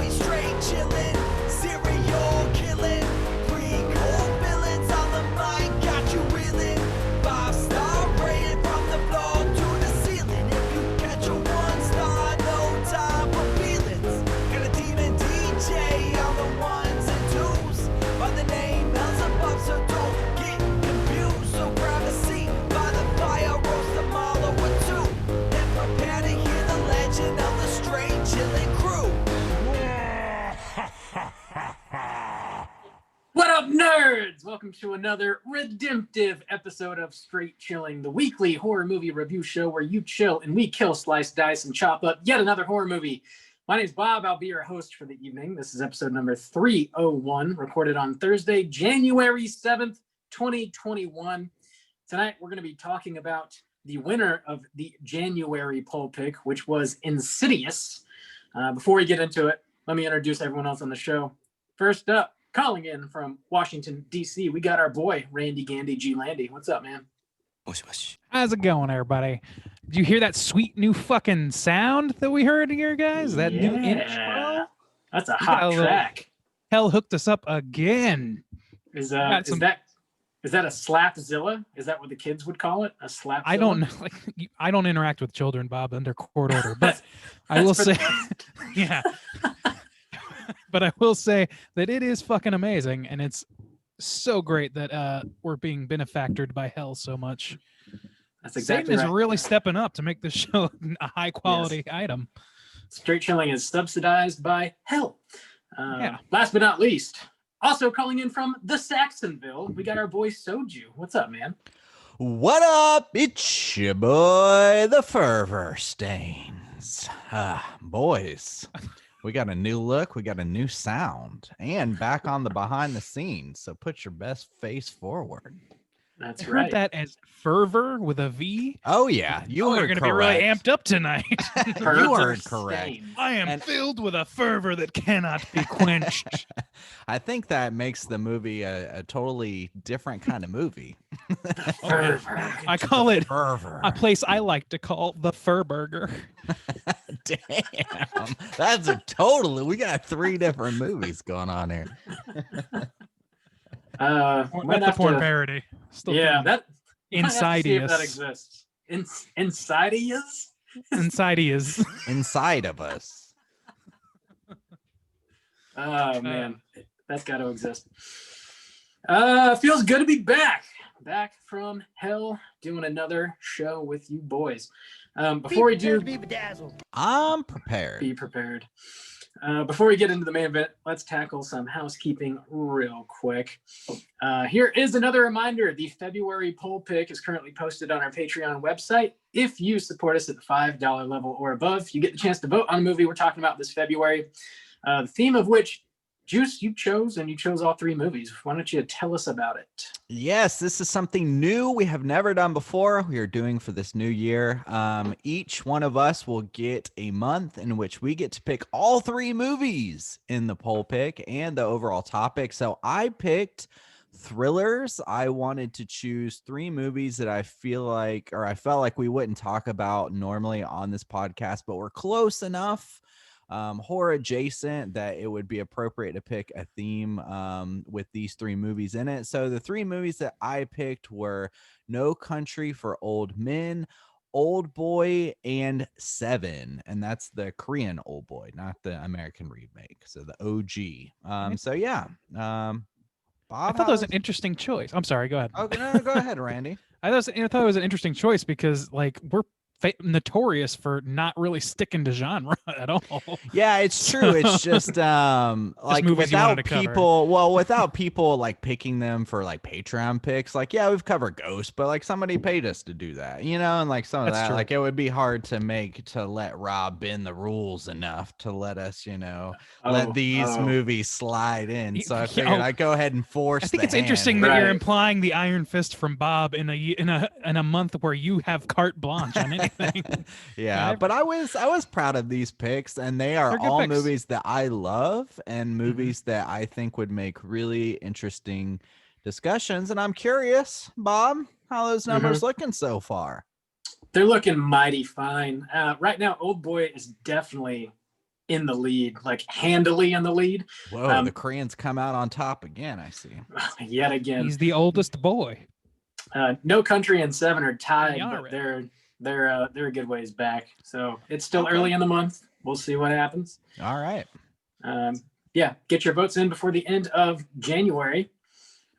we straight chillin', serial killing, pre-cold villains on the mic, got you reeling. 5-star rated from the floor to the ceiling. If you catch a 1-star, no time for feelings. Got a demon DJ on the ones and twos by the name Beelzebub, so don't get confused. So grab a seat by the fire, roast them all over two, and prepare to hear the legend of the straight chillin' crew. What up, nerds? Welcome to another redemptive episode of Straight Chilling, the weekly horror movie review show where you chill and we kill, slice, dice, and chop up yet another horror movie. My name's Bob. I'll be your host for the evening. This is episode number 301, recorded on Thursday, January 7th, 2021. Tonight, we're going to be talking about the winner of the January poll pick, which was Insidious. Before we get into it, let me introduce everyone else on the show. First up, calling in from Washington, D.C., we got our boy, Randy Gandy G. Landy. What's up, man? How's it going, everybody? Did you hear that sweet new fucking sound that we heard here, guys? That new intro? That's a hot track. Hell hooked us up again. Is that a slapzilla? Is that what the kids would call it? A slapzilla? I don't know. Like, I don't interact with children, Bob, under court order. But I will say, yeah. But I will say that it is fucking amazing, and it's so great that we're being benefactored by Hell so much. That's exactly Satan right. is really stepping up to make this show a high quality item. Straight Chilling is subsidized by Hell. Yeah. Last but not least, also calling in from the Saxonville, we got our boy Soju. What's up, man? What up? It's your boy, the Fervor Stains. Boys, we got a new look, we got a new sound, and back on the behind the scenes. So put your best face forward. That's I heard right. that as fervor with a V. Oh yeah, you We're are going to be really amped up tonight. You are correct. I am filled with a fervor that cannot be quenched. I think that makes the movie a totally different kind of movie. I call it Fervor. a place I like to call the Fur Burger. Damn, that's a totally. We got 3 different movies going on here. That's a porn parody. Still Yeah, fun. that Insidious. that exists. Insidious? Insidious. Inside of us. Oh man, that's got to exist. Feels good to be back from Hell, doing another show with you boys. Before we do, I'm prepared. be prepared. Before we get into the main event, let's tackle some housekeeping real quick. Here is another reminder. The February poll pick is currently posted on our Patreon website. If you support us at the $5 level or above, you get the chance to vote on a movie we're talking about this February. The theme of which, Juice, you chose, and you chose all 3 movies. Why don't you tell us about it? Yes, this is something new we have never done before. We are doing for this new year. Each one of us will get a month in which we get to pick all 3 movies in the poll pick and the overall topic. So I picked thrillers. I wanted to choose 3 movies that I felt like we wouldn't talk about normally on this podcast, but were close enough, horror adjacent, that it would be appropriate to pick a theme with these 3 movies in it. So the 3 movies that I picked were No Country for Old Men, Old Boy, and Seven, and that's the Korean Old Boy, not the American remake, so the OG. So yeah, Bob, I thought that was an interesting choice. I'm sorry, go ahead. Okay, no, go ahead, Randy. I thought it was an interesting choice because, like, we're notorious for not really sticking to genre at all. Yeah, it's true. It's just like without people like picking them for like Patreon picks, like, yeah, we've covered Ghost, but like somebody paid us to do that, you know, and like some of that, like, it would be hard to let Rob bend the rules enough to let us, you know, let these movies slide in. So I figured I'd go ahead and force. I think it's interesting that you're implying the iron fist from Bob in a month where you have carte blanche on anything. Yeah, but I was proud of these picks, and they are all picks. movies that I love and movies that I think would make really interesting discussions. And I'm curious, Bob, how those numbers looking so far? They're looking mighty fine. Right now, Old Boy is definitely in the lead, like handily in the lead. Whoa, the Koreans come out on top again, I see. Yet again. He's the oldest boy. No Country and Seven are tied, Yeah, but right. they're a good ways back. So it's still Okay. early in the month. We'll see what happens. All right. Yeah, get your votes in before the end of January.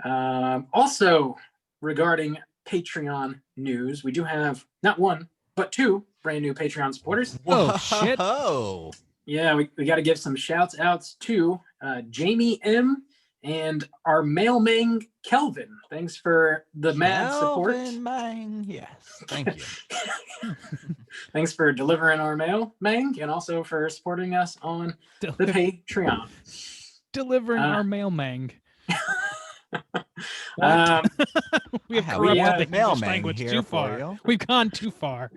Also, regarding Patreon news, we do have not one, but two brand new Patreon supporters. Oh, shit. Whoa. Yeah, we got to give some shouts outs to Jamie M. and our mailman Kelvin. Thanks for the mad support. Kelvin Mang. Yes. Thank you. Thanks for delivering our mail, Mang, and also for supporting us on the Patreon. Delivering our mailman. We have have corrupted one the English mailman language here too for far. you. We've gone too far.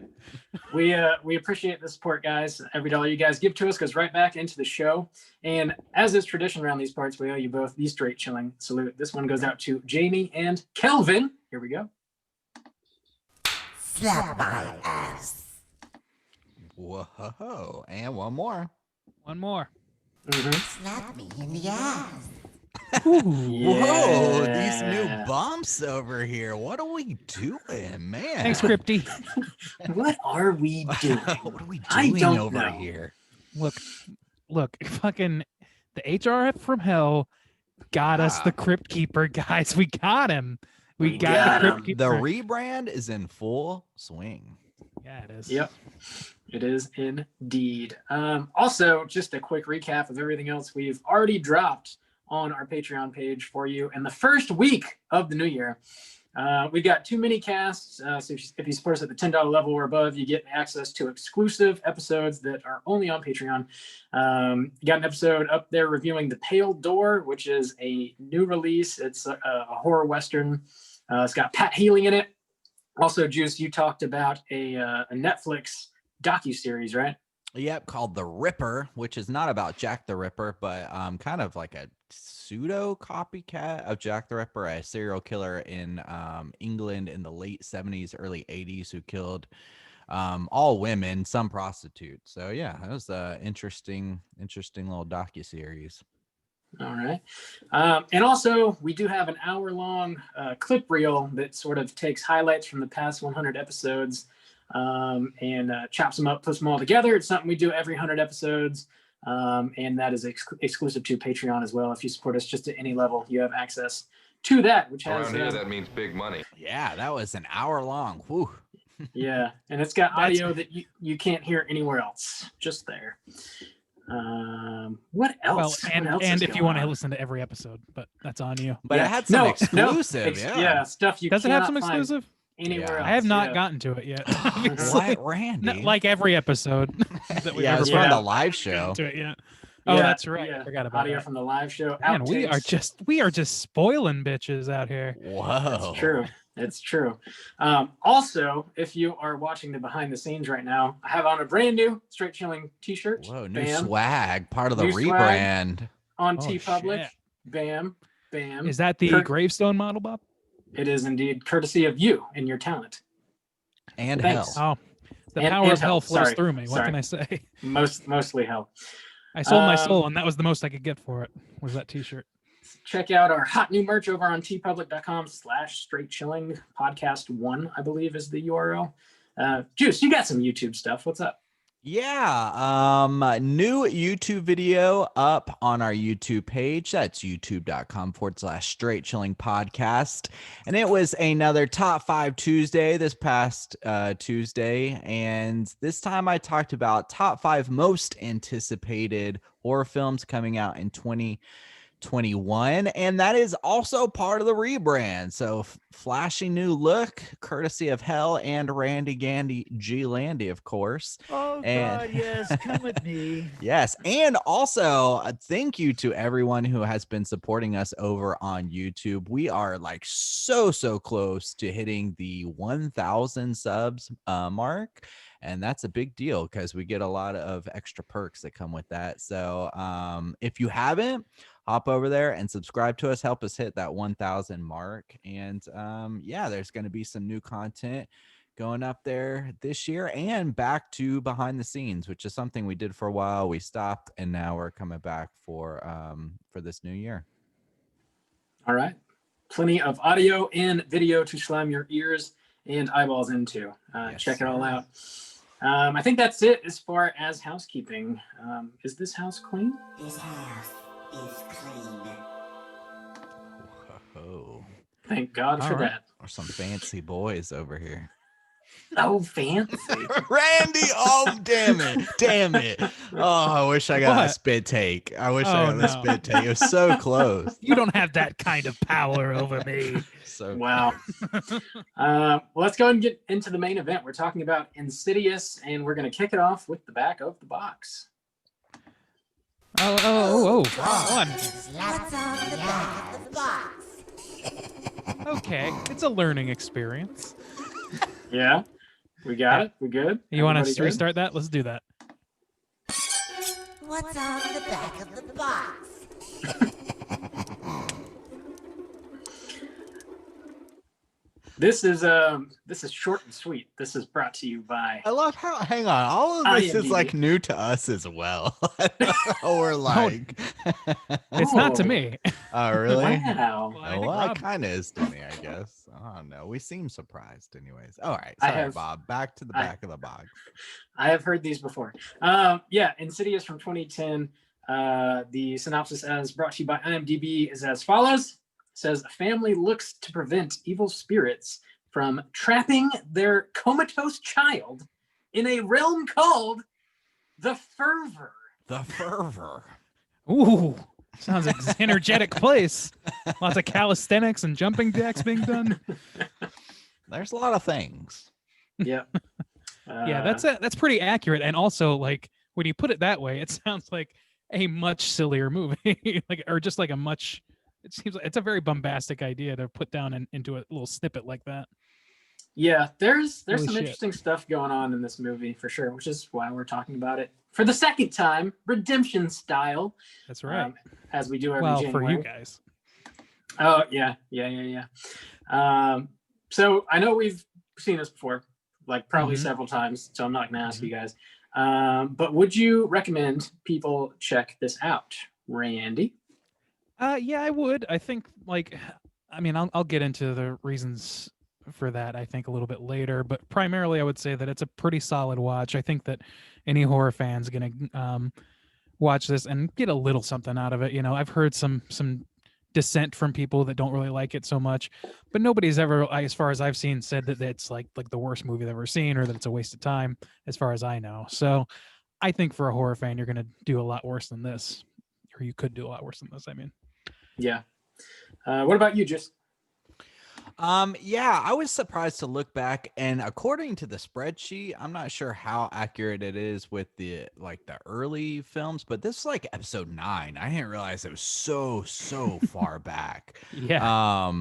We appreciate the support, guys. Every dollar you guys give to us goes right back into the show. And as is tradition around these parts, we owe you both the straight chilling salute. This one goes out to Jamie and Kelvin. Here we go. Slap my ass. Whoa. And one more. One more. Slap me in the ass. Whoa, these new Yeah. bumps over here. What are we doing, man? Thanks, Crypty. What are we doing? What are we I doing don't over know. here? Look, fucking the HRF from hell got us the Crypt Keeper, guys. We got him. We got got the him. Crypt Keeper. The rebrand is in full swing. Yeah, it is. Yep, it is indeed. Also, just a quick recap of everything else we've already dropped on our Patreon page for you in the first week of the new year. We got 2 mini casts. So if you support us at the $10 level or above, you get access to exclusive episodes that are only on Patreon. You got an episode up there reviewing The Pale Door, which is a new release. It's a horror Western. It's got Pat Healy in it. Also, Juice, you talked about a Netflix docuseries, right? Yep, called The Ripper, which is not about Jack the Ripper, but kind of like a pseudo copycat of Jack the Ripper, a serial killer in England in the late 70s, early 80s who killed all women, some prostitutes. So yeah, it was a interesting little docuseries. All right. And also, we do have an hour-long clip reel that sort of takes highlights from the past 100 episodes and chops them up, puts them all together. It's something we do every 100 episodes. And that is exclusive to Patreon as well. If you support us just at any level, you have access to that, which has... Around here, that means big money. Yeah, that was an hour long. Whew. Yeah, and it's got audio that you can't hear anywhere else, just there. What else? Well, What else and is if you going want to on? listen to every episode, but that's on you. But Yeah. it had some No, exclusive, yeah, stuff you Does it have cannot some find exclusive? anywhere Yeah. else. I have not yeah. gotten to it yet. obviously. What, Randy? Like every episode that we've Yeah, ever it's put from out. the live show. Gotten to it yet. Oh, Yeah, that's right. yeah. I forgot about Audio that. from the live show. Man, we outtakes. are just spoiling bitches out here. Whoa. It's true. It's true. Also, if you are watching the behind the scenes right now, I have on a brand new Straight Chilling t-shirt. Whoa, new Bam. swag, part of the New swag. rebrand. On Oh, TeePublic. shit. Bam. Bam. Is that the gravestone model, Bob? It is indeed courtesy of you and your talent. And Thanks. hell. Oh, the And- power and of hell hell. flows Sorry. through me. What Sorry. can I say? Mostly hell. I sold my Um, soul, and that was the most I could get for it. Was that T-shirt? Check out our hot new merch over on tpublic.com/straight chilling podcast 1, I believe is the URL. Juice, you got some YouTube stuff. What's up? Yeah, new YouTube video up on our YouTube page. That's youtube.com/straight chilling podcast. And it was another top 5 Tuesday this past Tuesday. And this time I talked about top 5 most anticipated horror films coming out in 2021, and that is also part of the rebrand. So flashy new look courtesy of Hell and Randy Gandy G Landy, of course. Oh And- God, yes, come with me. Yes, and also thank you to everyone who has been supporting us over on YouTube. We are like so close to hitting the 1,000 subs mark, and that's a big deal because we get a lot of extra perks that come with that. So if you haven't, hop over there and subscribe to us, help us hit that 1,000 mark. And yeah, there's going to be some new content going up there this year and back to behind the scenes, which is something we did for a while. We stopped, and now we're coming back for this new year. All right. Plenty of audio and video to slam your ears and eyeballs into. Yes, Check it all sir. out. I think that's it as far as housekeeping. Is this house clean? This house is clean. Oh, Thank God for All right. that. or some fancy boys over here. So fancy. Randy, oh damn it. Oh, I wish I got a What? spit take. I wish Oh, I got the no. spit take. It was so close. You don't have that kind of power over me. So Wow. Well, let's go and get into the main event. We're talking about Insidious, and we're going to kick it off with the back of the box. Oh, wrong one. What's on the back of the box? Okay, it's a learning experience. Yeah, we got it. We good? You want Everybody to good? restart that? Let's do that. What's on the back of the box? This is short and sweet. This is brought to you by. I love how, hang on, all of this is IMDb. like new to us as well. We're like, It's not to Oh. me. oh, really? Wow. Well, I Oh, think well, it Rob- kind of is to me, I guess. I don't know. We seem surprised, anyways. All right, I sorry, have- Bob. Back to the I- back of the box. I have heard these before. Yeah, Insidious from 2010. The synopsis, as brought to you by IMDb, is as follows. It says, a family looks to prevent evil spirits from trapping their comatose child in a realm called the Fervor. The fervor. Ooh, sounds like an energetic place. Lots of calisthenics and jumping jacks being done. There's a lot of things. Yep. Yeah, that's pretty accurate. And also, like, when you put it that way, it sounds like a much sillier movie, like, or just like a much. It seems like it's a very bombastic idea to put down into a little snippet like that. Yeah, there's Holy some shit. interesting stuff going on in this movie for sure, which is why we're talking about it for the second time, redemption style, That's right. as we do every Well, January. for you guys. Oh yeah. So I know we've seen this before, like probably Mhm. several times. So I'm not gonna ask you guys. But would you recommend people check this out, Randy? Yeah, I would. I think, like, I mean, I'll get into the reasons for that, I think, a little bit later, but primarily I would say that it's a pretty solid watch. I think that any horror fan's gonna watch this and get a little something out of it. You know, I've heard some dissent from people that don't really like it so much, but nobody's ever, as far as I've seen, said that it's like the worst movie they've ever seen or that it's a waste of time, as far as I know. So I think for a horror fan, you're gonna do a lot worse than this, or you could do a lot worse than this. I mean. Yeah. What about you, just? Yeah, I was surprised to look back, and according to the spreadsheet, I'm not sure how accurate it is with the early films, but this is like episode 9. I didn't realize it was so far back. Yeah.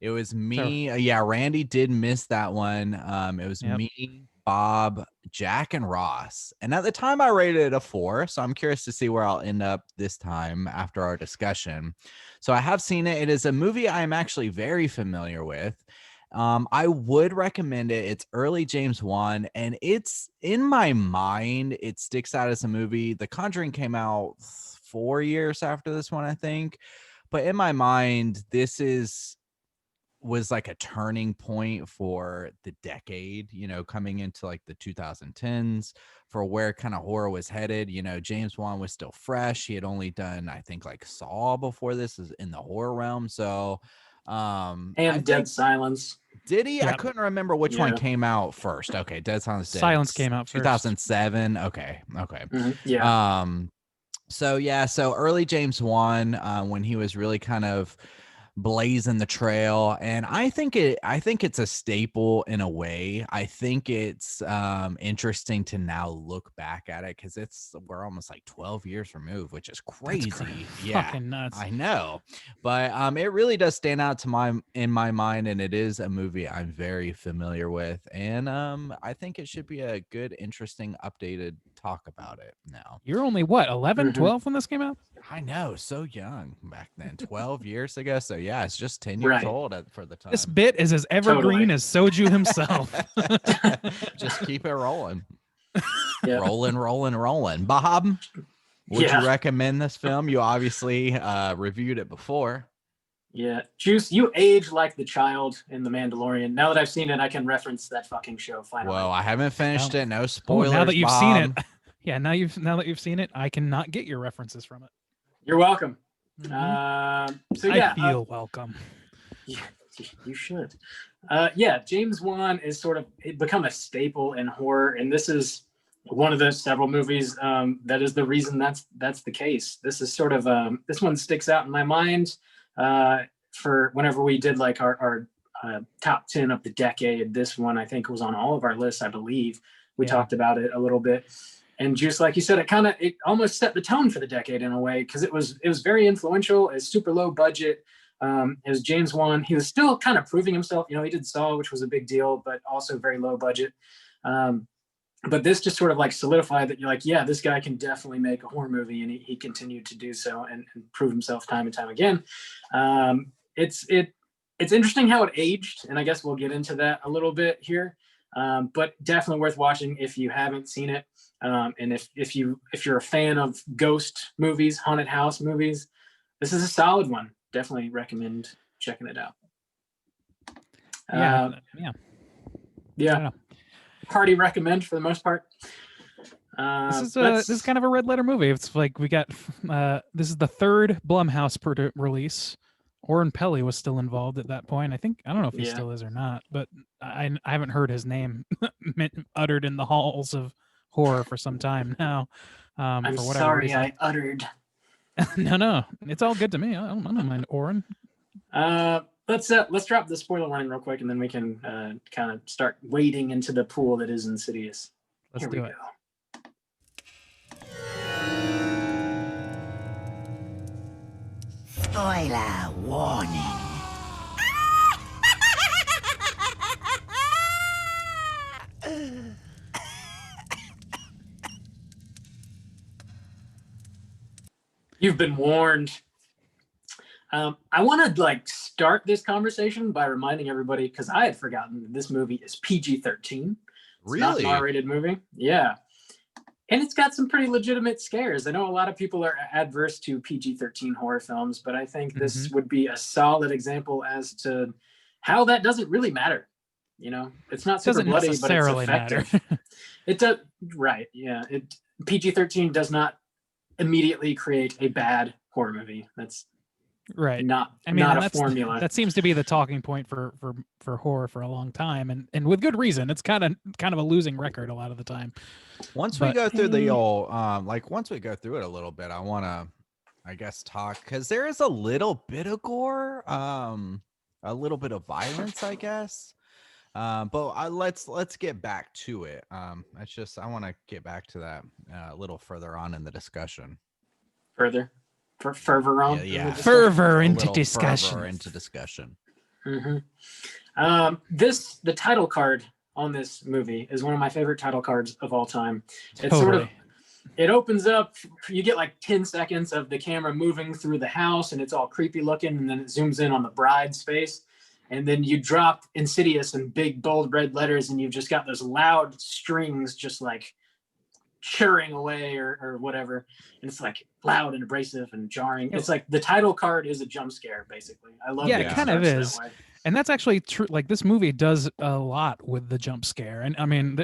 It was me. Yeah, Randy did miss that one. It was Yep. me, Bob, Jack, and Ross. And at the time, I rated it a 4. So I'm curious to see where I'll end up this time after our discussion. So I have seen it. It is a movie I'm actually very familiar with. I would recommend it. It's early James Wan, and it's in my mind. It sticks out as a movie. The Conjuring came out 4 years after this one, I think. But in my mind, this was like a turning point for the decade, you know, coming into like the 2010s for where kind of horror was headed. You know, James Wan was still fresh. He had only done, I think, like Saw before this is in the horror realm. So, And I Dead think- Silence. did he? I Yep. couldn't remember which one Yeah. came out first. Okay, Dead Silence. Did. Silence came out first. 2007. Okay. Yeah. So yeah, so early James Wan, when he was really kind of blazing the trail, and I think it's a staple in a way. I think it's interesting to now look back at it because we're almost like 12 years removed, which is crazy. Yeah, Fucking nuts. I know, but it really does stand out in my mind, and it is a movie I'm very familiar with, and I think it should be a good, interesting, updated talk about it now. You're only what, 11, Mhm. 12 when this came out? I know, so young back then, 12 years ago. So yeah, it's just 10 years Right. old for the time. This bit is as evergreen Totally. as Soju himself. Just keep it rolling. Yeah. Rolling. Bob, would Yeah. you recommend this film? You obviously reviewed it before. Yeah. Juice, you age like the child in The Mandalorian. Now that I've seen it, I can reference that fucking show finally. Whoa, I haven't finished Oh. it. No Oh, spoilers. now that you've Bob. seen it. Yeah, now that you've seen it, I cannot get your references from it. You're welcome. Mhm. So yeah, I feel welcome. yeah, you should. Yeah, James Wan is sort of become a staple in horror, and this is one of the several movies that is the reason that's the case. This is sort of this one sticks out in my mind for whenever we did like our top 10 of the decade. This one I think was on all of our lists. I believe we Yeah. talked about it a little bit. And Juice, like you said, it almost set the tone for the decade in a way, because it was very influential. It's super low budget. It was James Wan. He was still kind of proving himself. You know, he did Saw, which was a big deal, but also very low budget. But this just sort of like solidified that you're like, yeah, this guy can definitely make a horror movie, and he continued to do so and prove himself time and time again. It's interesting how it aged, and I guess we'll get into that a little bit here. But definitely worth watching if you haven't seen it. And if you're a fan of ghost movies, haunted house movies, this is a solid one. Definitely recommend checking it out. Yeah. Yeah. Party recommend for the most part. This is kind of a red letter movie. It's like we got this is the third Blumhouse release. Oren Peli was still involved at that point. I don't know if he still is or not, but I haven't heard his name uttered in the halls of horror for some time now. I'm for whatever sorry reason. I uttered. No, it's all good to me. I don't mind Oren. Let's drop the spoiler warning real quick, and then we can kind of start wading into the pool that is Insidious. Let's Here do we it. go. Spoiler warning. You've been warned. I want to like start this conversation by reminding everybody, because I had forgotten that this movie is PG-13. It's not an R-rated movie. Yeah. And it's got some pretty legitimate scares. I know a lot of people are adverse to PG-13 horror films, but I think this would be a solid example as to how that doesn't really matter. You know, it's not super bloody, but it's effective. It does, right? Yeah, PG-13 does not immediately create a bad horror movie. That's right. not a formula. That seems to be the talking point for horror for a long time, and with good reason. It's kind of a losing record a lot of the time. Once we go through the old once we go through it a little bit, I want to I guess talk, because there is a little bit of gore, a little bit of violence, I guess. But let's get back to it. I want to get back to that a little further on in the discussion. Fervor on. Yeah. Fervor into Fervor discussion. into discussion. Mm-hmm. The title card on this movie is one of my favorite title cards of all time. It's sort of, it opens up, you get like 10 seconds of the camera moving through the house, and it's all creepy looking, and then it zooms in on the bride's face, and then you drop Insidious in big bold red letters, and you've just got those loud strings just like churring away or whatever, and it's like loud and abrasive and jarring. It's like the title card is a jump scare, basically. I love Yeah, that it kind of starts is. that way. And that's actually true. Like, this movie does a lot with the jump scare. And I mean,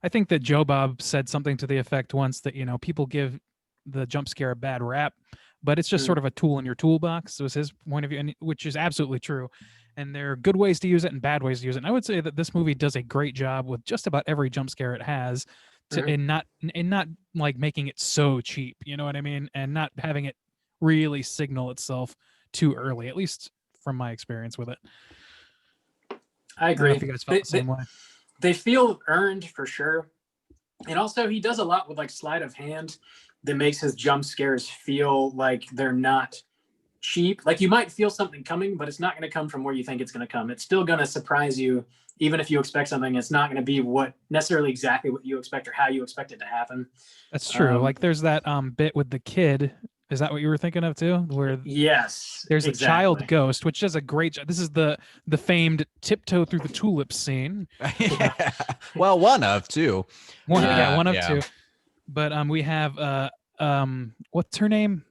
I think that Joe Bob said something to the effect once that, people give the jump scare a bad rap, but it's just sort of a tool in your toolbox. Was his point of view, and which is absolutely true. And there are good ways to use it and bad ways to use it. And I would say that this movie does a great job with just about every jump scare it has, and not like making it so cheap. You know what I mean? And not having it really signal itself too early, at least from my experience with it. I agree. I don't know if you guys felt the same way. They feel earned for sure. And also he does a lot with like sleight of hand that makes his jump scares feel like they're not cheap. Like you might feel something coming, but it's not going to come from where you think it's going to come. It's still going to surprise you, even if you expect something. It's not going to be what necessarily exactly what you expect or how you expect it to happen. That's true. Like there's that bit with the kid. Is that what you were thinking of too? Where yes, there's a child exactly. ghost, which does a great job. This is the famed tiptoe through the tulips scene. Yeah. Well, one of two. One of Yeah. two. But we have what's her name?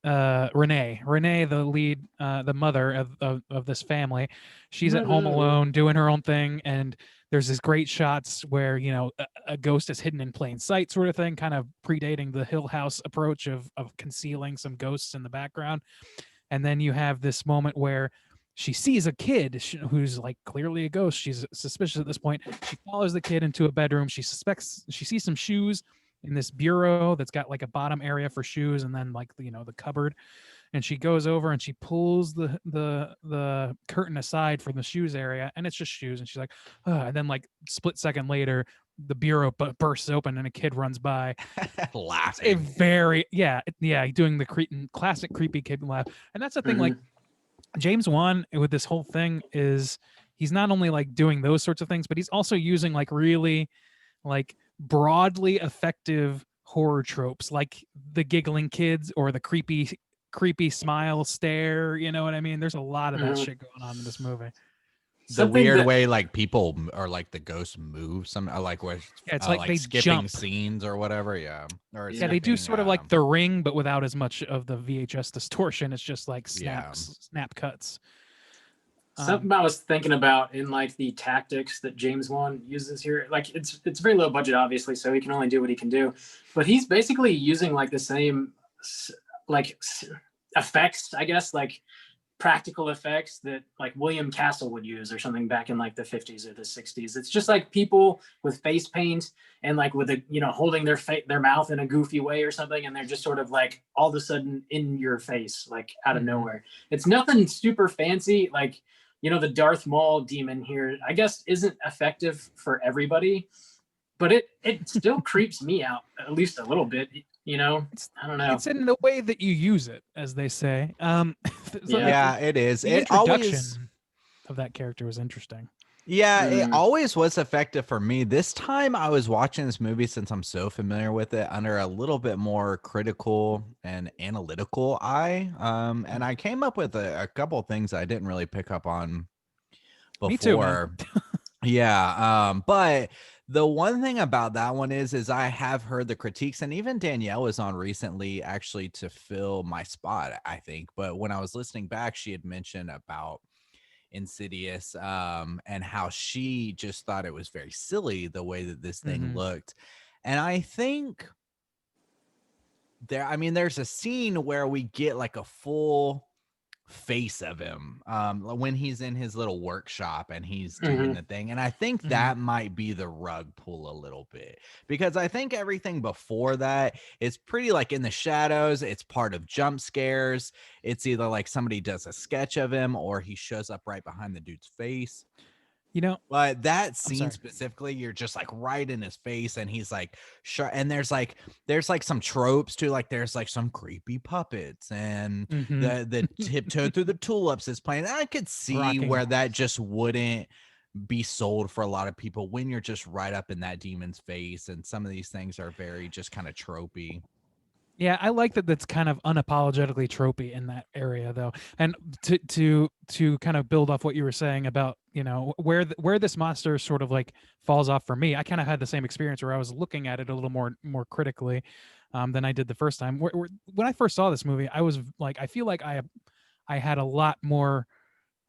Renee. Renee, the lead, the mother of this family. She's at home alone doing her own thing, and there's this great shots where a ghost is hidden in plain sight, sort of thing, kind of predating the Hill House approach of concealing some ghosts in the background. And then you have this moment where she sees a kid who's like clearly a ghost. She's suspicious at this point. She follows the kid into a bedroom. She sees some shoes in this bureau that's got like a bottom area for shoes, and then like the cupboard. And she goes over and she pulls the curtain aside from the shoes area, and it's just shoes. And she's like, and then like split second later, the bureau bursts open and a kid runs by, laughing. a very doing the classic creepy kid laugh. And that's the thing. Like James Wan with this whole thing is he's not only like doing those sorts of things, but he's also using like really like broadly effective horror tropes, like the giggling kids or the creepy smile stare. You know what I mean? There's a lot of that shit going on in this movie. The weird way like people or like the ghosts move, some like where it's like they skipping jump scenes or whatever. Or they do sort of like The Ring, but without as much of the VHS distortion. It's just like snap cuts. Something I was thinking about in like the tactics that James Wan uses here, like it's very low budget, obviously, so he can only do what he can do. But he's basically using like the same like effects, I guess, like practical effects that like William Castle would use or something back in like the 50s or the 60s. It's just like people with face paint and like with holding their mouth in a goofy way or something, and they're just sort of like all of a sudden in your face, like out of nowhere. It's nothing super fancy. Like the Darth Maul demon here, I guess, isn't effective for everybody, but it still creeps me out at least a little bit. I don't know. It's in the way that you use it, as they say. It is. The It introduction always of that character was interesting. Yeah, it always was effective for me. This time I was watching this movie, since I'm so familiar with it, under a little bit more critical and analytical eye. And I came up with a couple of things I didn't really pick up on before. Me too, man. But the one thing about that one is I have heard the critiques, and even Danielle was on recently actually to fill my spot, I think. But when I was listening back, she had mentioned about Insidious and how she just thought it was very silly the way that this thing looked. And I think there's a scene where we get like a full face of him when he's in his little workshop and he's doing the thing, and I think that might be the rug pull a little bit, because I think everything before that is pretty like in the shadows. It's part of jump scares. It's either like somebody does a sketch of him or he shows up right behind the dude's face. But that scene specifically, you're just like right in his face, and he's like and there's like some tropes too, like there's like some creepy puppets, and the tiptoe through the tulips is playing. I could see where that just wouldn't be sold for a lot of people when you're just right up in that demon's face, and some of these things are very just kind of tropey. Yeah, I like that. That's kind of unapologetically tropey in that area, though. And to kind of build off what you were saying about where this monster sort of like falls off for me, I kind of had the same experience where I was looking at it a little more critically than I did the first time. When I first saw this movie, I was like, I feel like I had a lot more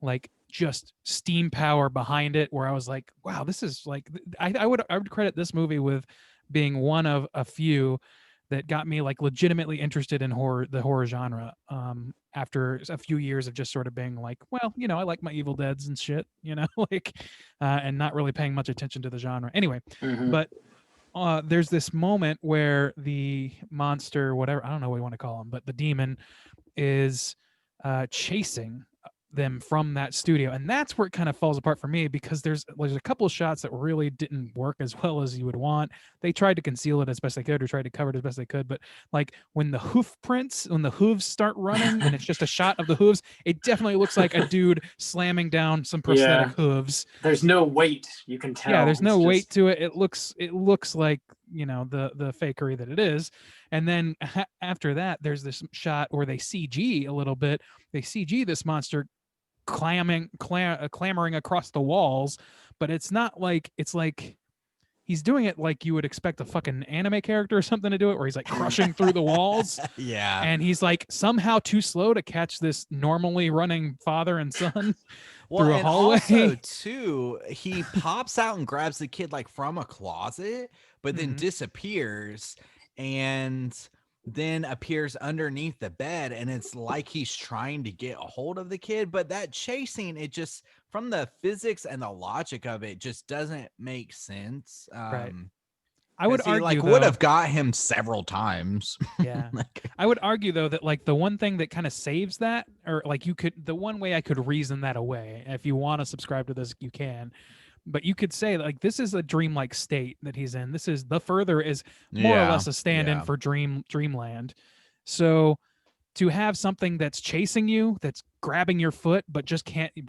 like just steam power behind it, where I was like, wow, this is like I would credit this movie with being one of a few that got me like legitimately interested in the horror genre after a few years of just sort of being like, well, I like my Evil Deads and shit, like and not really paying much attention to the genre anyway. But there's this moment where the monster, whatever, I don't know what you want to call him, but the demon is chasing them from that studio, and that's where it kind of falls apart for me, because there's a couple of shots that really didn't work as well as you would want. They tried to conceal it as best they could, or tried to cover it as best they could, but like when the hooves start running and it's just a shot of the hooves, it definitely looks like a dude slamming down some prosthetic hooves. There's no weight, you can tell. Yeah, there's no It's weight just- to it. It looks like, you know, the fakery that it is. And then after that, there's this shot where they CG a little bit. They CG this monster clamoring across the walls, but it's not like, it's like he's doing it like you would expect a fucking anime character or something to do it, where he's like crushing through the walls. Yeah. And he's like somehow too slow to catch this normally running father and son through a and hallway. also too, he pops out and grabs the kid like from a closet, but then disappears and then appears underneath the bed, and it's like he's trying to get a hold of the kid. But that chasing, it just, from the physics and the logic of it, just doesn't make sense. Right. I would 'cause he, argue like, though, would have got him several times. yeah. I would argue though that like the one thing that kind of saves that, or like the one way I could reason that away, if you want to subscribe to this, you can, but you could say like this is a dreamlike state that he's in. This is The Further is more or less a stand-in for dreamland. So to have something that's chasing you, that's grabbing your foot, but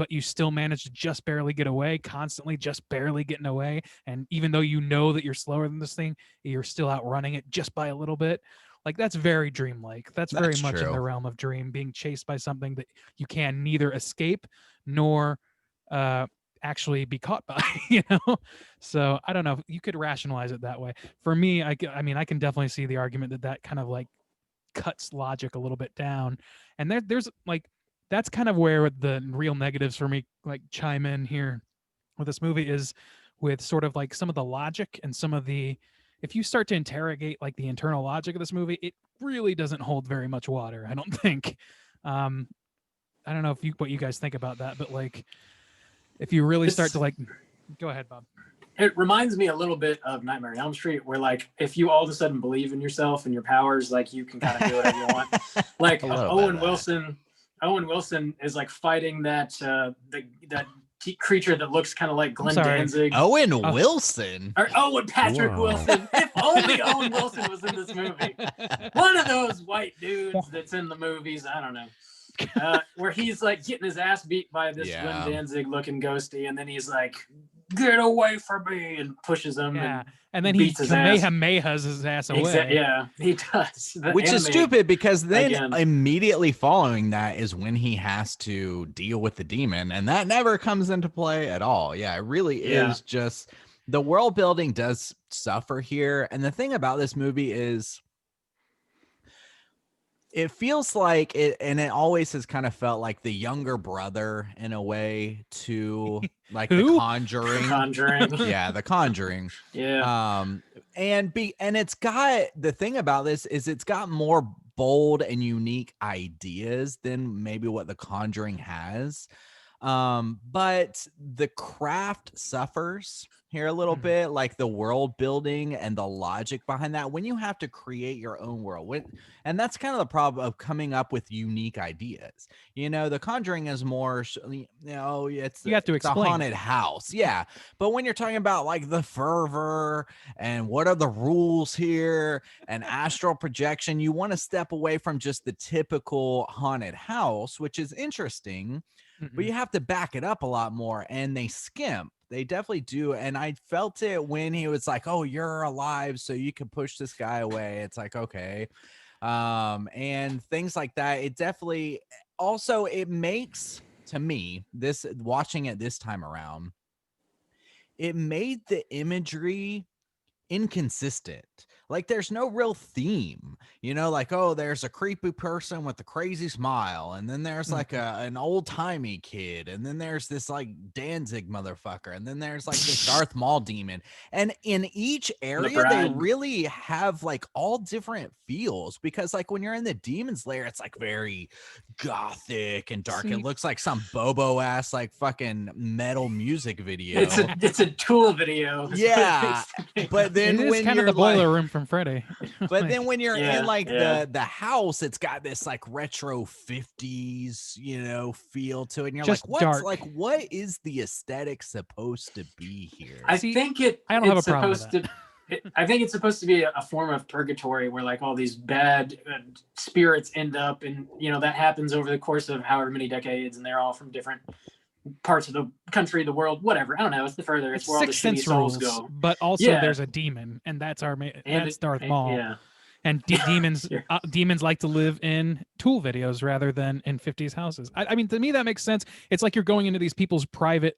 you still manage to just barely get away, constantly just barely getting away. And even though you know that you're slower than this thing, you're still outrunning it just by a little bit. Like that's very dreamlike. That's very much in the realm of dream, being chased by something that you can neither escape nor actually be caught by, you know? So I don't know, you could rationalize it that way. For me, I mean, I can definitely see the argument that kind of like cuts logic a little bit down. And there's like, that's kind of where the real negatives for me like chime in here with this movie, is with sort of like some of the logic and some of the, if you start to interrogate like the internal logic of this movie, it really doesn't hold very much water, I don't think. I don't know what you guys think about that, but like, if you really start to like, go ahead, Bob. It reminds me a little bit of Nightmare on Elm Street, where like if you all of a sudden believe in yourself and your powers, like you can kind of do whatever you want. Like Owen Wilson is like fighting that creature that looks kind of like Glenn Danzig. Owen Wilson. Or Owen Patrick Wilson. If only Owen Wilson was in this movie. One of those white dudes that's in the movies. I don't know. Where he's like getting his ass beat by this Glenn Danzig looking ghosty, and then he's like, "Get away from me!" and pushes him. Yeah, and then he Kamehamehas his ass away. Yeah, he does. Which is stupid, because then immediately following that is when he has to deal with the demon, and that never comes into play at all. Yeah, it really is just the world building does suffer here. And the thing about this movie is, it feels like it, and it always has kind of felt like the younger brother in a way to like The Conjuring. Yeah, The Conjuring. Yeah. And it's got, the thing about this is it's got more bold and unique ideas than maybe what The Conjuring has. But the craft suffers here a little bit, like the world building and the logic behind that, when you have to create your own world. And that's kind of the problem of coming up with unique ideas. You know, The Conjuring is more, you know, it's a haunted house. Yeah. But when you're talking about like the fervor and what are the rules here and astral projection, you want to step away from just the typical haunted house, which is interesting. But you have to back it up a lot more, and they skimp. They definitely do. And I felt it when he was like, "Oh, you're alive, so you can push this guy away." It's like, okay. And things like that. It definitely also, it makes, to me, this, watching it this time around, it made the imagery inconsistent. Like there's no real theme, you know, like, oh, there's a creepy person with a crazy smile, and then there's like an old-timey kid, and then there's this like Danzig motherfucker, and then there's like this Darth Maul demon, and in each area they really have like all different feels, because like when you're in the demon's lair, it's like very gothic and dark. It looks like some Bobo ass like fucking metal music video. It's a Tool video. Yeah. But then it is when kind you're of the boiler room from Freddy. But then when you're Yeah, in like yeah. the house, it's got this like retro 50s, feel to it. And you're Just like, what's dark. like what is the aesthetic supposed to be here? I See, think I don't have it's a problem with supposed to. I think it's supposed to be a form of purgatory where like all these bad spirits end up, and that happens over the course of however many decades, and they're all from different parts of the country, the world, whatever. I don't know. It's the further. It's where all the Sixth shitty Sense souls rules, go. but also Yeah. there's a demon, and that's that's Darth And- Maul. Yeah. And demons Yeah. demons like to live in Tool videos rather than in 50s houses. I mean, to me that makes sense. It's like you're going into these people's private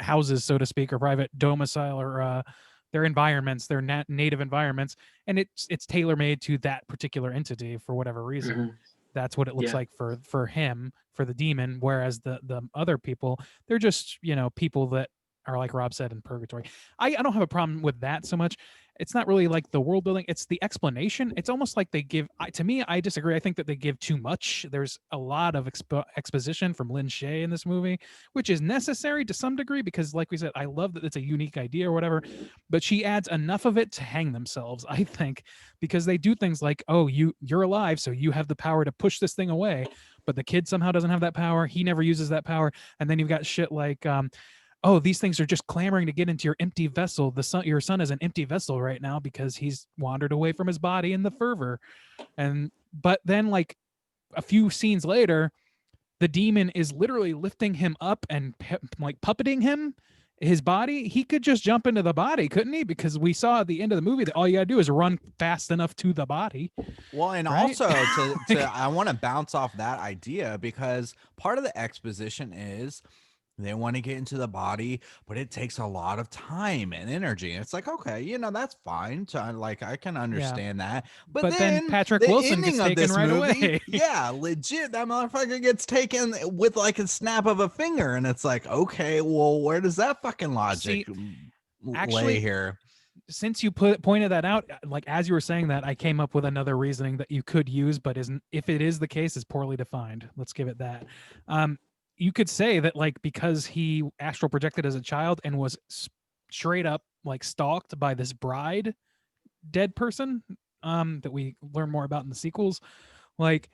houses, so to speak, or private domicile, or their environments, their native environments, and it's tailor made to that particular entity for whatever reason. Mhm. That's what it looks Yeah. like for him, for the demon. Whereas the other people, they're just people that are, like Rob said, in purgatory. I don't have a problem with that so much. It's not really like the world building, it's the explanation. It's almost like they give, to me, I disagree. I think that they give too much. There's a lot of exposition from Lin Shaye in this movie, which is necessary to some degree because, like we said, I love that it's a unique idea or whatever, but she adds enough of it to hang themselves, I think, because they do things like, oh, you're alive, so you have the power to push this thing away, but the kid somehow doesn't have that power. He never uses that power. And then you've got shit like, oh, these things are just clamoring to get into your empty vessel. Your son is an empty vessel right now because he's wandered away from his body in the fervor. But then, like a few scenes later, the demon is literally lifting him up and like puppeting him, his body. He could just jump into the body, couldn't he? Because we saw at the end of the movie that all you gotta do is run fast enough to the body. Well, and right? also I want to bounce off that idea because part of the exposition is they want to get into the body, but it takes a lot of time and energy. And it's like, okay, that's fine. I can understand that. But then Patrick the Wilson ending gets of taken this right movie, away. yeah, legit, that motherfucker gets taken with like a snap of a finger. And it's like, okay, well, where does that fucking logic lay here? Since you pointed that out, like as you were saying that, I came up with another reasoning that you could use, but if it is the case, is poorly defined. Let's give it that. You could say that, like, because he astral projected as a child and was straight up like stalked by this bride, dead person, that we learn more about in the sequels, like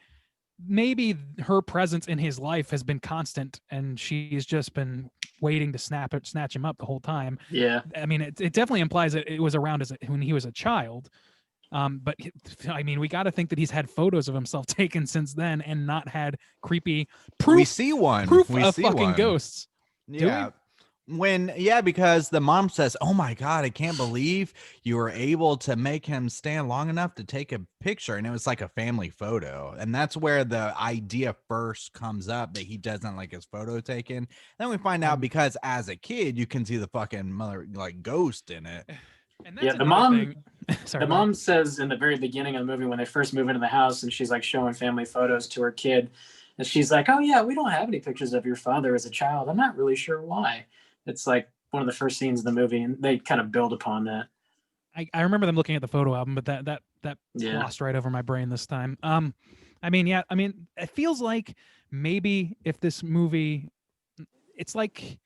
maybe her presence in his life has been constant and she's just been waiting to snatch him up the whole time. Yeah. I mean, it definitely implies that it was around when he was a child. But I mean, we got to think that he's had photos of himself taken since then and not had creepy proof. We see one. Proof we of see fucking one. ghosts. Yeah. Because the mom says, oh my God, I can't believe you were able to make him stand long enough to take a picture. And it was like a family photo. And that's where the idea first comes up that he doesn't like his photo taken. Then we find out because as a kid, you can see the fucking mother like ghost in it. And that's Yeah, the another mom. thing. Sorry, The mom says in the very beginning of the movie when they first move into the house and she's like showing family photos to her kid, and she's like, "Oh yeah, we don't have any pictures of your father as a child. I'm not really sure why." It's like one of the first scenes of the movie, and they kind of build upon that. I remember them looking at the photo album, but that Yeah. glossed right over my brain this time. I mean, it feels like maybe if this movie, it's like,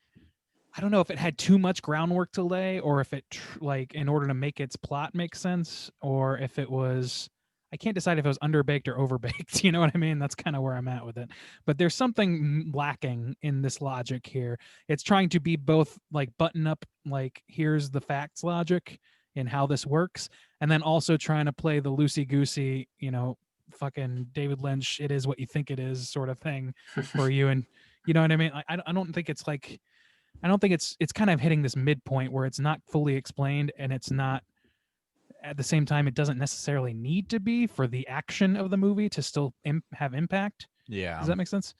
I don't know if it had too much groundwork to lay, or if it like in order to make its plot make sense, or if it was, I can't decide if it was underbaked or overbaked. You know what I mean? That's kind of where I'm at with it. But there's something lacking in this logic here. It's trying to be both like button up, like here's the facts logic in how this works, and then also trying to play the loosey goosey, fucking David Lynch, it is what you think it is sort of thing for you. And you know what I mean? I don't think it's like, I don't think it's kind of hitting this midpoint where it's not fully explained and it's not, at the same time, it doesn't necessarily need to be for the action of the movie to still have impact. Yeah. Does that make sense?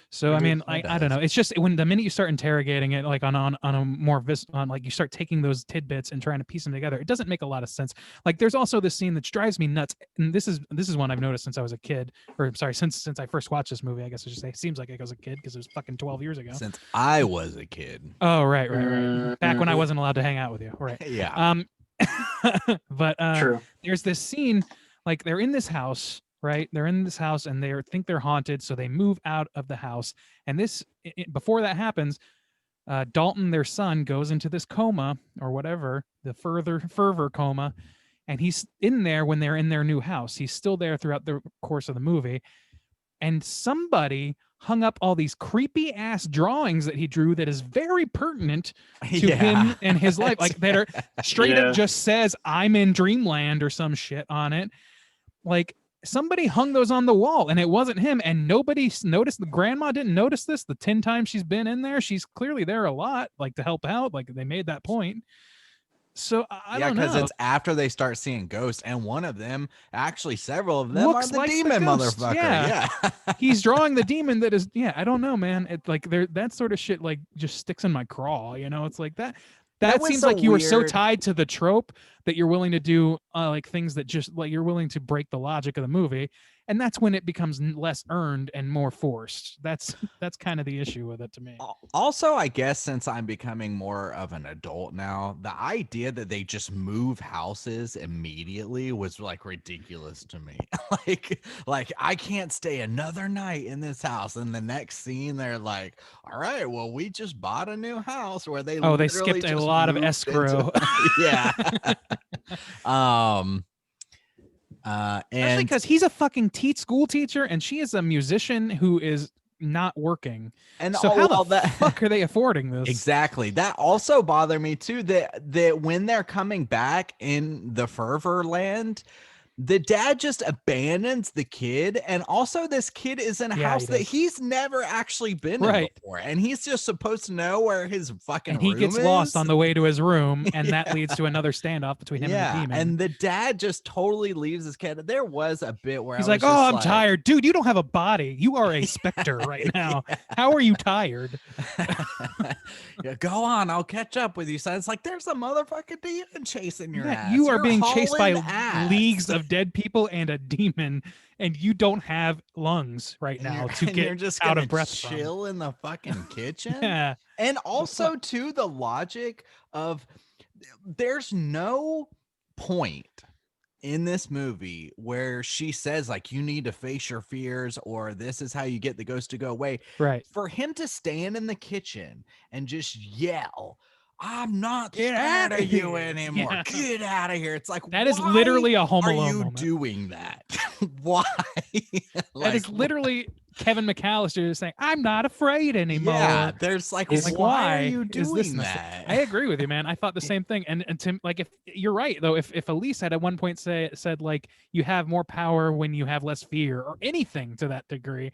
So I mean, I don't know. It's just when the minute you start interrogating it, like on a more like you start taking those tidbits and trying to piece them together, it doesn't make a lot of sense. Like there's also this scene that drives me nuts, and this is one I've noticed since I was a kid, or sorry, since I first watched this movie. I guess I should say, seems like I was a kid because it was fucking 12 years ago. Since I was a kid. Oh right. Back when I wasn't allowed to hang out with you. Right. Yeah. But True. there's this scene, like they're in this house. Right, they're in this house and they think they're haunted, so they move out of the house. And before that happens, Dalton, their son, goes into this coma or whatever, the fervor coma, and he's in there when they're in their new house. He's still there throughout the course of the movie, and somebody hung up all these creepy ass drawings that he drew that is very pertinent to him and his life, like that are straight up just says I'm in dreamland or some shit on it. Like somebody hung those on the wall and it wasn't him, and nobody noticed. The grandma didn't notice this the 10 times she's been in there. She's clearly there a lot, like to help out, like they made that point. So I don't know. because it's after they start seeing ghosts, and one of them, actually several of them, Looks are the like the demon ghost, motherfucker. yeah. Yeah. He's drawing the demon that is, I don't know, man. It like there, that sort of shit like just sticks in my craw, It's like that was seems so like you were so weird. tied to the trope that you're willing to do like things that just like you're willing to break the logic of the movie, and that's when it becomes less earned and more forced. That's kind of the issue with it to me. Also, I guess since I'm becoming more of an adult now, the idea that they just move houses immediately was like ridiculous to me. like I can't stay another night in this house. And the next scene, they're like, "All right, well, we just bought a new house," where they They literally skipped a just lot of moved escrow. yeah. Especially And because he's a fucking school teacher and she is a musician who is not working. and So all how the that fuck are they affording this? Exactly. That also bothered me too. That when they're coming back in the fervor land, the dad just abandons the kid, and also this kid is in a Yeah, house he that does. he's never actually been in Right. before, and he's just supposed to know where his fucking And he room gets lost is. on the way to his room, and that leads to another standoff between him and the demon. And the dad just totally leaves his kid. There was a bit where He's I like, was "Oh, just I'm like, tired, dude. You don't have a body. You are a specter right now. How are you tired?" Yeah, go on, I'll catch up with you. So it's like there's a motherfucking demon chasing your ass. You are You're being chased by hauling ass. leagues of dead people and a demon, and you don't have lungs right And now you're- to and get you're just out gonna of breath from. chill in the fucking kitchen. Yeah. And also too, the logic of there's no point in this movie where she says like you need to face your fears or this is how you get the ghost to go away. Right. For him to stand in the kitchen and just yell, "I'm not Get scared outta of you here." anymore. Yeah. Get out of here." It's like, That is why literally a Home are Alone you moment. doing that? Why? That is literally Kevin McAllister is saying, "I'm not afraid anymore." Yeah, there's like, It's like, why are you is doing this that? I agree with you, man. I thought the same thing. And Tim, like, if you're right though, if Elise had at one point said like you have more power when you have less fear or anything to that degree,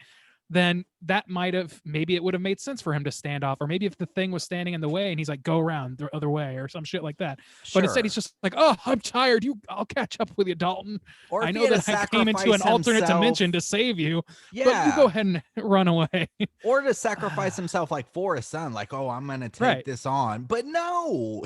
then that might have, maybe it would have made sense for him to stand off, or maybe if the thing was standing in the way and he's like, go around the other way or some shit like that. But instead he's just like, "Oh, I'm tired. I'll catch up with you, Dalton. Or I if he know had that to I came into an sacrifice alternate himself- dimension to save you, but Yeah. you go ahead and run away." Or to sacrifice himself like for his son, like, "Oh, I'm gonna take Right. this on." But no,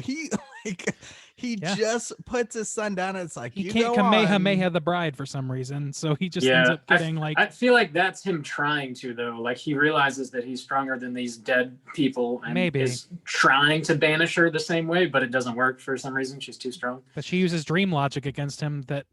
he just puts his son down and it's like, He "You can't go on." Kamehameha the bride for some reason, so he just ends up getting like I feel like that's him trying to, though. Like he realizes that he's stronger than these dead people and Maybe. is trying to banish her the same way, but it doesn't work for some reason. She's too strong. but she uses dream logic against him that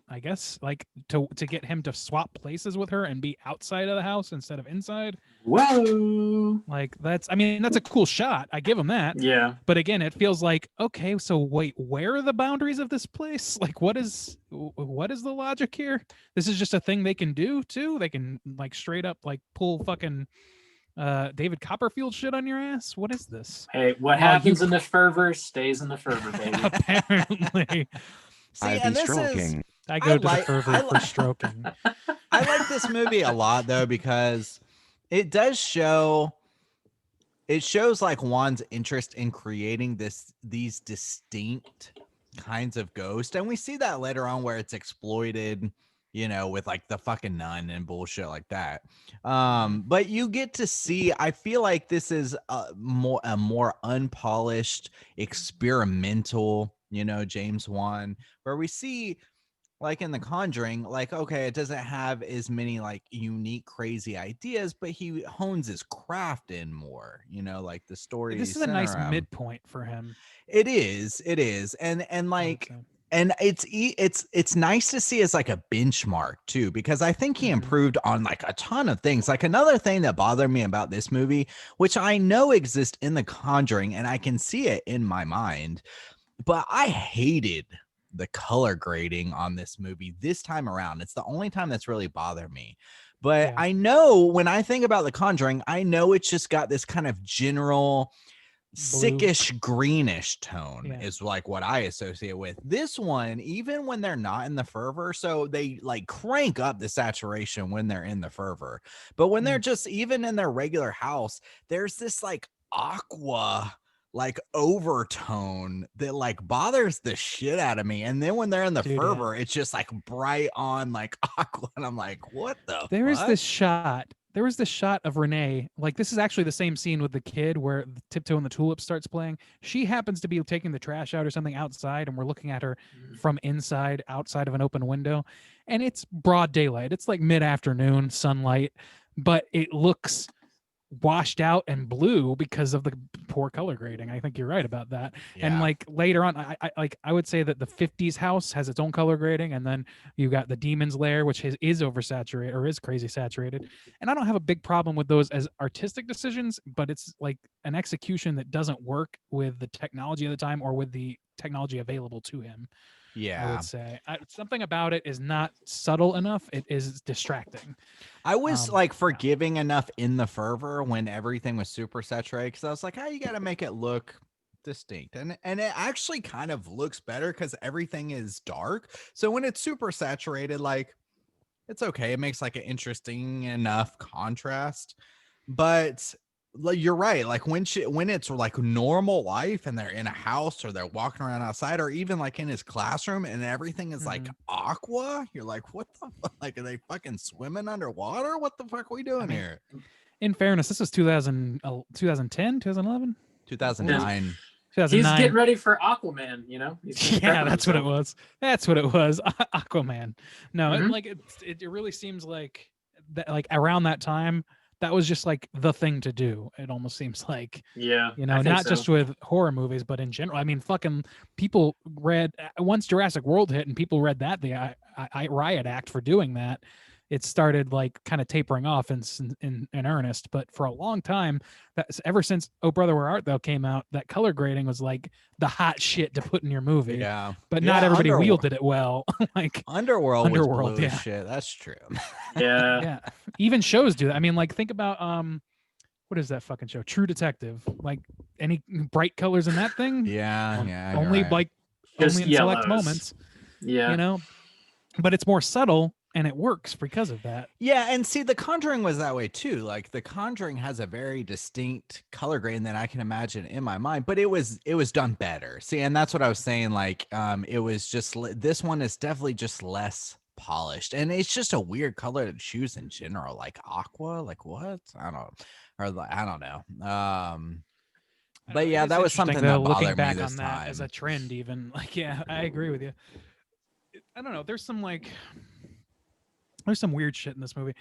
I guess like to get him to swap places with her and be outside of the house instead of inside. Whoa. Like that's a cool shot. I give him that. Yeah. But again, it feels like, okay, so wait, where are the boundaries of this place? Like what is the logic here? This is just a thing they can do too. They can like straight up like pull fucking David Copperfield shit on your ass. What is this? Hey, what happens in the fervor stays in the fervor, baby. Apparently. See, I'd and be this is stroking. I go to the fervor for stroking. I like this movie a lot though because it does shows like Juan's interest in creating these distinct kinds of ghosts, and we see that later on where it's exploited, with like the fucking nun and bullshit like that. But you get to see, I feel like this is a more unpolished, experimental, James Wan, where we see like in The Conjuring, like, okay, it doesn't have as many like unique, crazy ideas, but he hones his craft in more, like the story. This is a nice midpoint for him. It is. And like, and it's nice to see as like a benchmark too, because I think he improved on like a ton of things. Like another thing that bothered me about this movie, which I know exists in The Conjuring and I can see it in my mind, but I hated the color grading on this movie this time around. It's the only time that's really bothered me. But Yeah. I know when I think about The Conjuring, I know it's just got this kind of general sickish greenish tone is like what I associate with this one, even when they're not in the fervor. So they like crank up the saturation when they're in the fervor, but when they're just even in their regular house, there's this like aqua like overtone that like bothers the shit out of me. And then when they're in the fervor, it's just like bright on like aqua, and I'm like, what the There is fuck? this shot. There was this shot of Renee. Like, this is actually the same scene with the kid where the Tiptoe and the Tulip starts playing. She happens to be taking the trash out or something outside, and we're looking at her from inside, outside of an open window. And it's broad daylight. It's like mid-afternoon sunlight, but it looks washed out and blue because of the poor color grading. I think you're right about that. And like later on, I would say that the 50s house has its own color grading, and then you got the Demon's Lair, which is oversaturated or is crazy saturated. And I don't have a big problem with those as artistic decisions, but it's like an execution that doesn't work with the technology of the time or with the technology available to him. I would say something about it is not subtle enough. It is distracting. I was like forgiving enough in the fervor when everything was super saturated, because I was like, oh, you got to make it look distinct, and it actually kind of looks better because everything is dark. So when it's super saturated, like it's okay. It makes like an interesting enough contrast, but like you're right, like when it's like normal life and they're in a house or they're walking around outside or even like in his classroom and everything is like aqua, you're like, what the fuck? Like, are they fucking swimming underwater? What the fuck are we doing here? In fairness, this was 2010, 2011, 2009. He's getting ready for Aquaman, you know? Yeah, that's what it was. That's what it was. Aquaman. No, and like it really seems like that, like around that time, that was just like the thing to do. It almost seems like, you know, not just with horror movies, but in general. I mean, fucking people read once Jurassic World hit and people read that the riot act for doing that. It started like kind of tapering off in earnest, but for a long time, that's ever since Oh Brother Where Art Thou came out, that color grading was like the hot shit to put in your movie. Yeah, but not everybody wielded it well. Like Underworld was blue as shit. That's true. Yeah. Even shows do that. I mean, like think about what is that fucking show? True Detective. Like any bright colors in that thing? Yeah. Only right. like just only in select moments. Yeah, you know, but it's more subtle. And it works because of that. Yeah, and see, The Conjuring was that way too. Like The Conjuring has a very distinct color grade than I can imagine in my mind, but it was done better. See, and that's what I was saying. Like, it was just this one is definitely just less polished, and it's just a weird color to choose in general. Like aqua, like what? I don't know. But yeah, that was something that bothered me this time as a trend. Even like, yeah, I agree with you. I don't know. There's some weird shit in this movie.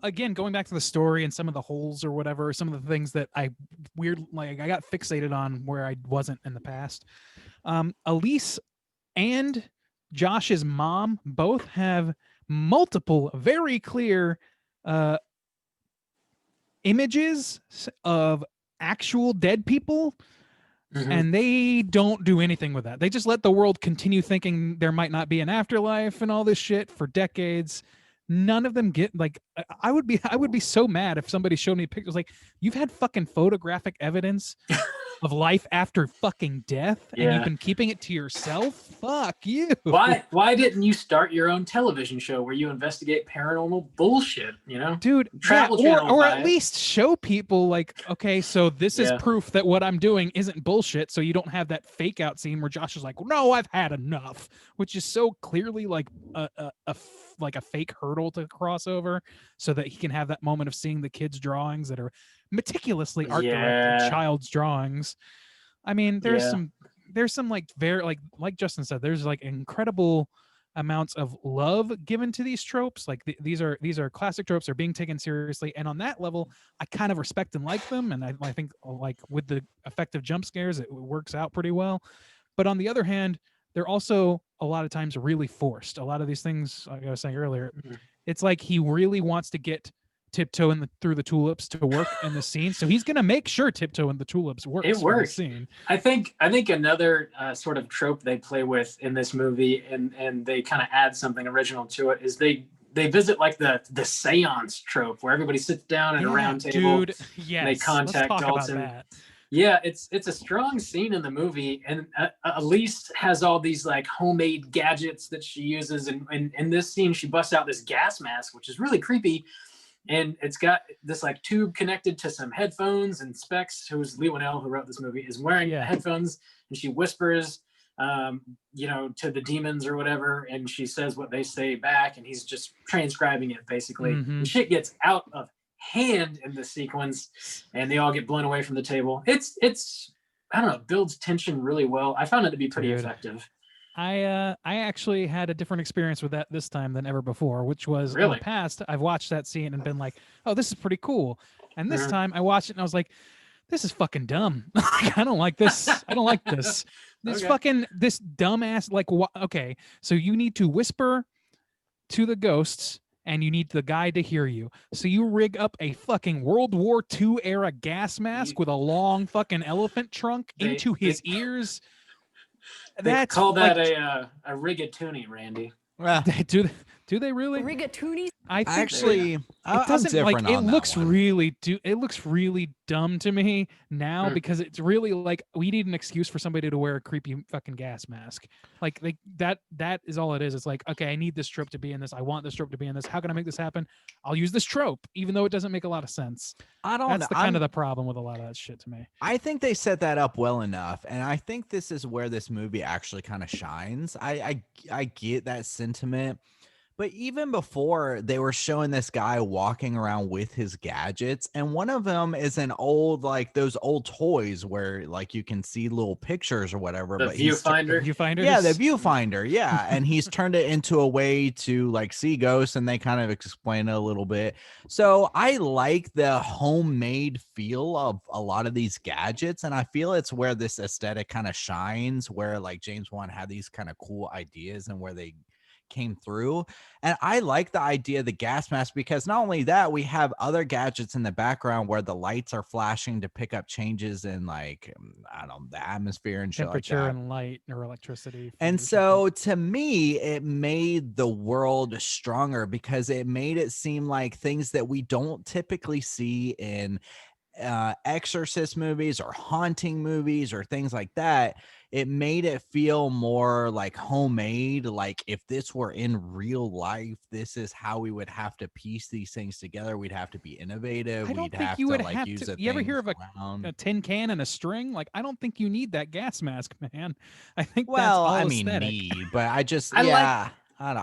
Again, going back to the story and some of the holes or whatever, some of the things that I got fixated on where I wasn't in the past. Elise and Josh's mom both have multiple very clear images of actual dead people. And they don't do anything with that. They just let the world continue thinking there might not be an afterlife and all this shit for decades. None of them get like I would be so mad if somebody showed me pictures like you've had fucking photographic evidence of life after fucking death and you've been keeping it to yourself. Fuck you. Why didn't you start your own television show where you investigate paranormal bullshit, you know? Dude, Travel Channel or at least show people like, okay, so this is proof that what I'm doing isn't bullshit, so you don't have that fake out scene where Josh is like, no, I've had enough, which is so clearly like a fake hurdle to cross over so that he can have that moment of seeing the kids' drawings that are meticulously art directed child's drawings. I mean, there's some like very like Justin said, there's like incredible amounts of love given to these tropes. Like these are classic tropes. They're being taken seriously, and on that level, I kind of respect and like them. And I think like with the effective jump scares, it works out pretty well. But on the other hand, they're also a lot of times really forced. A lot of these things, like I was saying earlier, it's like he really wants to get tiptoeing through the tulips to work in the scene. So he's gonna make sure tiptoe in the tulips works. It for the works. scene. I think another sort of trope they play with in this movie, and they kind of add something original to it, is they visit like the seance trope where everybody sits down at a round table. Dude, yes. They contact Let's talk Dalton. about that. Yeah, it's a strong scene in the movie, and Elise has all these like homemade gadgets that she uses, and in this scene she busts out this gas mask, which is really creepy, and it's got this like tube connected to some headphones, and Specs, who's Lee Winnell, who wrote this movie, is wearing headphones, and she whispers, to the demons or whatever, and she says what they say back, and he's just transcribing it basically. And shit gets out of hand in the sequence, and they all get blown away from the table. It's I don't know, builds tension really well. I found it to be pretty effective. I actually had a different experience with that this time than ever before, which was in the past I've watched that scene and been like, oh, this is pretty cool. And this time I watched it and I was like, this is fucking dumb. I don't like this. I don't like this. This this dumbass, like, okay, so you need to whisper to the ghosts and you need the guy to hear you. So you rig up a fucking World War II era gas mask with a long fucking elephant trunk into his ears. That's call that like, a rigatoni, Randy. Do they really? Rigatoni? I think actually, it doesn't like. It looks really dumb to me now because it's really like we need an excuse for somebody to wear a creepy fucking gas mask. Like that is all it is. It's like, okay, I need this trope to be in this. I want this trope to be in this. How can I make this happen? I'll use this trope, even though it doesn't make a lot of sense. That's the kind of the problem with a lot of that shit to me. I think they set that up well enough, and I think this is where this movie actually kind of shines. I get that sentiment. But even before, they were showing this guy walking around with his gadgets, and one of them is an old, like those old toys where like you can see little pictures or whatever. The viewfinder. Yeah, the viewfinder. Yeah, and he's turned it into a way to like see ghosts, and they kind of explain it a little bit. So I like the homemade feel of a lot of these gadgets, and I feel it's where this aesthetic kind of shines, where like James Wan had these kind of cool ideas and where they came through. And I like the idea of the gas mask because not only that, we have other gadgets in the background where the lights are flashing to pick up changes in like, I don't know, the atmosphere and shit like that. Temperature and light or electricity. And so to me, it made the world stronger because it made it seem like things that we don't typically see in exorcist movies or haunting movies or things like that. It made it feel more like homemade, like if this were in real life, this is how we would have to piece these things together. We'd have to be innovative. We'd have to like use it. You ever hear of a tin can and a string? Like, I don't think you need that gas mask, man. I think that's all aesthetic. But I just I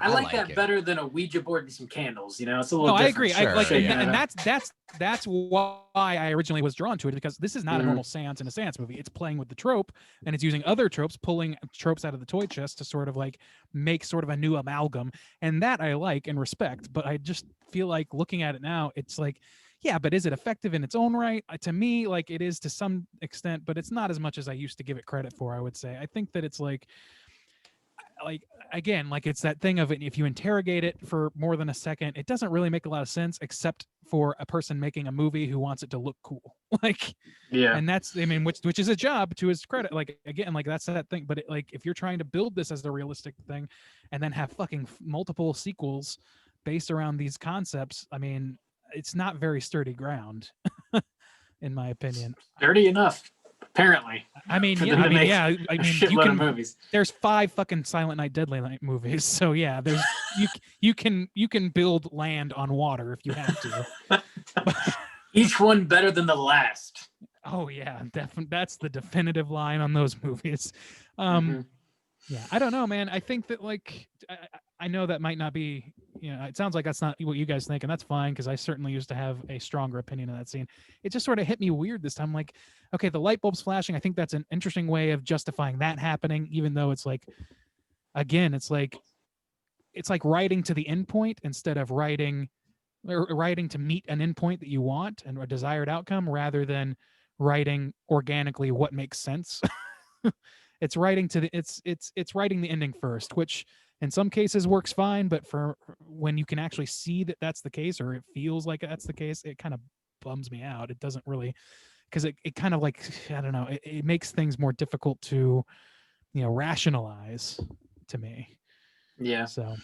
like that it better than a Ouija board and some candles. You know, it's a little. I different. agree. I like, and that's why I originally was drawn to it, because this is not a normal seance in a seance movie. It's playing with the trope, and it's using other tropes, pulling tropes out of the toy chest to sort of like make sort of a new amalgam, and that I like and respect. But I just feel like looking at it now, it's like, yeah, but is it effective in its own right? To me, like it is to some extent, but it's not as much as I used to give it credit for. I would say. I think that it's like again, like it's that thing of it, if you interrogate it for more than a second, it doesn't really make a lot of sense, except for a person making a movie who wants it to look cool. Like, yeah, and that's, I mean, which is a job to his credit. Like, again, like that's that thing. But like, if you're trying to build this as a realistic thing and then have fucking multiple sequels based around these concepts, I mean, it's not very sturdy ground, in my opinion. Sturdy enough. Apparently, I mean, yeah, I mean, you can. Movies. There's 5 fucking Silent Night, Deadly Night movies, so yeah, there's you can build land on water if you have to. Each one better than the last. Oh yeah, definitely. That's the definitive line on those movies. Yeah, I don't know, man. I think that like I know that might not be, it sounds like that's not what you guys think, and that's fine, because I certainly used to have a stronger opinion of that scene. It just sort of hit me weird this time. Like, okay, the light bulbs flashing, I think that's an interesting way of justifying that happening, even though it's like, again, it's like writing to the end point instead of writing to meet an end point that you want and a desired outcome, rather than writing organically what makes sense. It's writing to the it's writing the ending first, which in some cases works fine, but for when you can actually see that that's the case, or it feels like that's the case, it kind of bums me out. It doesn't really, because it kind of like, I don't know, it makes things more difficult to, rationalize to me. Yeah. So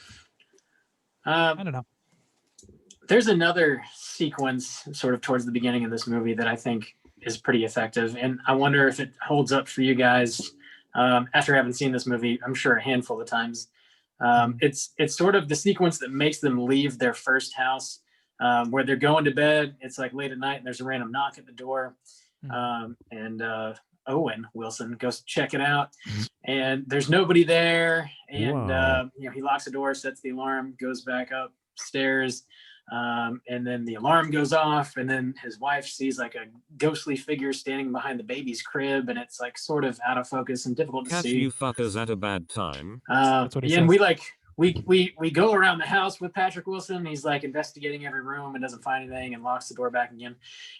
I don't know. There's another sequence sort of towards the beginning of this movie that I think is pretty effective, and I wonder if it holds up for you guys after having seen this movie, I'm sure a handful of times. It's sort of the sequence that makes them leave their first house, where they're going to bed. It's like late at night, and there's a random knock at the door, and Owen Wilson goes to check it out, and there's nobody there, and he locks the door, sets the alarm, goes back upstairs. And then the alarm goes off, and then his wife sees like a ghostly figure standing behind the baby's crib, and it's like sort of out of focus and difficult to Catch see. you fuckers at a bad time. That's what he and says. we go around the house with Patrick Wilson. He's like investigating every room and doesn't find anything and locks the door back again.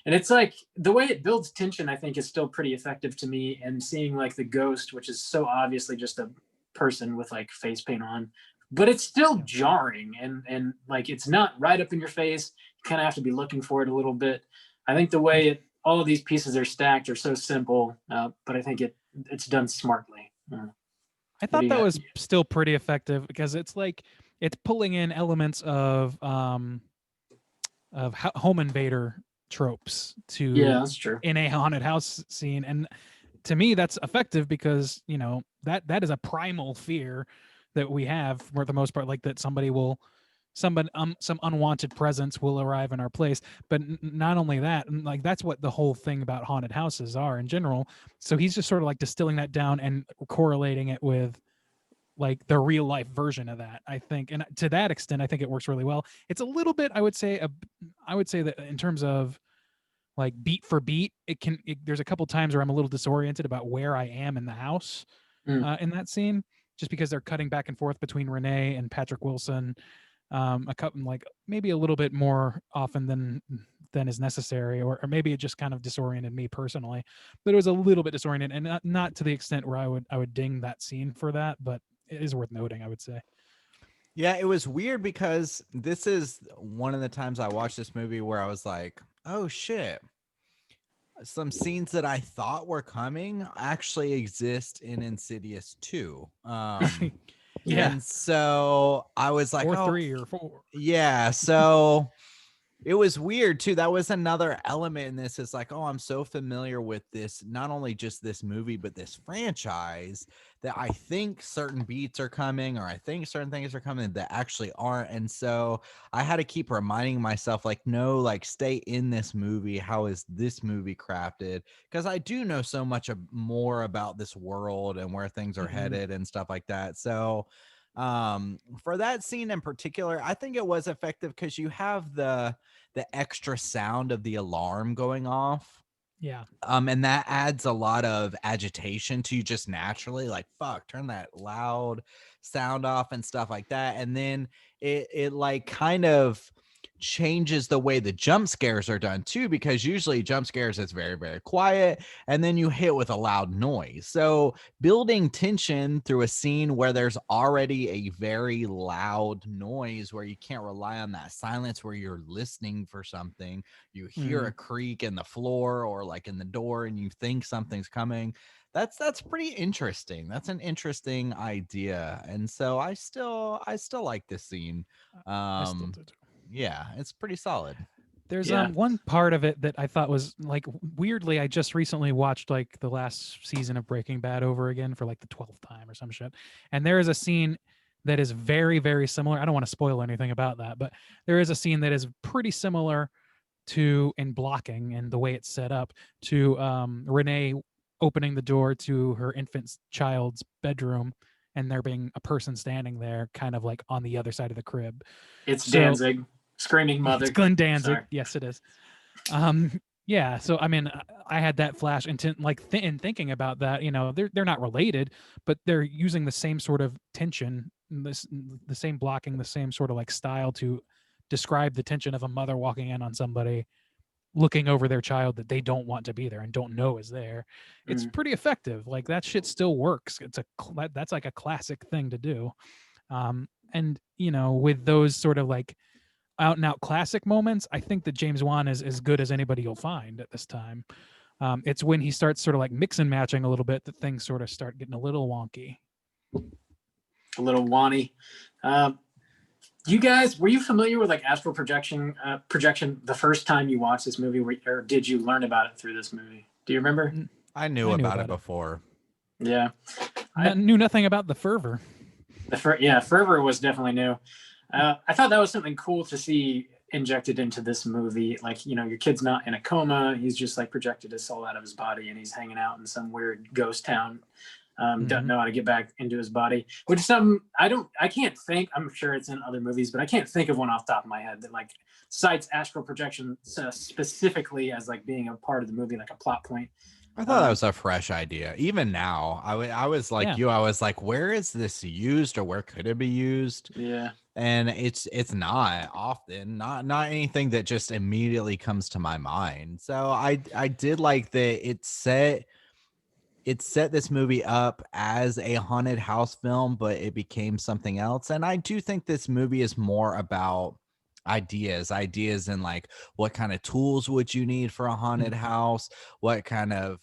And it's like the way it builds tension, I think, is still pretty effective to me. And seeing like the ghost, which is so obviously just a person with like face paint on, but it's still jarring and like it's not right up in your face. You kind of have to be looking for it a little bit. I think the way all of these pieces are stacked are so simple, but I think it's done smartly. I thought that was still pretty effective because it's like it's pulling in elements of home invader tropes that's true. in a haunted house scene, and to me that's effective because that is a primal fear that we have for the most part, like that some unwanted presence will arrive in our place. But not only that, like that's what the whole thing about haunted houses are in general. So he's just sort of like distilling that down and correlating it with like the real life version of that, I think. And to that extent, I think it works really well. It's a little bit, I would say that in terms of like beat for beat, there's a couple times where I'm a little disoriented about where I am in the house in that scene, just because they're cutting back and forth between Renee and Patrick Wilson, a couple, like maybe a little bit more often than is necessary, or maybe it just kind of disoriented me personally. But it was a little bit disoriented, and not to the extent where I would ding that scene for that, but it is worth noting, I would say. Yeah, it was weird because this is one of the times I watched this movie where I was like, oh shit. Some scenes that I thought were coming actually exist in Insidious 2. Yeah. And so I was like, or 3 or 4. Yeah. So it was weird too. That was another element in this. It's like, oh, I'm so familiar with this, not only just this movie, but this franchise, that I think certain beats are coming, or I think certain things are coming that actually aren't. And so I had to keep reminding myself, like, no, like stay in this movie. How is this movie crafted? Because I do know so much more about this world and where things are headed and stuff like that. So for that scene in particular, I think it was effective because you have the extra sound of the alarm going off. Yeah. And that adds a lot of agitation to you just naturally, like, fuck, turn that loud sound off and stuff like that. And then it like kind of changes the way the jump scares are done too, because usually jump scares is very, very quiet, and then you hit with a loud noise. So building tension through a scene where there's already a very loud noise, where you can't rely on that silence, where you're listening for something, you hear a creak in the floor or like in the door and you think something's coming. That's pretty interesting. That's an interesting idea. And so I still like this scene. I still do too. Yeah, it's pretty solid. There's one part of it that I thought was like, weirdly, I just recently watched like the last season of Breaking Bad over again for like the 12th time or some shit. And there is a scene that is very, very similar. I don't want to spoil anything about that, but there is a scene that is pretty similar to, in blocking and the way it's set up, to Renee opening the door to her infant child's bedroom, and there being a person standing there kind of like on the other side of the crib. It's Danzig. Screaming Mother. It's Glenn Danzig. Sorry. Yes, it is. Yeah. So I mean, I had that flash in thinking about that. They're not related, but they're using the same sort of tension, the same blocking, the same sort of like style to describe the tension of a mother walking in on somebody, looking over their child that they don't want to be there and don't know is there. It's pretty effective. Like that shit still works. That's like a classic thing to do. And with those sort of like out and out classic moments, I think that James Wan is as good as anybody you'll find at this time. It's when he starts sort of like mix and matching a little bit that things sort of start getting a little wonky. A little wanny. You guys, were you familiar with like astral projection the first time you watched this movie, or did you learn about it through this movie? Do you remember? I knew about it before. Yeah. I knew nothing about the fervor. Fervor was definitely new. I thought that was something cool to see injected into this movie. Like, your kid's not in a coma. He's just like projected his soul out of his body and he's hanging out in some weird ghost town. Doesn't know how to get back into his body, which is something I can't think. I'm sure it's in other movies, but I can't think of one off the top of my head that like cites astral projection specifically as like being a part of the movie, like a plot point. I thought that was a fresh idea. Even now, I was like I was like, where is this used, or where could it be used? Yeah. And it's not often, not anything that just immediately comes to my mind. So I did like that it set this movie up as a haunted house film, but it became something else. And I do think this movie is more about ideas and like what kind of tools would you need for a haunted house, what kind of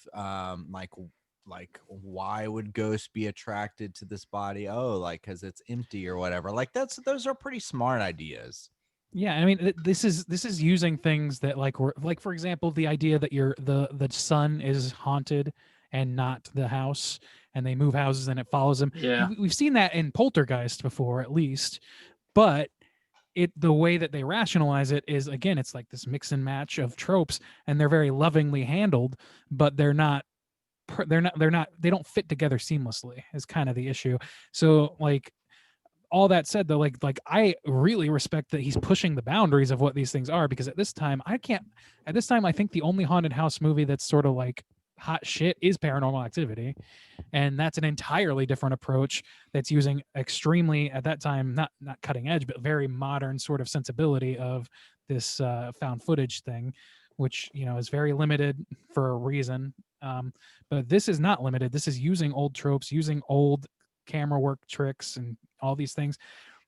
like why would ghosts be attracted to this body, like because it's empty or whatever. Like those are pretty smart ideas. Yeah, I mean, this is using things that like were like, for example, the idea that the son is haunted and not the house, and they move houses and it follows them. Yeah, we've seen that in Poltergeist before, at least, but the way that they rationalize it is, again, it's like this mix and match of tropes, and they're very lovingly handled, but they don't fit together seamlessly is kind of the issue. So like, all that said, though, like I really respect that he's pushing the boundaries of what these things are, because at this time I think the only haunted house movie that's sort of like hot shit is Paranormal Activity, and that's an entirely different approach that's using extremely, at that time, not cutting edge, but very modern sort of sensibility of this found footage thing, which is very limited for a reason. But this is not limited. This is using old tropes, using old camera work tricks and all these things,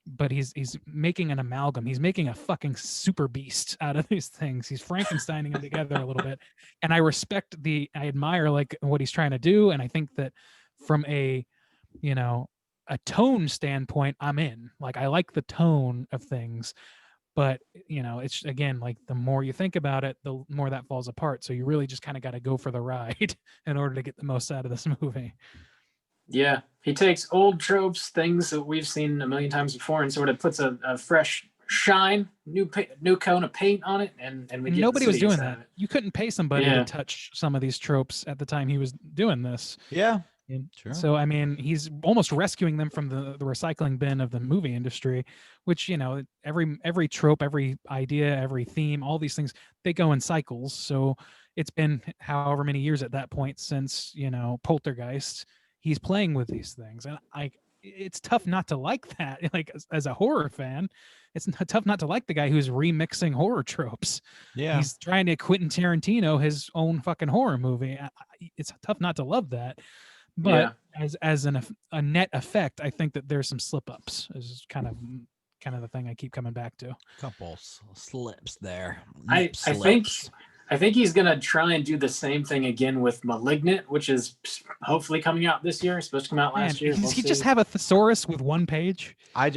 but he's making an amalgam. He's making a fucking super beast out of these things. He's Frankensteining them together a little bit, and I admire like what he's trying to do, and I think that from a tone standpoint, I'm in. Like, I like the tone of things, but it's, again, like the more you think about it, the more that falls apart. So you really just kind of got to go for the ride in order to get the most out of this movie. Yeah, he takes old tropes, things that we've seen a million times before, and sort of puts a fresh shine, new coat of paint on it, and we get nobody was doing that. it. You couldn't pay somebody to touch some of these tropes at the time he was doing this. Yeah. Sure. So I mean, he's almost rescuing them from the recycling bin of the movie industry, which every trope, every idea, every theme, all these things, they go in cycles. So it's been however many years at that point since Poltergeist. He's playing with these things, and it's tough not to like that. Like, as a horror fan, it's tough not to like the guy who's remixing horror tropes. Yeah, he's trying to Quentin Tarantino his own fucking horror movie. It's tough not to love that, but as a net effect, I think that there's some slip ups. Is kind of the thing I keep coming back to. Couple slips there. I think he's going to try and do the same thing again with Malignant, which is hopefully coming out this year. It's supposed to come out last year. Does he just have a thesaurus with one page? I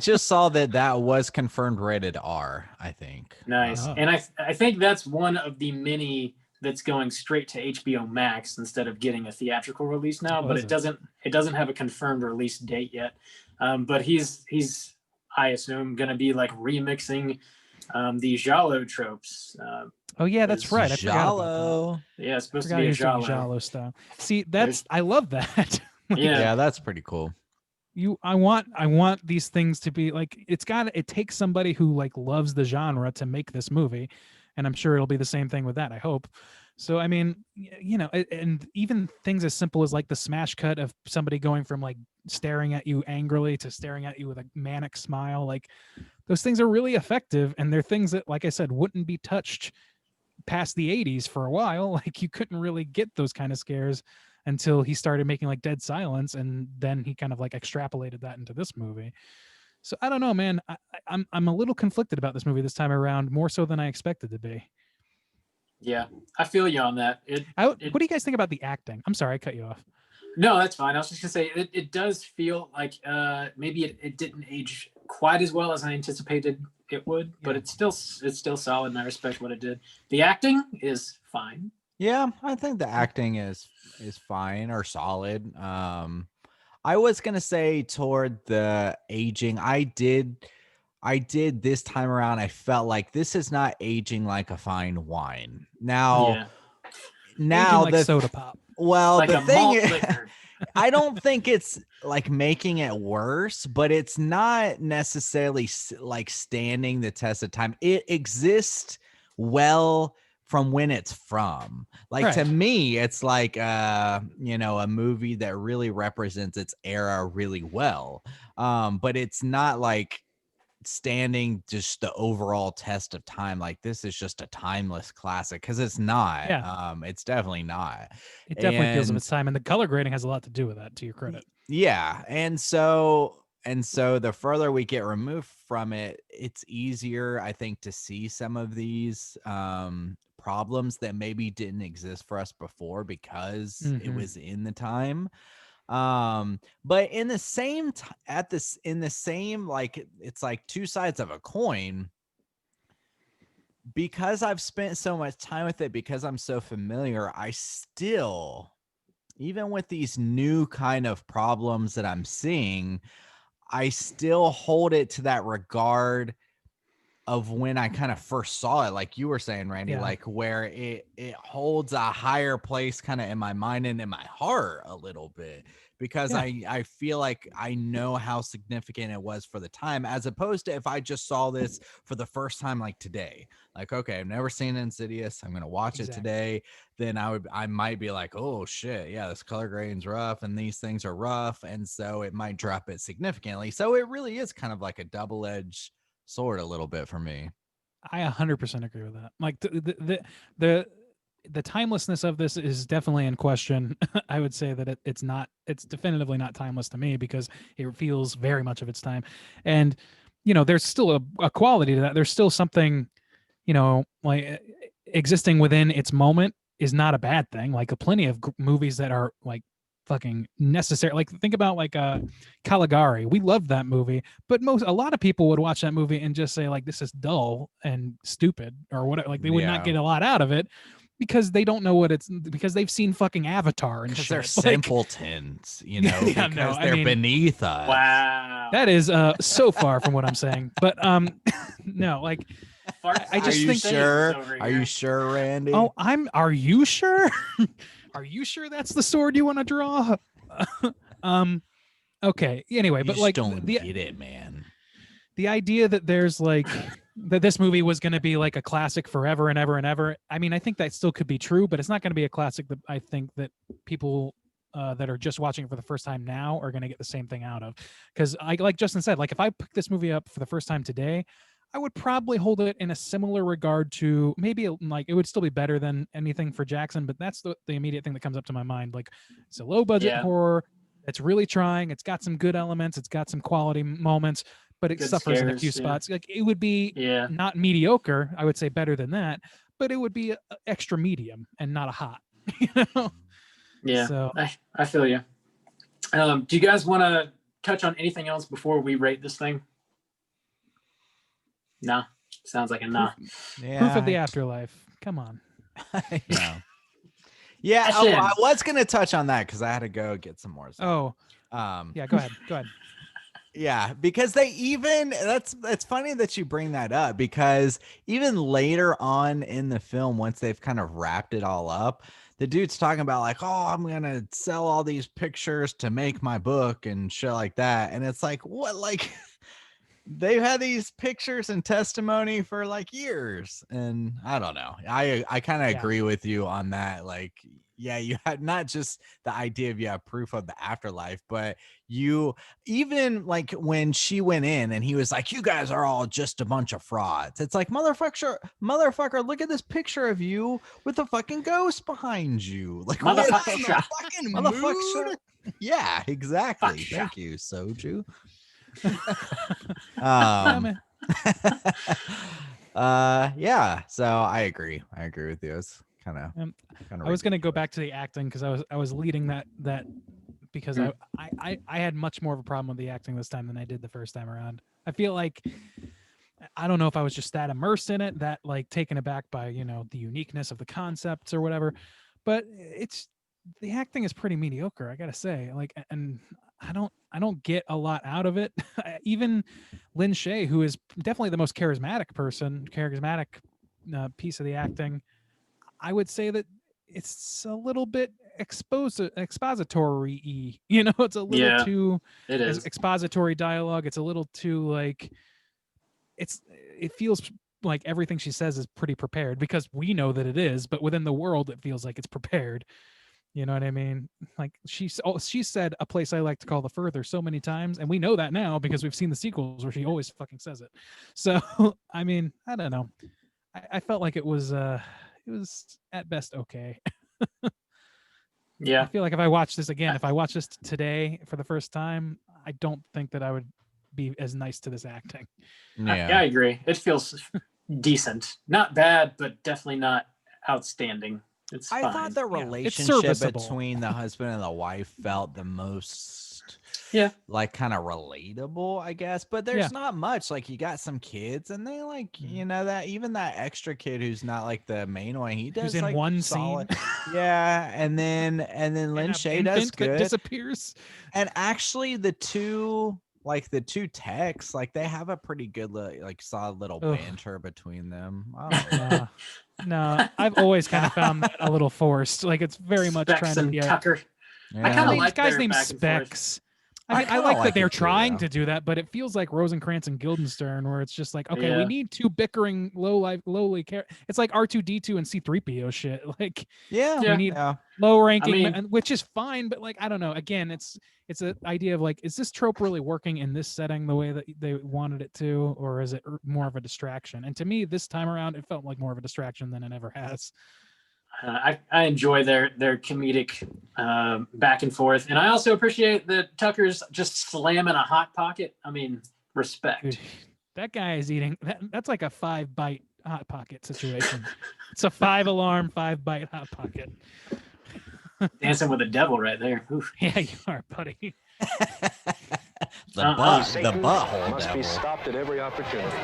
just saw that was confirmed rated R, I think. Nice. And I think that's one of the many that's going straight to HBO Max instead of getting a theatrical release now, but it doesn't have a confirmed release date yet. But he's I assume going to be like remixing the Giallo tropes. Oh yeah, that's right. I forgot about that. Yeah, it's supposed to be a Giallo style. See, I love that. Yeah, that's pretty cool. I want these things to be like, it takes somebody who like loves the genre to make this movie, and I'm sure it'll be the same thing with that, I hope. So I mean, and even things as simple as like the smash cut of somebody going from like staring at you angrily to staring at you with a manic smile, like those things are really effective, and they're things that, like I said, wouldn't be touched past the 80s for a while. Like, you couldn't really get those kind of scares until he started making like Dead Silence, and then he kind of like extrapolated that into this movie. So I don't know, man. I'm a little conflicted about this movie this time around, more so than I expected to be. Yeah, I feel you on that. What do you guys think about the acting? I'm sorry, I cut you off. No, that's fine. I was just gonna say it does feel like maybe it didn't age quite as well as I anticipated it would, but Yeah. it's still solid, and I respect what it did. The acting is fine. Yeah, I think the acting is fine or solid. I was gonna say toward the aging, I did this time around. I felt like this is not aging like a fine wine. Now, Yeah, Aging like the soda pop. well, like the a thing malt is, liquor. I don't think it's like making it worse, but it's not necessarily like standing the test of time. It exists well from when it's from. Like to Right. me, it's like you know, a movie that really represents its era really well. But it's not like standing just the overall test of time. Like this is just a timeless classic, because it's not. Yeah. It's definitely not. It definitely feels of And its time, and the color grading has a lot to do with that, to your credit. yeah, and so the further we get removed from it, it's easier, I think, to see some of these problems that maybe didn't exist for us before because it Mhm. was in the time. But in the same in the same, like, it's like two sides of a coin. Because I've spent so much time with it, because I'm so familiar, I still, even with these new kind of problems that I'm seeing, I still hold it to that regard of when I kind of first saw it, like you were saying, Randy, Yeah. like where it holds a higher place kind of in my mind and in my heart a little bit, because Yeah. I feel like I know how significant it was for the time, as opposed to if I just saw this for the first time like today. Like, okay, I've never seen Insidious, I'm gonna watch it Exactly. today, then I might be like, oh shit, yeah, this color grading's rough and these things are rough, and so it might drop it significantly. So it really is kind of like a double-edged sword a little bit for me. I 100% agree with that. Like the timelessness of this is definitely in question. I would say that it's definitively not timeless to me, because it feels very much of its time. And there's still a quality to that. There's still something, like existing within its moment is not a bad thing. Like plenty of movies that are like fucking necessary. Like think about like Caligari. We loved that movie, but a lot of people would watch that movie and just say like this is dull and stupid or whatever. Like they would not Yeah. get a lot out of it because they don't know what it's, because they've seen fucking Avatar and Because shit. they're Like, simpletons, Yeah, because no, I they're mean- beneath us. Wow. that is so far from what I'm saying. But no, like Farts I just Are you think- sure? over Are here. you sure, Randy? oh, are you sure? Are you sure that's the sword you want to draw? Okay. Anyway, you but just like don't get it, man. the idea that there's like that this movie was going to be like a classic forever and ever and ever. I mean, I think that still could be true, but it's not going to be a classic that I think that people that are just watching it for the first time now are going to get the same thing out of. Because like Justin said, like if I pick this movie up for the first time today, I would probably hold it in a similar regard to maybe like it would still be better than anything for Jackson, but that's the immediate thing that comes up to my mind. Like it's a low budget Yeah. horror. It's really trying. It's got some good elements. It's got some quality moments, but it Good suffers in a scares, few yeah. spots. Like it would be Yeah. not mediocre. I would say better than that, but it would be a extra medium and not a hot. You know? Yeah. So I feel you. Do you guys want to touch on anything else before we rate this thing? No. Sounds like a no. Yeah, proof of the afterlife. Come on. I know. Yeah, I Question. was gonna touch on that because I had to go get some more. Oh, Um, yeah. Go ahead. Go ahead. Yeah, because they even it's funny that you bring that up, because even later on in the film, once they've kind of wrapped it all up, the dude's talking about like, oh, I'm gonna sell all these pictures to make my book and shit like that. And it's like, what, like they've had these pictures and testimony for like years, and I don't know. I kind of Yeah. agree with you on that. Like, yeah, you had not just the idea of you have proof of the afterlife, but you even like when she went in and he was like, "You guys are all just a bunch of frauds." It's like, motherfucker, look at this picture of you with a fucking ghost behind you. Like, what in the Motherfucker. fucking Motherfucker. mood? Yeah, exactly. Fuck Thank you, Soju. Yeah, man. Yeah, so I agree with you. It's kind of Um, I was going to go back to the acting because I was leading that because I had much more of a problem with the acting this time than I did the first time around. I feel like I don't know if I was just that immersed in it, that like taken aback by, you know, the uniqueness of the concepts or whatever, but the acting is pretty mediocre, I gotta say. Like, and I don't get a lot out of it. Even Lin Shaye, who is definitely the most charismatic piece of the acting, I would say that it's a little bit expository-y. You know, it's a little Yeah, too It is. expository dialogue. It's a little too like it feels like everything she says is pretty prepared because we know that it is, but within the world it feels like it's prepared. You know what I mean? Like she said a place I like to call the further so many times, and we know that now because we've seen the sequels where she always fucking says it. So I mean, I don't know. I felt like it was at best okay. I Yeah. feel like if I watch this again, if I watch this today for the first time, I don't think that I would be as nice to this acting. I agree. It feels decent. Not bad, but definitely not outstanding. It's I fine. thought the Yeah, it's relationship serviceable. between the husband and the wife felt the most, Yeah. like kind of relatable, I guess. But there's Yeah. not much. Like you got some kids, and they like you know that even that extra kid who's not like the main one, he does Who's in like one solid. scene. Yeah, and then Lin And a Shaye does infant that good. disappears. And actually, the two techs, like they have a pretty good like solid little Ugh. banter between them. I don't know. No, I've always kind of found that a little forced. Like it's very much Specs trying to and be a Tucker. I Yeah. kind of this like guy's their name's back and forth. Specs. I I mean, I kinda like like that they're it too, trying though. to do that, but it feels like Rosencrantz and Guildenstern, where it's just like, okay, we Yeah. need two bickering lowly It's like R2D2 and C3PO shit. Like Yeah, Yeah. we need yeah. low ranking, I mean- which is fine, but like I don't know. Again, it's an idea of like, is this trope really working in this setting the way that they wanted it to, or is it more of a distraction? And to me, this time around, it felt like more of a distraction than it ever has. I enjoy their comedic back and forth, and I also appreciate that Tucker's just slamming a hot pocket. I mean, respect. Dude, that guy is eating. That's like a 5-bite hot pocket situation. It's a 5-alarm 5-bite hot pocket. Dancing with the devil right there. Oof. Yeah, you are, buddy. The Satan butthole must devil. be stopped at every opportunity.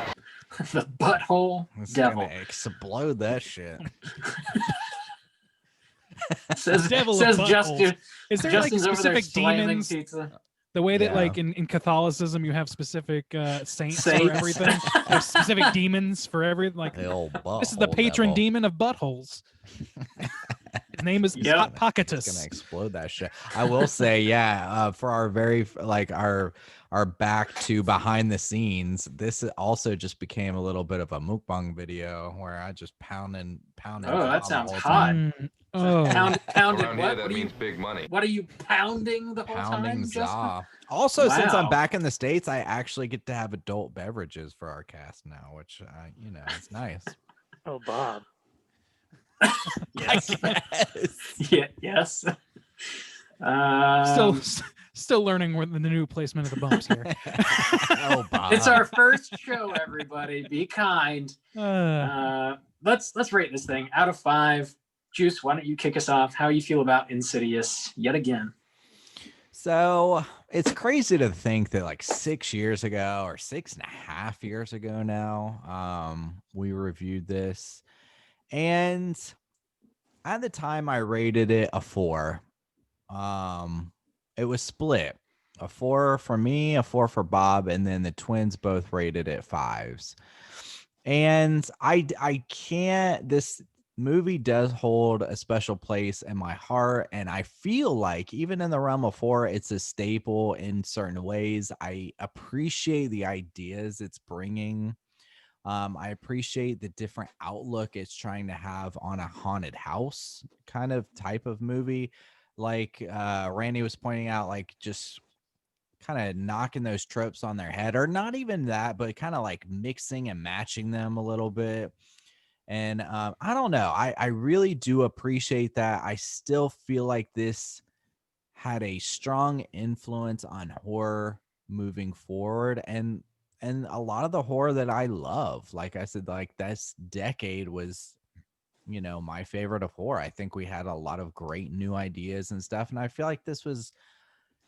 The butthole It's devil. gonna explode that shit. Says Devil of says buttholes. Justin. Is there Justin's like over there specific slamming demons? pizza. The way that Yeah. like in Catholicism you have specific saints for Saints. everything. There's specific demons for everything. Like The old butthole this is the patron devil. demon of buttholes. His name is Yep. Hot It's gonna Pocketus. explode that shit. I will say, yeah, for our very like our back to behind the scenes, this also just became a little bit of a mukbang video where I just pounding. Oh, that Bob the sounds whole hot. time. Oh, Pounded Around what? here, that What are you- means big money. What are you pounding the whole Pounding time, Justin? za. Also, since I'm Wow. back in the States, I actually get to have adult beverages for our cast now, which you know, it's nice. Oh, Bob. Yes. Yes. Yeah, yes. still learning the new placement of the bumps here. Oh, Bob. It's our first show, everybody. Be kind. Let's rate this thing out of 5. Juice, why don't you kick us off? How you feel about Insidious yet again? So it's crazy to think that like 6 years ago or 6.5 years ago now, we reviewed this, and at the time I rated it a 4. It was split, a 4 for me, a 4 for Bob, and then the twins both rated it 5s. And I can't movie does hold a special place in my heart, and I feel like even in the realm of horror, it's a staple in certain ways. I appreciate the ideas it's bringing. I appreciate the different outlook it's trying to have on a haunted house kind of type of movie. Like Randy was pointing out, like just kind of knocking those tropes on their head, or not even that, but kind of like mixing and matching them a little bit. And I don't know. I really do appreciate that. I still feel like this had a strong influence on horror moving forward, and a lot of the horror that I love. Like I said, like this decade was, my favorite of horror. I think we had a lot of great new ideas and stuff, and I feel like this was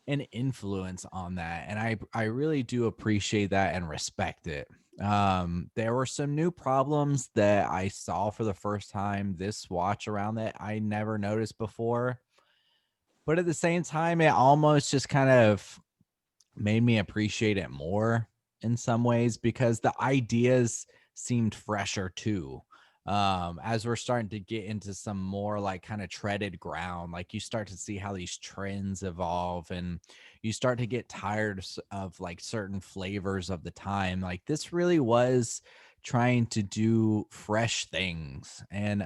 an influence on that, and I really do appreciate that and respect it. There were some new problems that I saw for the first time this watch around that I never noticed before, but at the same time it almost just kind of made me appreciate it more in some ways, because the ideas seemed fresher too. As we're starting to get into some more like kind of treaded ground, like you start to see how these trends evolve, and you start to get tired of like certain flavors of the time. Like this really was trying to do fresh things, and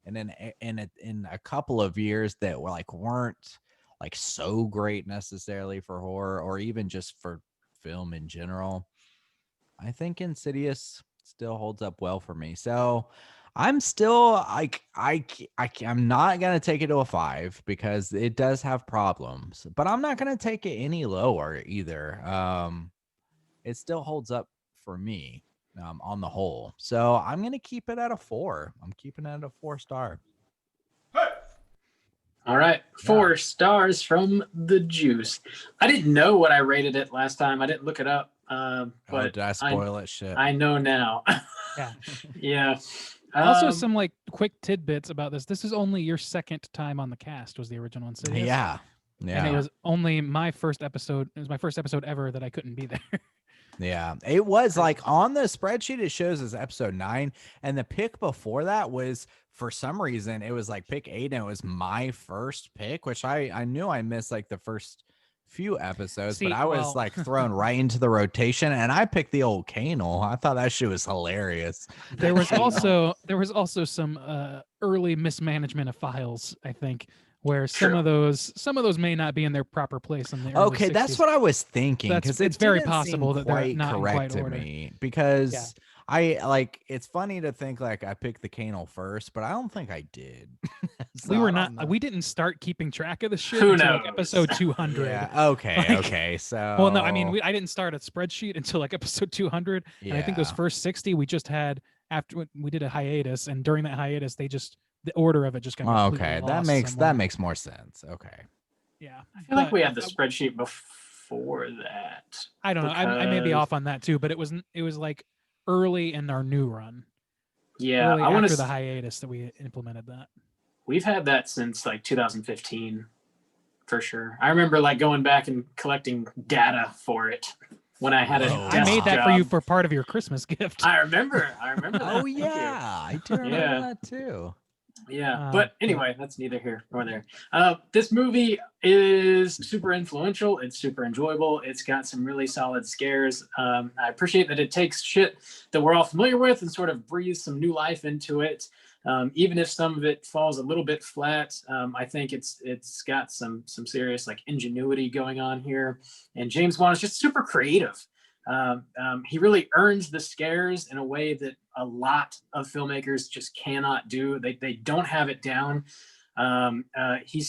then in a couple of years that were like weren't like so great necessarily for horror, or even just for film in general. I think Insidious still holds up well for me. So I'm still like I'm not gonna take it to a 5 because it does have problems, but I'm not gonna take it any lower either. It still holds up for me on the whole. So I'm gonna keep it at a 4. I'm keeping it at a 4-star. All right, 4 stars from the Juice. I didn't know what I rated it last time. I didn't look it up, but did I spoil it? Shit. I know now. Yeah. Yeah. Also, some like quick tidbits about this. This is only your second time on the cast. Was the original Insidious? Yeah. And it was only my first episode. It was my first episode ever that I couldn't be there. Yeah, it was like on the spreadsheet, it shows as episode 9, and the pick before that was, for some reason, it was like pick 8, and it was my first pick, which I knew I missed like the first few episodes, but I was like thrown right into the rotation, and I picked the old Canal. I thought that shit was hilarious. There was also some early mismanagement of files, I think, where some of those may not be in their proper place in the early Okay, 60s. that's what I was thinking, because it's very possible that they're not in correct quite to order. me, because I like, it's funny to think like I picked the Canal first, but I don't think I did. So we didn't start keeping track of the shit Who until knows? like episode 200. Yeah, okay, so Well, no, I mean, I didn't start a spreadsheet until like episode 200, and I think those Yeah. first 60 we just had after we did a hiatus, and during that hiatus the order of it just got completely okay, lost that makes more sense. Okay. Yeah, I feel like we had the spreadsheet before that. I don't know. I may be off on that too, but it was like early in our new run. Yeah, early I want after to. the hiatus that we implemented that. We've had that since like 2015, for sure. I remember like going back and collecting data for it when I had a desk I made that for job. you for part of your Christmas gift. I remember that. Oh Thank you. yeah, I do remember that too. Yeah, but anyway, that's neither here nor there. This movie is super influential. It's super enjoyable. It's got some really solid scares. I appreciate that it takes shit that we're all familiar with and sort of breathes some new life into it. Even if some of it falls a little bit flat, I think it's got some serious like ingenuity going on here. And James Wan is just super creative. He really earns the scares in a way that a lot of filmmakers just cannot do. They don't have it down. He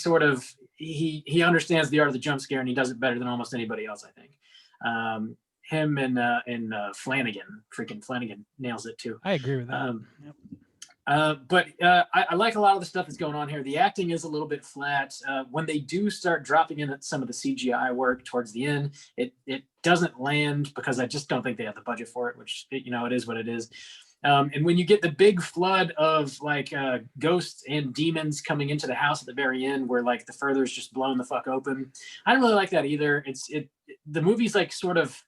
understands the art of the jump scare, and he does it better than almost anybody else, I think. Him and Flanagan nails it too. I agree with that. But I like a lot of the stuff that's going on here. The acting is a little bit flat. When they do start dropping in some of the CGI work towards the end, it doesn't land because I just don't think they have the budget for it, which, it is what it is. And when you get the big flood of like ghosts and demons coming into the house at the very end, where like the further's just blown the fuck open, I don't really like that either. The movie's like sort of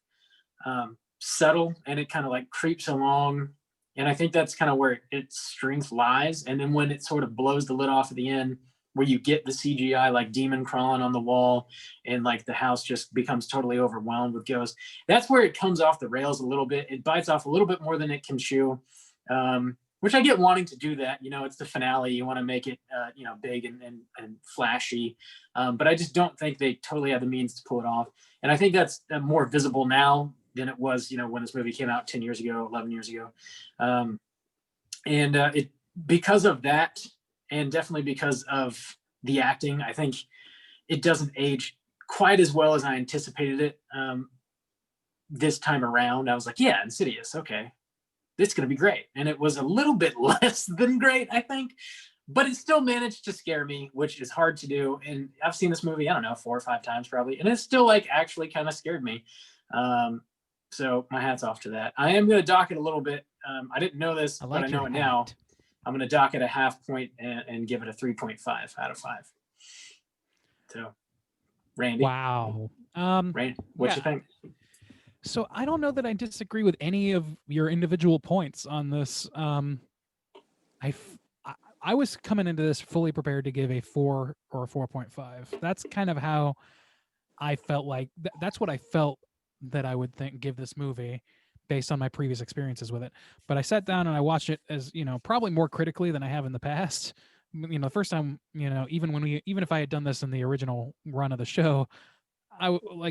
subtle, and it kind of like creeps along And I think that's kind of where its strength lies. And then when it sort of blows the lid off at the end, where you get the CGI like demon crawling on the wall and like the house just becomes totally overwhelmed with ghosts, that's where it comes off the rails a little bit. It bites off a little bit more than it can chew, which I get wanting to do that. You know, it's the finale. You want to make it, big and flashy. But I just don't think they totally have the means to pull it off. And I think that's more visible now than it was, when this movie came out 10 years ago, 11 years ago. It because of that, and definitely because of the acting, I think it doesn't age quite as well as I anticipated it this time around. I was like, yeah, Insidious, okay, it's going to be great. And it was a little bit less than great, I think, but it still managed to scare me, which is hard to do. And I've seen this movie, I don't know, 4 or 5 times probably, and it still like actually kind of scared me. So my hat's off to that. I am going to dock it a little bit. I didn't know this, but I know it now. I'm going to dock it a half point and give it a 3.5 out of 5. So, Randy. Wow. Randy, what you think? So I don't know that I disagree with any of your individual points on this. I was coming into this fully prepared to give a 4 or a 4.5. That's kind of how I felt like. That's what I felt that I would give this movie based on my previous experiences with it. But I sat down and I watched it as, probably more critically than I have in the past. The first time, even if I had done this in the original run of the show,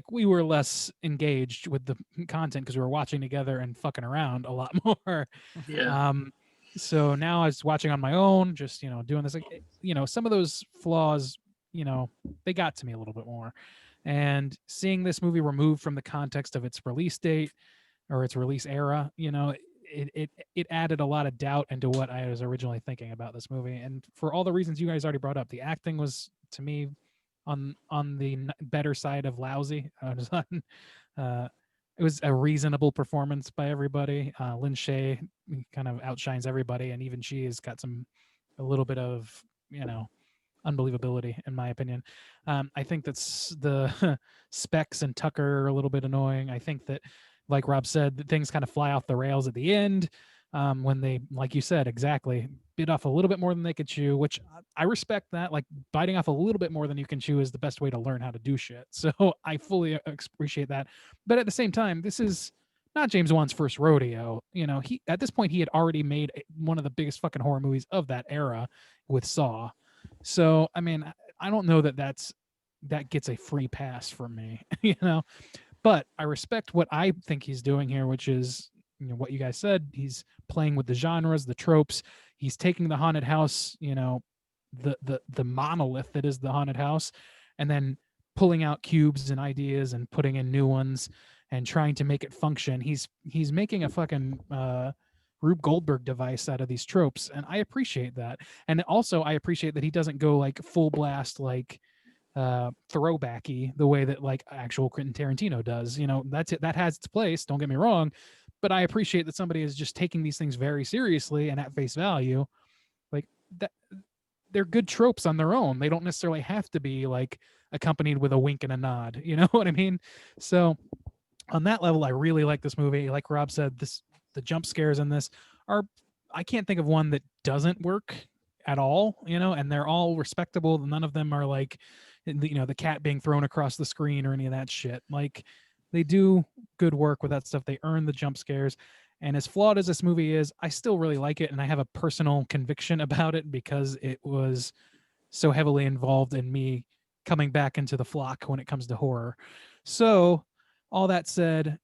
we were less engaged with the content because we were watching together and fucking around a lot more. Yeah. So now I was watching on my own, just, doing this, some of those flaws, they got to me a little bit more. And seeing this movie removed from the context of its release date or its release era, it added a lot of doubt into what I was originally thinking about this movie. And for all the reasons you guys already brought up, the acting was, to me, on the better side of lousy. It was a reasonable performance by everybody. Lin Shaye kind of outshines everybody, and even she has got a little bit of, unbelievability, in my opinion. I think that's the Specs and Tucker are a little bit annoying. I think that, like Rob said, that things kind of fly off the rails at the end when they, like you said, exactly, bit off a little bit more than they could chew, which I respect that. Like, biting off a little bit more than you can chew is the best way to learn how to do shit. So I fully appreciate that. But at the same time, this is not James Wan's first rodeo. He at this point, he had already made one of the biggest fucking horror movies of that era with Saw. So, I mean, I don't know that gets a free pass from me, but I respect what I think he's doing here, which is, what you guys said. He's playing with the genres, the tropes. He's taking the haunted house, the monolith that is the haunted house, and then pulling out cubes and ideas and putting in new ones and trying to make it function. He's making a fucking Rube Goldberg device out of these tropes, and I appreciate that. And also I appreciate that he doesn't go like full blast like throwbacky the way that like actual Quentin Tarantino does. That's it. That has its place, don't get me wrong, but I appreciate that somebody is just taking these things very seriously and at face value. Like that, they're good tropes on their own. They don't necessarily have to be like accompanied with a wink and a nod. You know what I mean? So on that level, I really like this movie. Like Rob said, the jump scares in this I can't think of one that doesn't work at all, and they're all respectable. None of them are like, the cat being thrown across the screen or any of that shit. Like, they do good work with that stuff. They earn the jump scares. And as flawed as this movie is, I still really like it. And I have a personal conviction about it because it was so heavily involved in me coming back into the flock when it comes to horror. So all that said,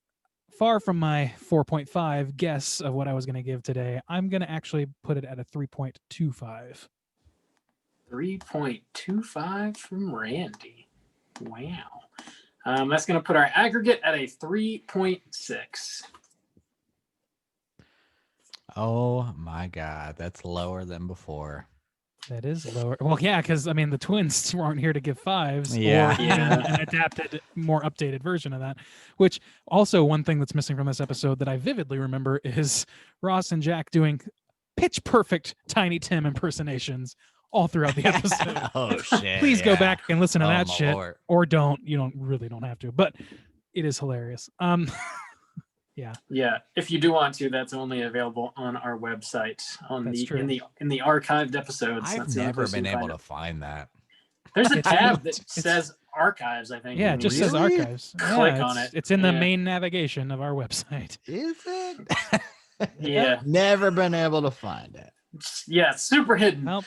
far from my 4.5 guess of what I was going to give today, I'm going to actually put it at a 3.25. 3.25 from Randy. Wow. That's going to put our aggregate at a 3.6. Oh my God, that's lower than before. That is lower. Well, yeah, because I mean the twins aren't here to give 5s. Yeah. Or an adapted, more updated version of that. Which also one thing that's missing from this episode that I vividly remember is Ross and Jack doing pitch perfect Tiny Tim impersonations all throughout the episode. Oh shit! Please go back and listen to that shit, Lord. or don't. You don't have to, but it is hilarious. Yeah, if you do want to, that's only available on our website That's true. in the archived episodes. I've That's the only never place you been can able find to find that. it. There's a It's tab moved- that it's- says archives, I think. Yeah, it just says Really? archives. Click Yeah, on it's, it. It's in the Yeah. main navigation of our website. Is it? Yeah. Never been able to find it. Yeah, it's super hidden. Well,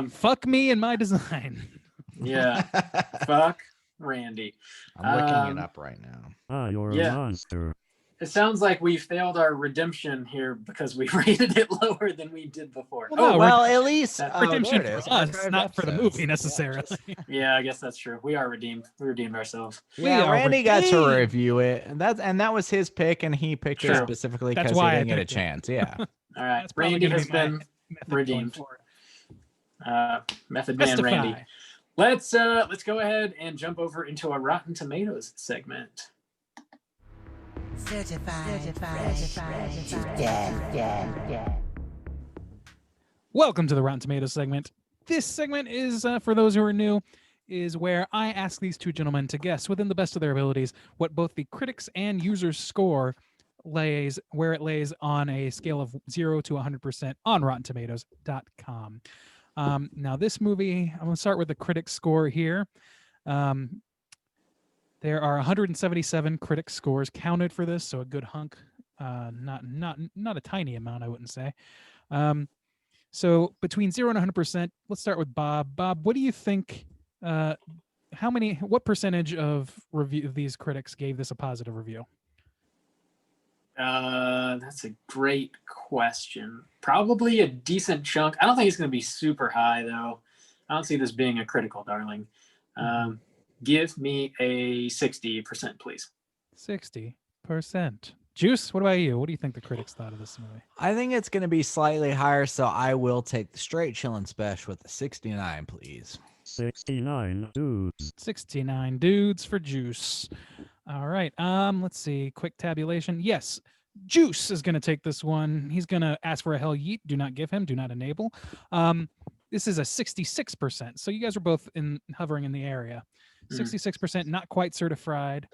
fuck me and my design. Yeah, fuck Randy. I'm looking it up right now. Ah, you're a Yeah. monster. It sounds like we failed our redemption here because we rated it lower than we did before. Well, no, well, at least that- Redemption there it for is. us, Archived not for the episodes. movie necessarily. Yeah, I guess that's true. We are redeemed. We redeemed ourselves. Yeah, are Randy got to redeemed. review it, and that was his pick, and he picked it True. specifically That's because he why I didn't get a picked it. chance. Yeah. All right, That's probably Randy gonna has be my been method going redeemed. forward. Method Man Testify. Randy. Let's go ahead and jump over into a Rotten Tomatoes segment. Certified fresh to death. Welcome to the Rotten Tomatoes segment. This segment is, for those who are new, is where I ask these two gentlemen to guess within the best of their abilities what both the critics and users score where it lays on a scale of 0 to 100% on RottenTomatoes.com. Now, this movie, I'm going to start with the critic score here. There are 177 critic scores counted for this, so a good hunk, not a tiny amount, I wouldn't say. So between 0 and 100%, let's start with Bob. Bob, what do you think? What percentage of these critics gave this a positive review? That's a great question. Probably a decent chunk. I don't think it's going to be super high, though. I don't see this being a critical darling. Give me a 60%, please. 60%. Juice, what about you? What do you think the critics thought of this movie? I think it's going to be slightly higher, so I will take the straight chillin' special with a 69, please. 69 dudes. 69 dudes for Juice. All right. Let's see. Quick tabulation. Yes, Juice is going to take this one. He's going to ask for a hell yeet. Do not give him. Do not enable. This is a 66%. So you guys are both hovering in the area. 66%, not quite certified.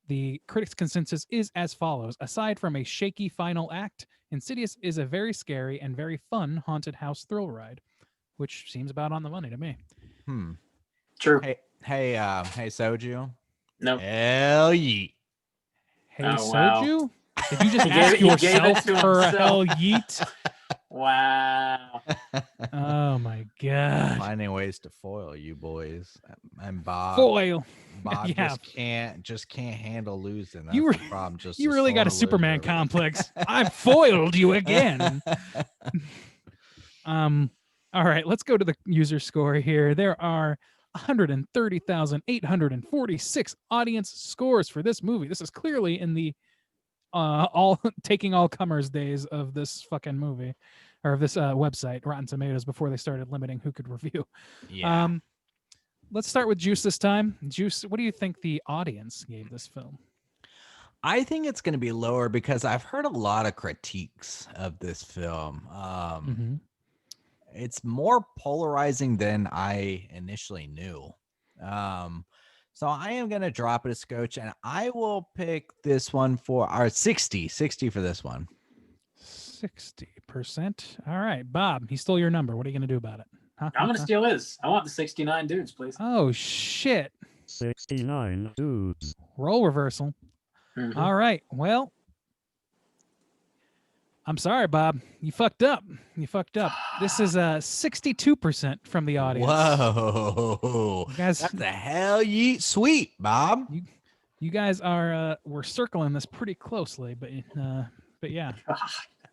The critics' consensus is as follows. Aside from a shaky final act, Insidious is a very scary and very fun haunted house thrill ride, which seems about on the money to me. True. Hey, Soju. No. Hell yeet. Hey, Oh, wow. Soju? Did you just He ask gave it yourself to for a himself. hell yeet? Wow. Oh my god. Finding ways to foil you boys. And Bob. Foil. Bob Yeah. just can't handle losing. That's You the re- problem. Just You a really got a sore Superman loser. complex. I foiled you again. All right, let's go to the user score here. There are 130,846 audience scores for this movie. This is clearly in the all comers days of this fucking movie, or of this website, Rotten Tomatoes, before they started limiting who could review. Yeah. Let's start with Juice this time. Juice, what do you think the audience gave this film? I think it's going to be lower because I've heard a lot of critiques of this film. It's more polarizing than I initially knew. So I am going to drop it a scotch, and I will pick this one for our 60 for this one. 60%. All right, Bob, he stole your number. What are you going to do about it? Huh? I'm going to steal his. I want the 69 dudes, please. Oh, shit. 69 dudes. Role reversal. Mhm. All right. Well, I'm sorry, Bob. You fucked up. This is 62% from the audience. Whoa. You guys, That's the hell yeet sweet, Bob. you guys are we're circling this pretty closely, but yeah,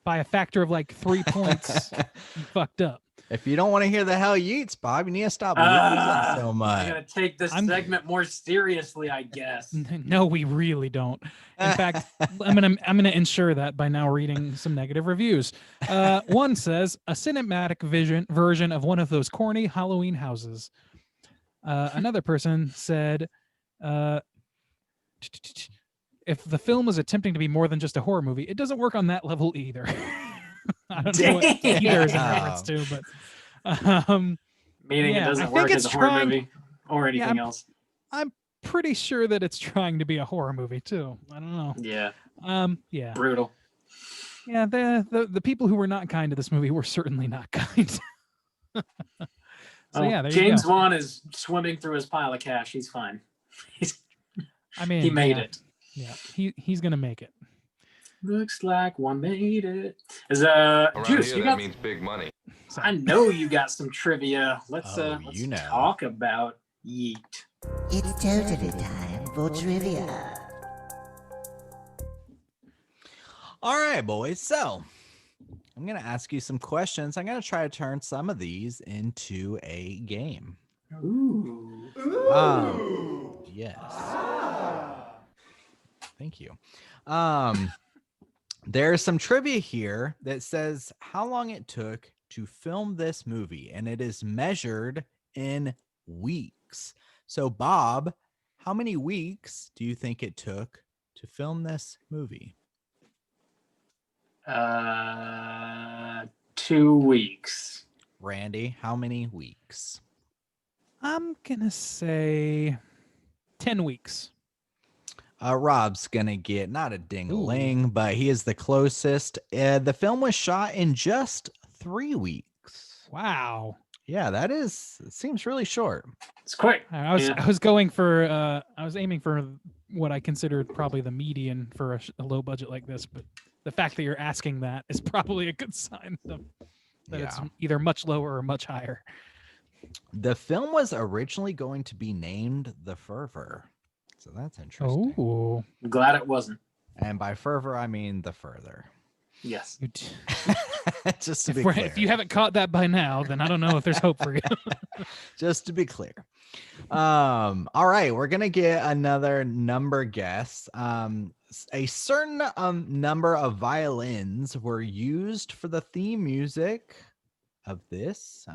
by a factor of like 3 points, you fucked up. If you don't want to hear the hell yeets, Bob, you need to stop losing so I'm much. going to take this segment more seriously, I guess. No, we really don't. In fact, I'm gonna ensure that by now reading some negative reviews. One says a cinematic version of one of those corny Halloween houses. Another person said, if the film was attempting to be more than just a horror movie, it doesn't work on that level either. I don't know what either is in reference to, but Meaning yeah, it I doesn't think work it's as a horror trying- movie or anything else. I'm pretty sure that it's trying to be a horror movie too. I don't know. Yeah. Yeah. Brutal. Yeah, the people who were not kind to this movie were certainly not kind. So yeah, there James you go. Wan is swimming through his pile of cash. He's fine. I mean, He made yeah, it. Yeah, he's gonna make it. Looks like one made it. Around Juice, here, you that got? means big money. So, I know you got some trivia. Let's Oh, let's you know. talk about Yeet. It's totally time for trivia. All right, boys. So I'm going to ask you some questions. I'm going to try to turn some of these into a game. Ooh. Yes. Thank you. There's some trivia here that says how long it took to film this movie, and it is measured in weeks. So, Bob, how many weeks do you think it took to film this movie? 2 weeks. Randy, how many weeks? I'm gonna say 10 weeks. Rob's gonna get not a ding-a-ling, but he is the closest. The film was shot in just 3 weeks. Wow. Yeah, it seems really short. It's quick. I was Yeah. I was going for I was aiming for what I considered probably the median for a low budget like this, but the fact that you're asking that is probably a good sign that it's either much lower or much higher. The film was originally going to be named The Fervor. So that's interesting. Oh. I'm glad it wasn't. And by fervor, I mean the further. Yes. Just to be clear. If you haven't caught that by now, then I don't know if there's hope for you. Just to be clear. All right, we're gonna get another number guess. A certain number of violins were used for the theme music of this,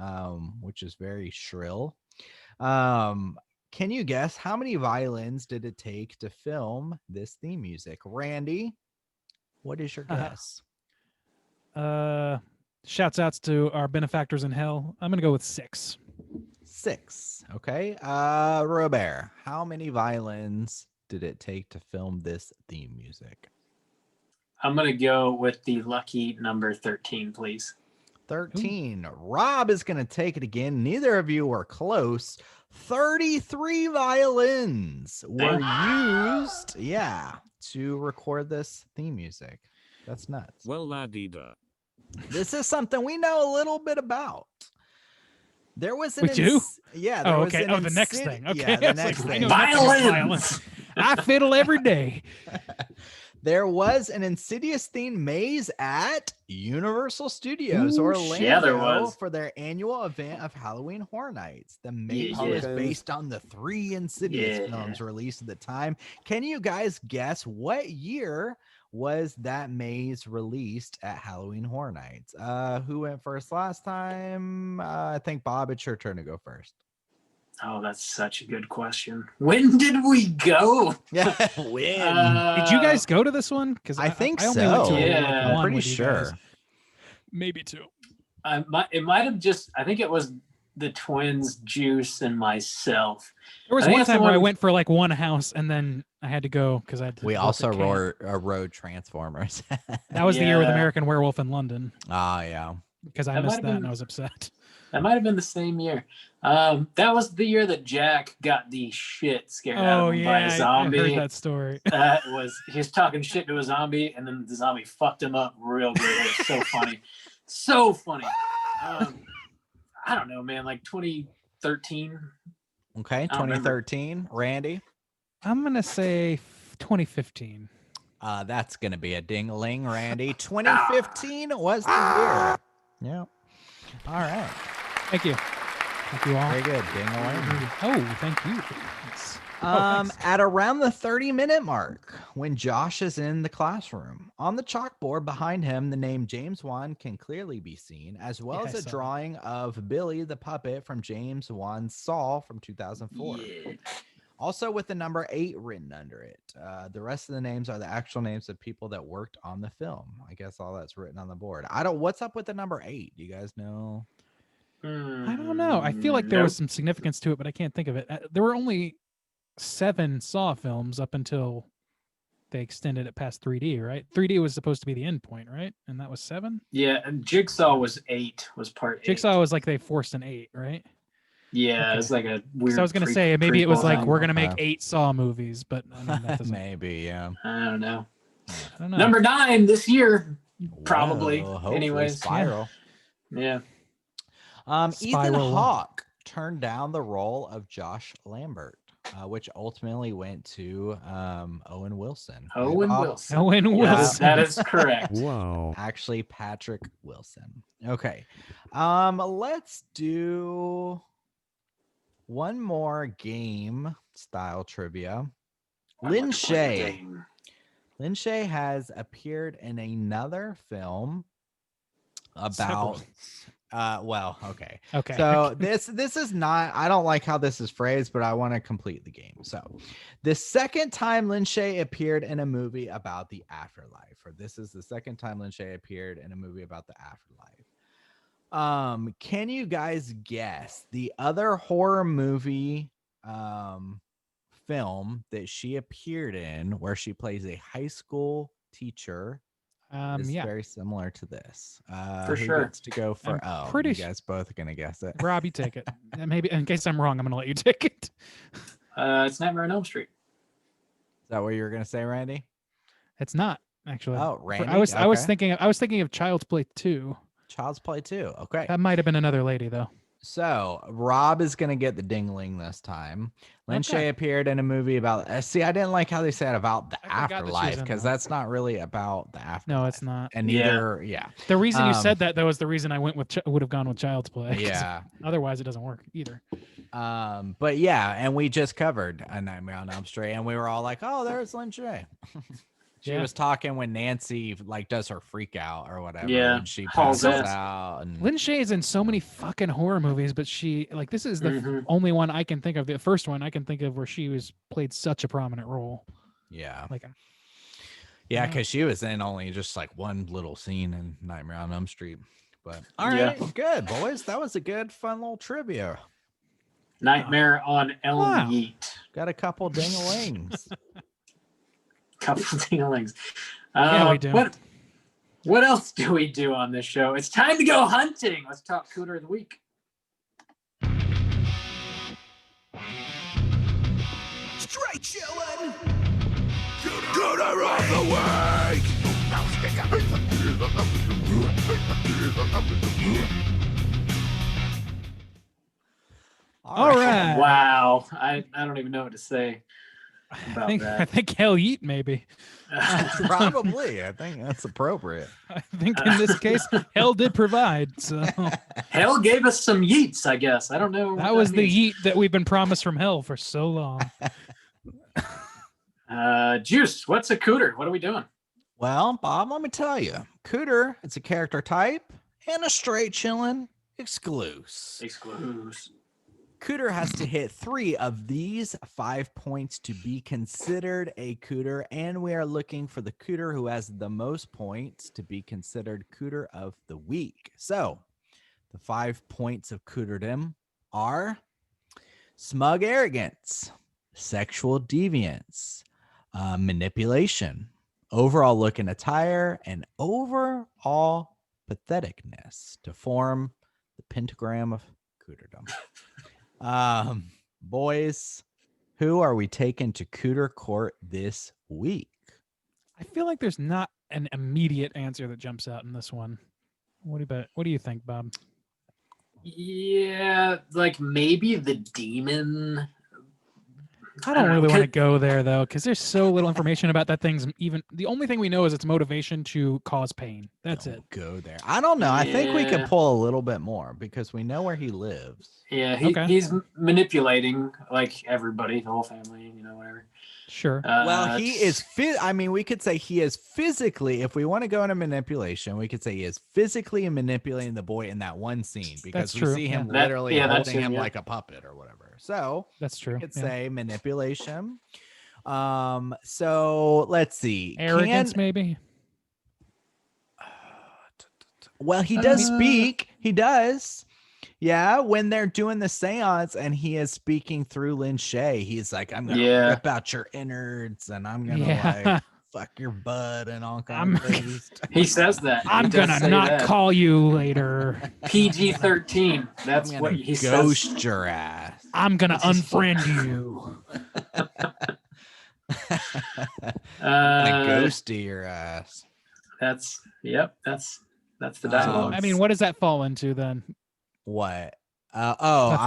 which is very shrill. Can you guess how many violins did it take to film this theme music? Randy, what is your guess? Shouts outs to our benefactors in hell. I'm gonna go with 6. 6. Okay. Robert, how many violins did it take to film this theme music? I'm gonna go with the lucky number 13, please. 13. Rob is going to take it again. Neither of you were close. 33 violins were used, to record this theme music. That's nuts. Well, la-dee-da. This is something we know a little bit about. There was an We do? Yeah. Oh, okay. The next thing. Okay. Yeah, the I was next like, I thing. know nothing about Violins. I fiddle every day. There was an Insidious themed maze at Universal Studios Orlando yeah, there was. for their annual event of Halloween Horror Nights. The maze Yeah. was based on the 3 Insidious films released at the time. Can you guys guess what year was that maze released at Halloween Horror Nights? Who went first last time? I think Bob, it's your turn to go first. Oh, that's such a good question. When did we go? Yeah, when? Did you guys go to this one? Because I think I only went so. to like Yeah. one I'm pretty with you guys. sure. Maybe 2. It might have just. I think it was the twins, Juice, and myself. There was I think one that's the time where I one- went for like one house and then I had to go because I had to. We work also at camp. rode Transformers. That was the year with Yeah. American Werewolf in London Yeah. because I That might missed have that been- and I was upset. That might have been the same year. That was the year that Jack got the shit scared out Oh of him by yeah, a I zombie. heard that story. He was talking shit to a zombie, and then the zombie fucked him up real good. It was so funny, so funny. I don't know, man. Like 2013. Okay, I don't remember. 2013. Randy, I'm gonna say 2015. that's gonna be a ding-a-ling. Randy, 2015 was the year. Yeah. All right. Thank you. Thank you all. Very good. Ding-a-ling. Oh, thank you. Thanks. Thanks. At around the 30-minute mark, when Josh is in the classroom, on the chalkboard behind him, the name James Wan can clearly be seen, as well Yeah, I as a saw that. drawing of Billy the puppet from James Wan's Saw from 2004. Yeah. Also with the number 8 written under it. The rest of the names are the actual names of people that worked on the film. I guess all that's written on the board. What's up with the number 8? Do you guys know? I don't know. I feel like there was some significance to it, but I can't think of it. There were only 7 Saw films up until they extended it past 3D, right? 3D was supposed to be the end point, right? And that was 7. Yeah, and Jigsaw was 8. Was part 8. Jigsaw was like they forced an 8, right? Yeah, Okay. it's like a weird. So I was gonna say maybe it was prequel like thing. we're gonna make Okay. 8 Saw movies, but I mean that doesn't. Maybe, yeah. I don't know. I don't know. Number 9 this year, probably. Whoa, hopefully Anyways, Spiral. yeah. Ethan Spiral. Hawke turned down the role of Josh Lambert, which ultimately went to Owen Wilson. Owen Oh, Wilson. Owen Yes, Wilson. that is correct. Wow. Actually, Patrick Wilson. Okay. Let's do one more game style trivia. Lin Shaye. Lin Shaye has appeared in another film about okay. Okay. So this is not, I don't like how this is phrased, but I want to complete the game. So the second time Lin Shaye appeared in a movie about the afterlife, or this is the second time Lin Shaye appeared in a movie about the afterlife. Can you guys guess the other horror movie film that she appeared in where she plays a high school teacher? Is yeah. very similar to this. For who sure. gets to go for pretty you su- guys both are gonna guess it. Rob, you take it. And maybe in case I'm wrong, I'm gonna let you take it. It's Nightmare on Elm Street. Is that what you were gonna say, Randy? It's not actually. Oh, Randy. I was Okay. thinking of Child's Play 2. Child's Play 2. Okay. That might have been another lady though. So Rob is gonna get the dingling this time. Lin Okay. Shaye appeared in a movie about. See, I didn't like how they said about the I forgot that she was afterlife in because that. that's not really about the afterlife. No, it's not. And Yeah. neither, yeah, The reason you Um, said that though is the reason I went with would have gone with Child's Play. 'cause yeah. Otherwise, it doesn't work either. But yeah, and we just covered A Nightmare on Elm Street, and we were all like, "Oh, there's Lin Shaye." She Yeah. was talking when Nancy like does her freak out or whatever, Yeah, and she hauls passes ass. out. And Lin Shaye is in so many fucking horror movies, but she like this is the Mhm. only one I can think of. The first one I can think of where she was played such a prominent role. yeah, Like yeah, Yeah. because she was in only just like one little scene in Nightmare on Elm Street. But all Yeah. right, good boys, that was a good, fun little trivia. Nightmare on Elm Wow. Yeet. Got a couple ding-a-lings. Couple of dinglings. Yeah, we do. What else do we do on this show? It's time to go hunting. Let's talk Cooter of the Week. Straight chillin'. Gooder of the week. all right. Wow. I don't even know what to say I about think that. Hell Yeet maybe. Probably, I think that's appropriate. I think in this case, Hell did provide. So Hell gave us some yeets, I guess. I don't know. that what was the means. yeet that we've been promised from Hell for so long. Juice, what's a cooter? What are we doing? Well, Bob, let me tell you, Cooter, it's a character type and a straight chillin' exclusive. Exclusive. Cooter has to hit 3 of these 5 points to be considered a Cooter, and we are looking for the Cooter who has the most points to be considered Cooter of the Week. So, the 5 points of Cooterdom are smug arrogance, sexual deviance, manipulation, overall look and attire, and overall patheticness to form the pentagram of Cooterdom. Boys, who are we taking to Cooter Court this week? I feel like there's not an immediate answer that jumps out in this one. What do you think, Bob? Yeah, like maybe the demon. I don't know, really want to could- go there though, because there's so little information about that thing's even. The only thing we know is its motivation to cause pain. That's it. Don't go there. I don't know. I think we could Yeah. pull a little bit more because we know where he lives. Yeah, Okay. he's manipulating like everybody, the whole family, whatever. Sure. Well, he it's- is I mean, we could say he is physically, if we want to go into manipulation, we could say he is physically manipulating the boy in that one scene because That's we true, see him yeah. literally That's holding him him, yeah. like a puppet or whatever. So That's true. we could yeah. say manipulation. So let's see. Arrogance, maybe. Well, he does Uh, speak. He does. Yeah, when they're doing the seance and he is speaking through Lin Shaye, he's like, I'm gonna Yeah. rip out your innards and I'm gonna Yeah. like fuck your bud and all I'm- kinds of crazy stuff. He says that. He I'm does gonna say not that. call you later. PG-13. That's I'm what gonna he says. ghost your ass. I'm gonna unfriend you. I'm gonna ghost your ass. That's the So, dialogue. I mean, what does that fall into then? What? I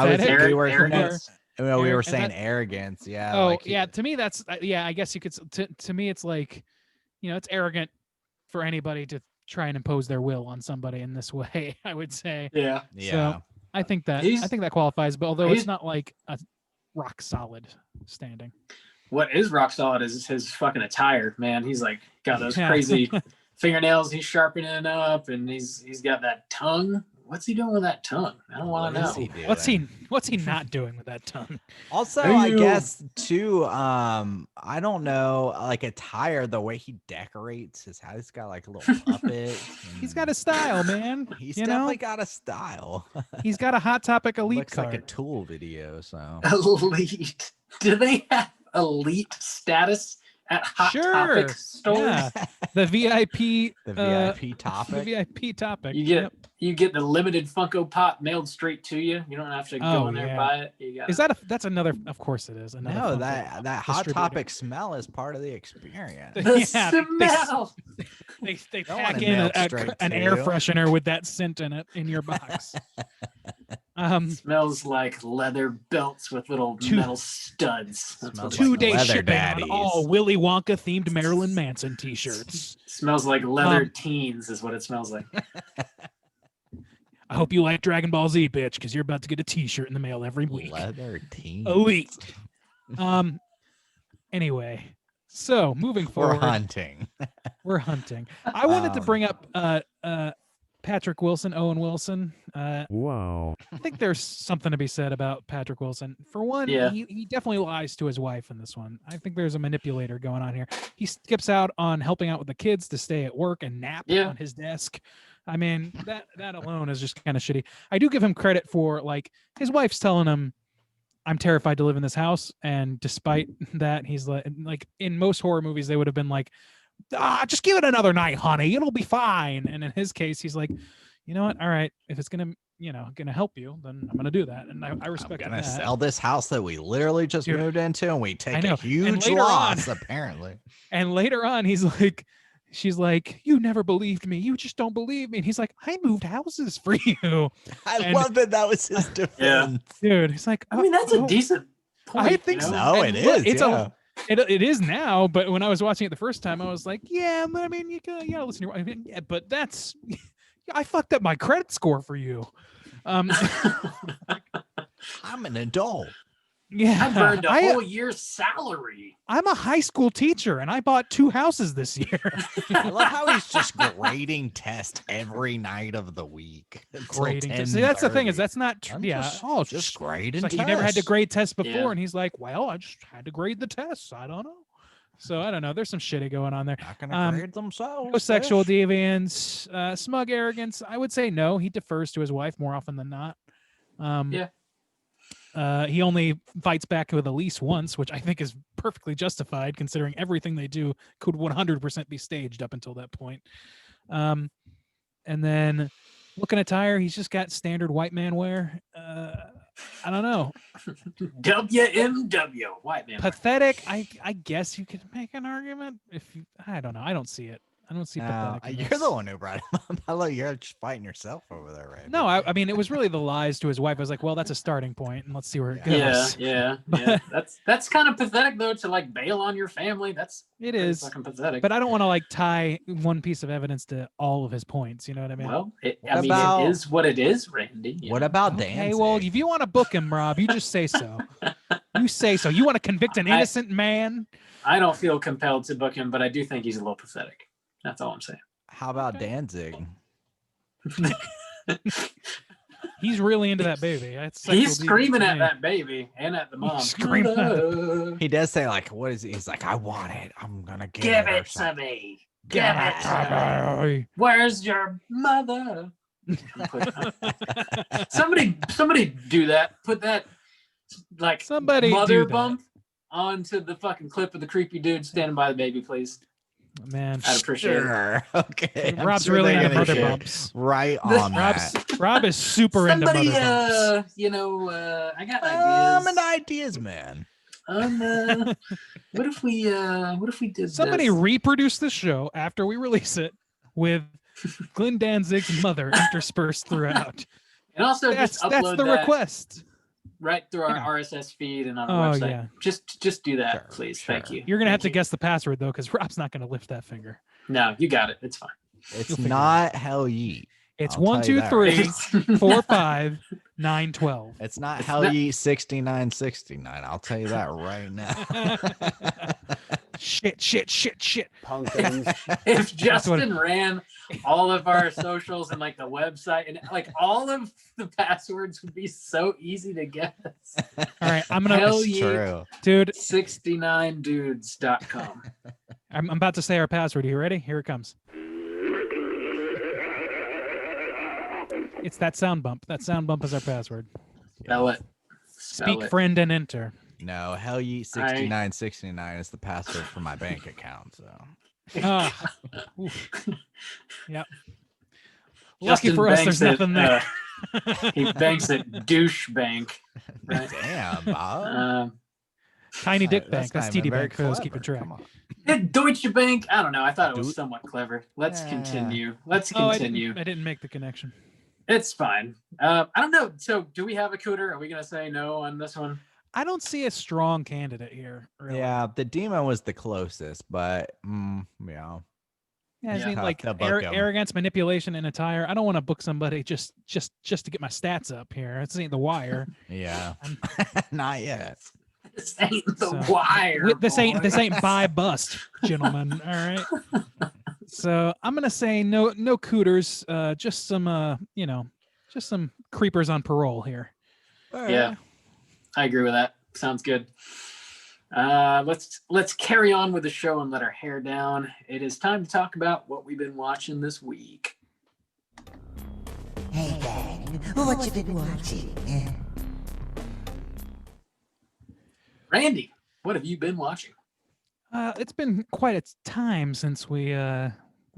was Pathetic? we were Arrogance. well, we were And saying that- arrogance. Yeah. Oh, like yeah. To me, that's I guess you could. To me, it's like, it's arrogant for anybody to try and impose their will on somebody in this way. I would say. Yeah. Yeah. I think that He's- qualifies, but although it's he's- not like a rock solid standing. What is rock solid is his fucking attire, man. He's like got those Yeah. crazy fingernails he's sharpening up, and he's got that tongue. What's he doing with that tongue? I don't want to What is know. he doing? What's he not doing with that tongue? Also, I Ew. guess too. I don't know, like attire, the way he decorates his house. He's got like a little puppet. He's got a style, man. He's you know? definitely got a style. He's got a Hot Topic elite Looks card. like a Tool video. So Elite. Do they have elite status at Hot Topic stores? Yeah. The VIP. the VIP The topic. VIP topic. You get Yep. you get the limited Funko Pop mailed straight to you. You don't have to Oh, go in there and yeah. buy it. You got Is that that's another? Of course it is. Another No, Funko that Hot distributor. Topic smell is part of the experience. the Yeah, they- smell? They Don't pack want it in mailed straight an to air you. freshener with that scent in it in your box. Smells like leather belts with little Two- metal studs. That's what Smells it like 2-day leather shipping daddies. on all Willy Wonka themed Marilyn Manson t-shirts. smells like leather Um, teens is what it smells like. I hope you like Dragon Ball Z, bitch, because you're about to get a t-shirt in the mail every week. Leather team. Elite. Anyway, so moving We're forward, hunting. we're hunting. I wanted to Um, bring up Patrick Wilson, Owen Wilson. Wow. I think there's something to be said about Patrick Wilson. For one, Yeah. he definitely lies to his wife in this one. I think there's a manipulator going on here. He skips out on helping out with the kids to stay at work and nap Yeah. on his desk. I mean, that alone is just kind of shitty. I do give him credit for, like, his wife's telling him, I'm terrified to live in this house. And despite that, he's like in most horror movies, they would have been like, just give it another night, honey. It'll be fine. And in his case, he's like, you know what? All right. If it's gonna help you, then I'm gonna do that. And I I'm respect gonna that. sell this house that we literally just Dude, moved into, and we take know. a And huge later on- loss. Apparently, And later on, she's like, you never believed me. You just don't believe me. And he's like, I moved houses for you, I And- love that. That was his defense. dude. He's like, I mean, that's a oh, decent point. I think you so. know? No, And it look, is. it's yeah. It is now, but when I was watching it the first time, I was like, yeah, but I mean, you gotta listen to your wife. Yeah, but that's, I fucked up my credit score for you. I'm an adult. Yeah, I burned a whole year's salary. I'm a high school teacher, and I bought 2 houses this year. I love how he's just grading tests every night of the week. until Grading. See, that's the thing, is 10:30. that's not true. I'm Yeah. just- It's grading like he never had to tests. grade tests before, Yeah. and he's like, well, I just had to grade the tests. I don't know. So I don't know. There's some shitty going on there. Not gonna Um, grade themselves. No sexual fish. deviance, smug arrogance. I would say no. He defers to his wife more often than not. Yeah. He only fights back with Elise once, which I think is perfectly justified considering everything they do could 100% be staged up until that point. And then looking at attire, he's just got standard white man wear. I don't know. WMW, white man. Pathetic. I guess you could make an argument I don't know. I don't see it. I don't see No, pathetic. in you're this. the one who brought him up. I love you're just fighting yourself over there, right? No, I mean it was really the lies to his wife. I was like, well, that's a starting point, and let's see where it goes. Yeah, yeah. That's kind of pathetic though, to like bail on your family. That's It pretty is, fucking pathetic. but I don't want to like tie one piece of evidence to all of his points. You know what I mean? well, What I mean, about- it is what it is, Randy. you What know? about Okay, Danzig? well, if you want to book him, Rob, you just say so. You say so. You want to convict an innocent man? I don't feel compelled to book him, but I do think he's a little pathetic. That's all I'm saying. How about Danzig? He's really into that baby. That's sexual He's screaming deviance at to me. that baby and at the mom. screaming at "Uh, He does say like, "What is he?" He's like, "I want it. I'm gonna get Give it." or it to something. me. Give it to me. Ay. Where's your mother? somebody do that. Put that like Somebody mother do that. bump onto the fucking clip of the creepy dude standing by the baby, please. Man, I'd appreciate it. Sure. Okay. I'm Rob's sure really they're into gonna mother share. bumps. Oh, Right on that. Rob is super into Somebody, mother bumps. Rob is super into Somebody, mother bumps. I got I'm an ideas. ideas man. What if we did Somebody this? reproduce the show after we release it with Glenn Danzig's mother interspersed throughout. And also That's just upload the that request. right through our Yeah. RSS feed and on our website. Yeah. Just do that, Sure, please. sure. Thank you. You're gonna have to Thank you. guess the password though, because Rob's not gonna lift that finger. No, you got it. It's fine. It's You'll figure it not hell yeet. It's I'll 1, tell you 2, that 3, It's- 4, 5, 9, 12. It's not It's hell not- yeet 6969. I'll tell you that right now. Shit. Pumpkins. If what- Justin ran all of our socials and like the website and like all of the passwords would be so easy to guess. All right, I'm gonna, Hell It's yeah. true. dude. 69dudes.com. I'm about to say our password. Are you ready? Here it comes. It's that sound bump. That sound bump is our password. Spell it. Speak, friend, and enter. No, hell yeet 6969 is the password for my bank account. So Ah, oof. Yep. Lucky Justin for us, banks there's at, nothing there. he banks at douche bank. Right? damn, Bob. Tiny Dick Bank. not That's even TD very Bank for those clever. keeping track. Come on. Deutsche Bank. I don't know. I thought it was Do- somewhat clever. Let's Yeah. continue. Let's Oh, continue. I didn't make the connection. It's fine. I don't know. So, do we have a cooter? Are we gonna say no on this one? I don't see a strong candidate here. Really. Yeah, the demon was the closest, but yeah. Yeah, I Yeah. mean, Tough like to book 'em. arrogance, manipulation, and attire. I don't want to book somebody just to get my stats up here. This ain't The Wire. Yeah. Not yet. This ain't the So, wire. This boy. ain't buy bust, gentlemen. All right. So I'm gonna say no cooters. Just some just some creepers on parole here. Yeah, I agree with that. Sounds good. Let's carry on with the show and let our hair down. It is time to talk about what we've been watching this week. Hey, gang, what you been watching? Randy, what have you been watching? It's been quite a time since we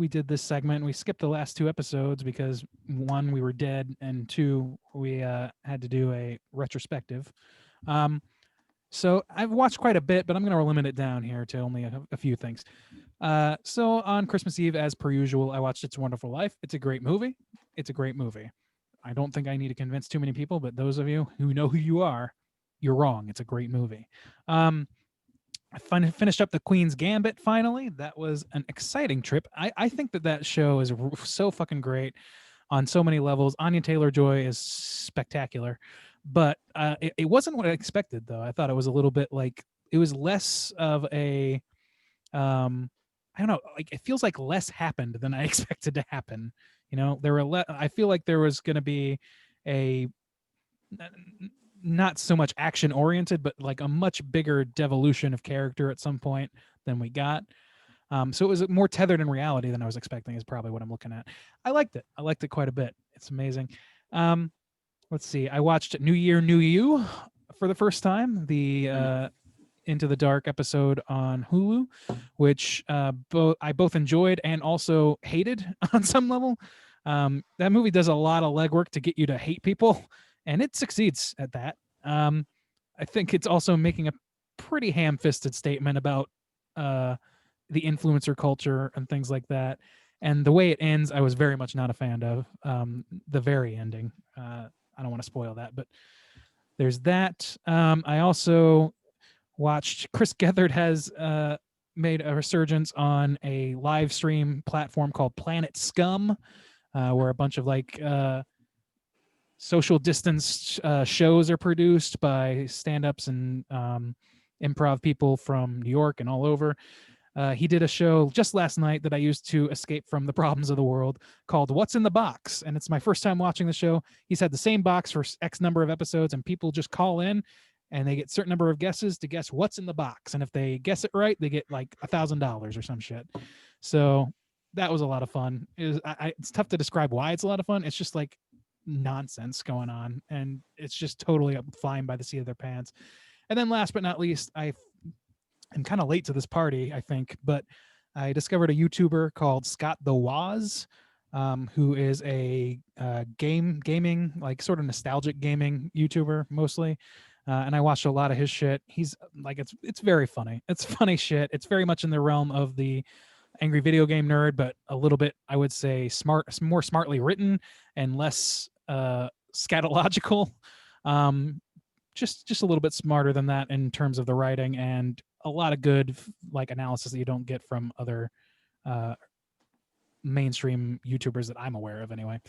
did this segment. We skipped the last 2 episodes because 1, we were dead, and 2, we had to do a retrospective. So I've watched quite a bit, but I'm going to limit it down here to only a few things. So on Christmas Eve, as per usual, I watched It's a Wonderful Life. It's a great movie. It's a great movie. I don't think I need to convince too many people, but those of you who know who you are, you're wrong. It's a great movie. I finished up The Queen's Gambit finally. That was an exciting trip. I think that show is so fucking great on so many levels. Anya Taylor-Joy is spectacular, but it wasn't what I expected, though. I thought it was a little bit like, it was less of a, I don't know, like it feels like less happened than I expected to happen. You know, I feel like there was going to be a, not so much action oriented, but like a much bigger devolution of character at some point than we got. So it was more tethered in reality than I was expecting, is probably what I'm looking at. I liked it. I liked it quite a bit. It's amazing. Let's see. I watched New Year, New You for the first time, the Into the Dark episode on Hulu, which I both enjoyed and also hated on some level. That movie does a lot of legwork to get you to hate people, and it succeeds at that. I think it's also making a pretty ham-fisted statement about the influencer culture and things like that. And the way it ends, I was very much not a fan of. The very ending. I don't want to spoil that, but there's that. I also watched, Chris Gethard has made a resurgence on a live stream platform called Planet Scum, where a bunch of like social distance shows are produced by stand-ups and improv people from New York and all over. He did a show just last night that I used to escape from the problems of the world called What's in the Box. And it's my first time watching the show. He's had the same box for X number of episodes, and people just call in and they get a certain number of guesses to guess what's in the box. And if they guess it right, they get like $1,000 or some shit. So that was a lot of fun. It's tough to describe why it's a lot of fun. It's just like nonsense going on, and it's just totally flying by the seat of their pants. And then last but not least, I'm kind of late to this party, I think, but I discovered a YouTuber called Scott the Waz, who is a gaming, like sort of nostalgic gaming YouTuber mostly. And I watched a lot of his shit. He's like, it's very funny. It's funny shit. It's very much in the realm of the angry video game nerd, but a little bit, I would say, more smartly written and less scatological. Just a little bit smarter than that in terms of the writing, and a lot of good like analysis that you don't get from other mainstream YouTubers that I'm aware of anyway.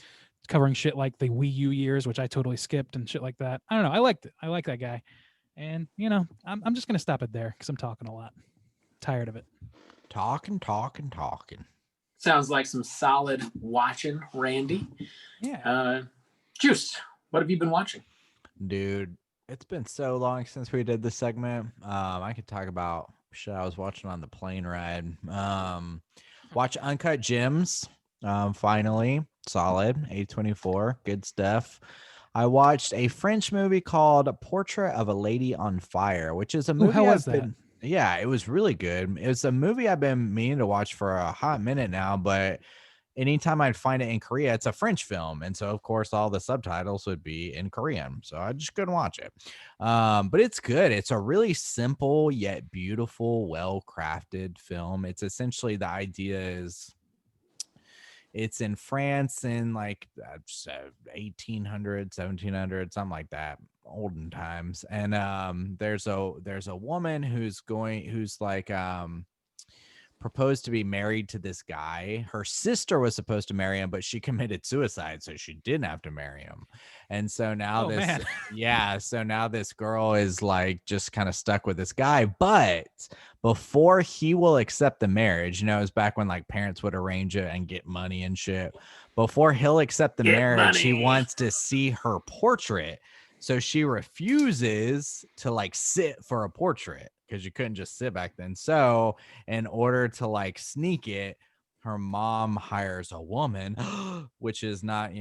Covering shit like the Wii U years, which I totally skipped, and shit like that. I don't know. I liked it. I like that guy. And I'm just gonna stop it there because I'm talking a lot. Tired of it. Talking. Sounds like some solid watching, Randy. Yeah. Juice, what have you been watching? Dude, it's been so long since we did this segment. I could talk about shit I was watching on the plane ride. Watch Uncut Gems. Finally, solid. A24, good stuff. I watched a French movie called Portrait of a Lady on Fire, which is a movie. How was that? Yeah, it was really good. It was a movie I've been meaning to watch for a hot minute now, but anytime I'd find it in Korea, it's a French film. And so, of course, all the subtitles would be in Korean. So I just couldn't watch it. But it's good. It's a really simple yet beautiful, well-crafted film. It's essentially, the idea is it's in France in like 1800, 1700, something like that, olden times. And there's a woman who's like proposed to be married to this guy. Her sister was supposed to marry him, but she committed suicide, so she didn't have to marry him. And so now so now this girl is like just kind of stuck with this guy. But before he will accept the marriage, it was back when like parents would arrange it and get money and shit. Before he'll accept the marriage, he wants to see her portrait. So she refuses to like sit for a portrait because you couldn't just sit back then. So in order to like sneak it, her mom hires a woman, which is not,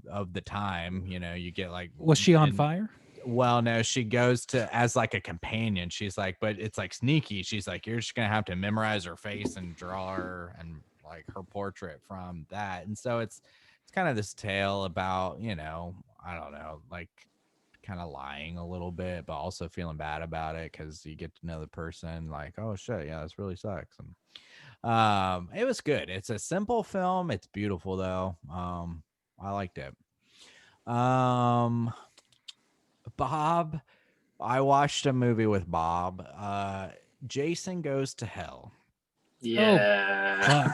of the time, you get like. Was she on fire? Well, no, she goes to as like a companion. She's like, but it's like sneaky. She's like, you're just going to have to memorize her face and draw her and like her portrait from that. And so it's kind of this tale about, I don't know, like kind of lying a little bit, but also feeling bad about it because you get to know the person like, oh shit, yeah, this really sucks. And it was good. It's a simple film. It's beautiful though. I liked it. Bob, I watched a movie with Bob. Jason Goes to Hell. Yeah.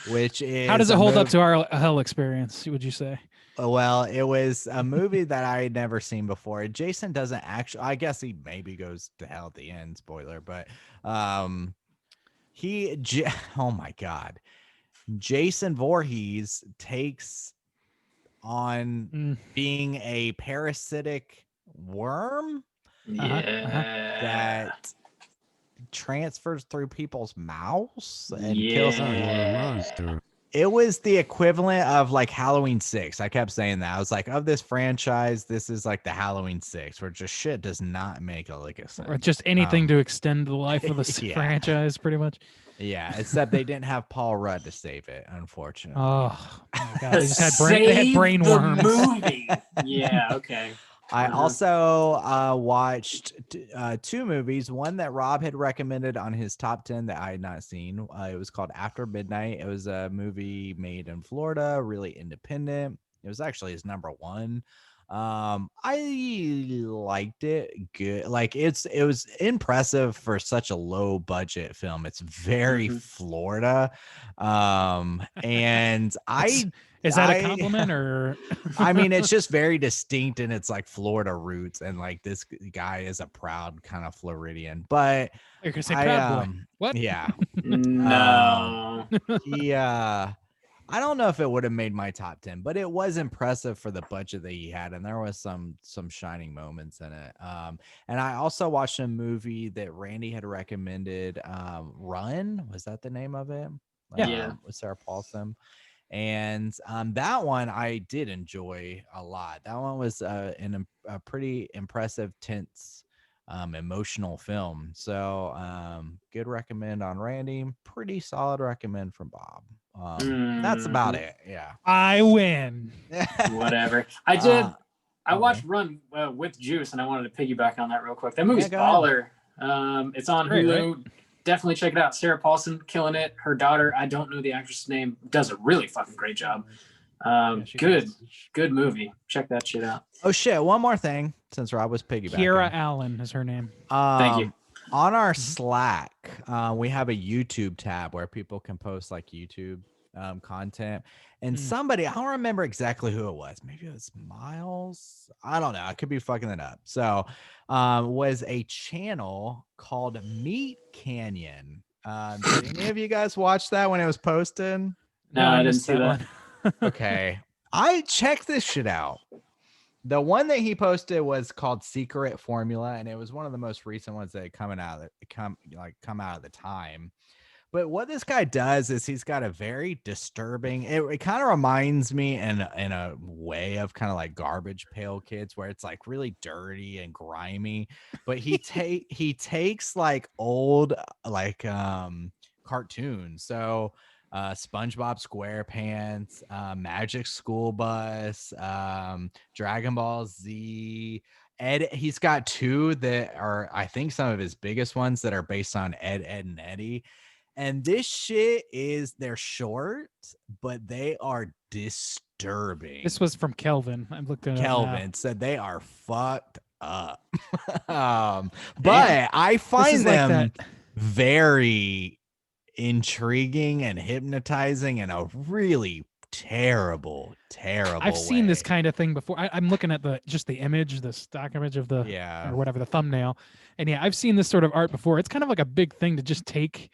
Which is how does it hold up to our hell experience, would you say? Well, it was a movie that I had never seen before. Jason doesn't actually, I guess he maybe goes to hell at the end, spoiler, but oh my God. Jason Voorhees takes on being a parasitic worm that transfers through people's mouths and kills them. Monster. It was the equivalent of like Halloween 6. I kept saying that. I was like, of this franchise, this is like the Halloween 6, where just shit does not make a lick of sense. Or just anything to extend the life of the franchise, pretty much. Yeah, except they didn't have Paul Rudd to save it, unfortunately. Oh my God, they just had brain worms. Movie. Yeah, okay. I also watched two movies. One that Rob had recommended on his top 10 that I had not seen. It was called After Midnight. It was a movie made in Florida, really independent. It was actually his number one. I liked it. Good. Like it was impressive for such a low budget film. It's very Florida. And is that a compliment or? I mean, it's just very distinct and it's like Florida roots. And like this guy is a proud kind of Floridian, but you're gonna say proud boy. What? Yeah. No. I don't know if it would have made my top 10, but it was impressive for the budget that he had. And there was some shining moments in it. And I also watched a movie that Randy had recommended. Run, was that the name of it? Yeah. With Sarah Paulson. And that one I did enjoy a lot. That one was a pretty impressive, tense emotional film. So good recommend on Randy, pretty solid recommend from Bob. That's about it. Yeah. I win. Whatever. I did. I okay. watched Run with Juice, and I wanted to piggyback on that real quick. That movie's go ahead. baller. It's on great, Hulu. right? Definitely check it out. Sarah Paulson killing it. Her daughter, I don't know the actress's name, does a really fucking great job. she Good, does. good movie. Check that shit out. Oh shit! One more thing, since Rob was piggybacking. Kiera Allen is her name. Thank you. On our Slack, we have a YouTube tab where people can post like YouTube content. And somebody, I don't remember exactly who it was. Maybe it was Miles. I don't know. I could be fucking it up. So was a channel called Meat Canyon. Did any of you guys watch that when it was posted? No, I didn't missed see that. one. Okay. I checked this shit out. The one that he posted was called Secret Formula, and it was one of the most recent ones that come out of the time. But what this guy does is he's got a very disturbing. It kind of reminds me in a way of kind of like Garbage Pail Kids, where it's like really dirty and grimy. But he takes like old like cartoons. So SpongeBob SquarePants, Magic School Bus, Dragon Ball Z. Ed, he's got two that are, I think, some of his biggest ones that are based on Ed, and Eddie. And this shit they're short, but they are disturbing. This was from Kelvin. I'm looking at Kelvin said they are fucked up. But I find them like very intriguing and hypnotizing in a really terrible I've seen this way. kind of thing before. I'm looking at the image, the stock image of the or whatever, the thumbnail. And yeah, I've seen this sort of art before. It's kind of like a big thing to just take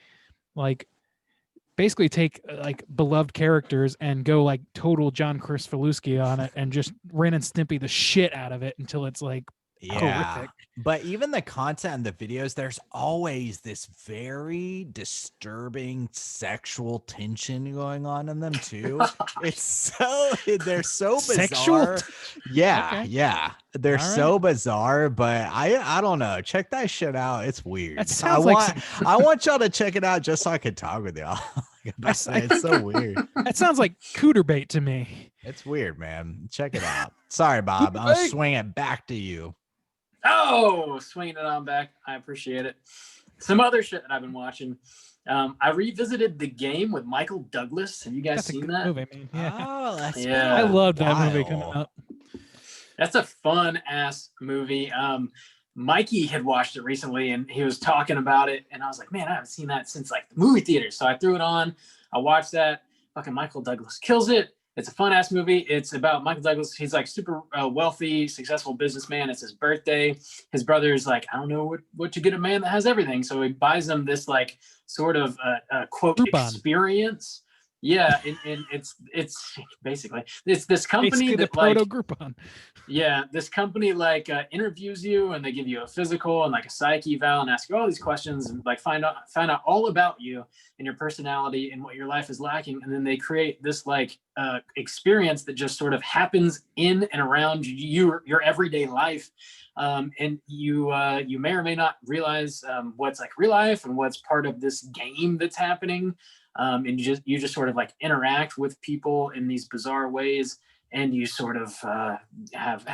basically take like beloved characters and go like total John Krzyzewski on it and just Ren and Stimpy the shit out of it until it's like horrific. But even the content and the videos, there's always this very disturbing sexual tension going on in them too. They're so bizarre. Yeah. They're so bizarre, but I don't know. Check that shit out. It's weird. That sounds I want y'all to check it out just so I can talk with y'all. It's so weird. That sounds like cooter bait to me. It's weird, man. Check it out. Sorry, Bob. I'll swing it back to you. Oh, swinging it on back. I appreciate it. Some other shit that I've been watching. I revisited The Game with Michael Douglas. Have you guys seen that? Movie, man. Yeah. Oh, that's I love that movie coming up. That's a fun ass movie. Mikey had watched it recently and he was talking about it, and I was like, man, I haven't seen that since like the movie theater. So I threw it on. I watched that. Fucking Michael Douglas kills it. It's a fun ass movie. It's about Michael Douglas. He's like super wealthy, successful businessman. It's his birthday. His brother's like, I don't know what to get a man that has everything. So he buys him this like sort of quote Groupon experience. Yeah, and it's basically it's this company basically that the like proto Groupon. Yeah, this company like interviews you and they give you a physical and like a psych eval and ask you all these questions and like find out all about you and your personality and what your life is lacking, and then they create this like experience that just sort of happens in and around your everyday life, and you may or may not realize what's like real life and what's part of this game that's happening, and you just sort of like interact with people in these bizarre ways. And you sort of have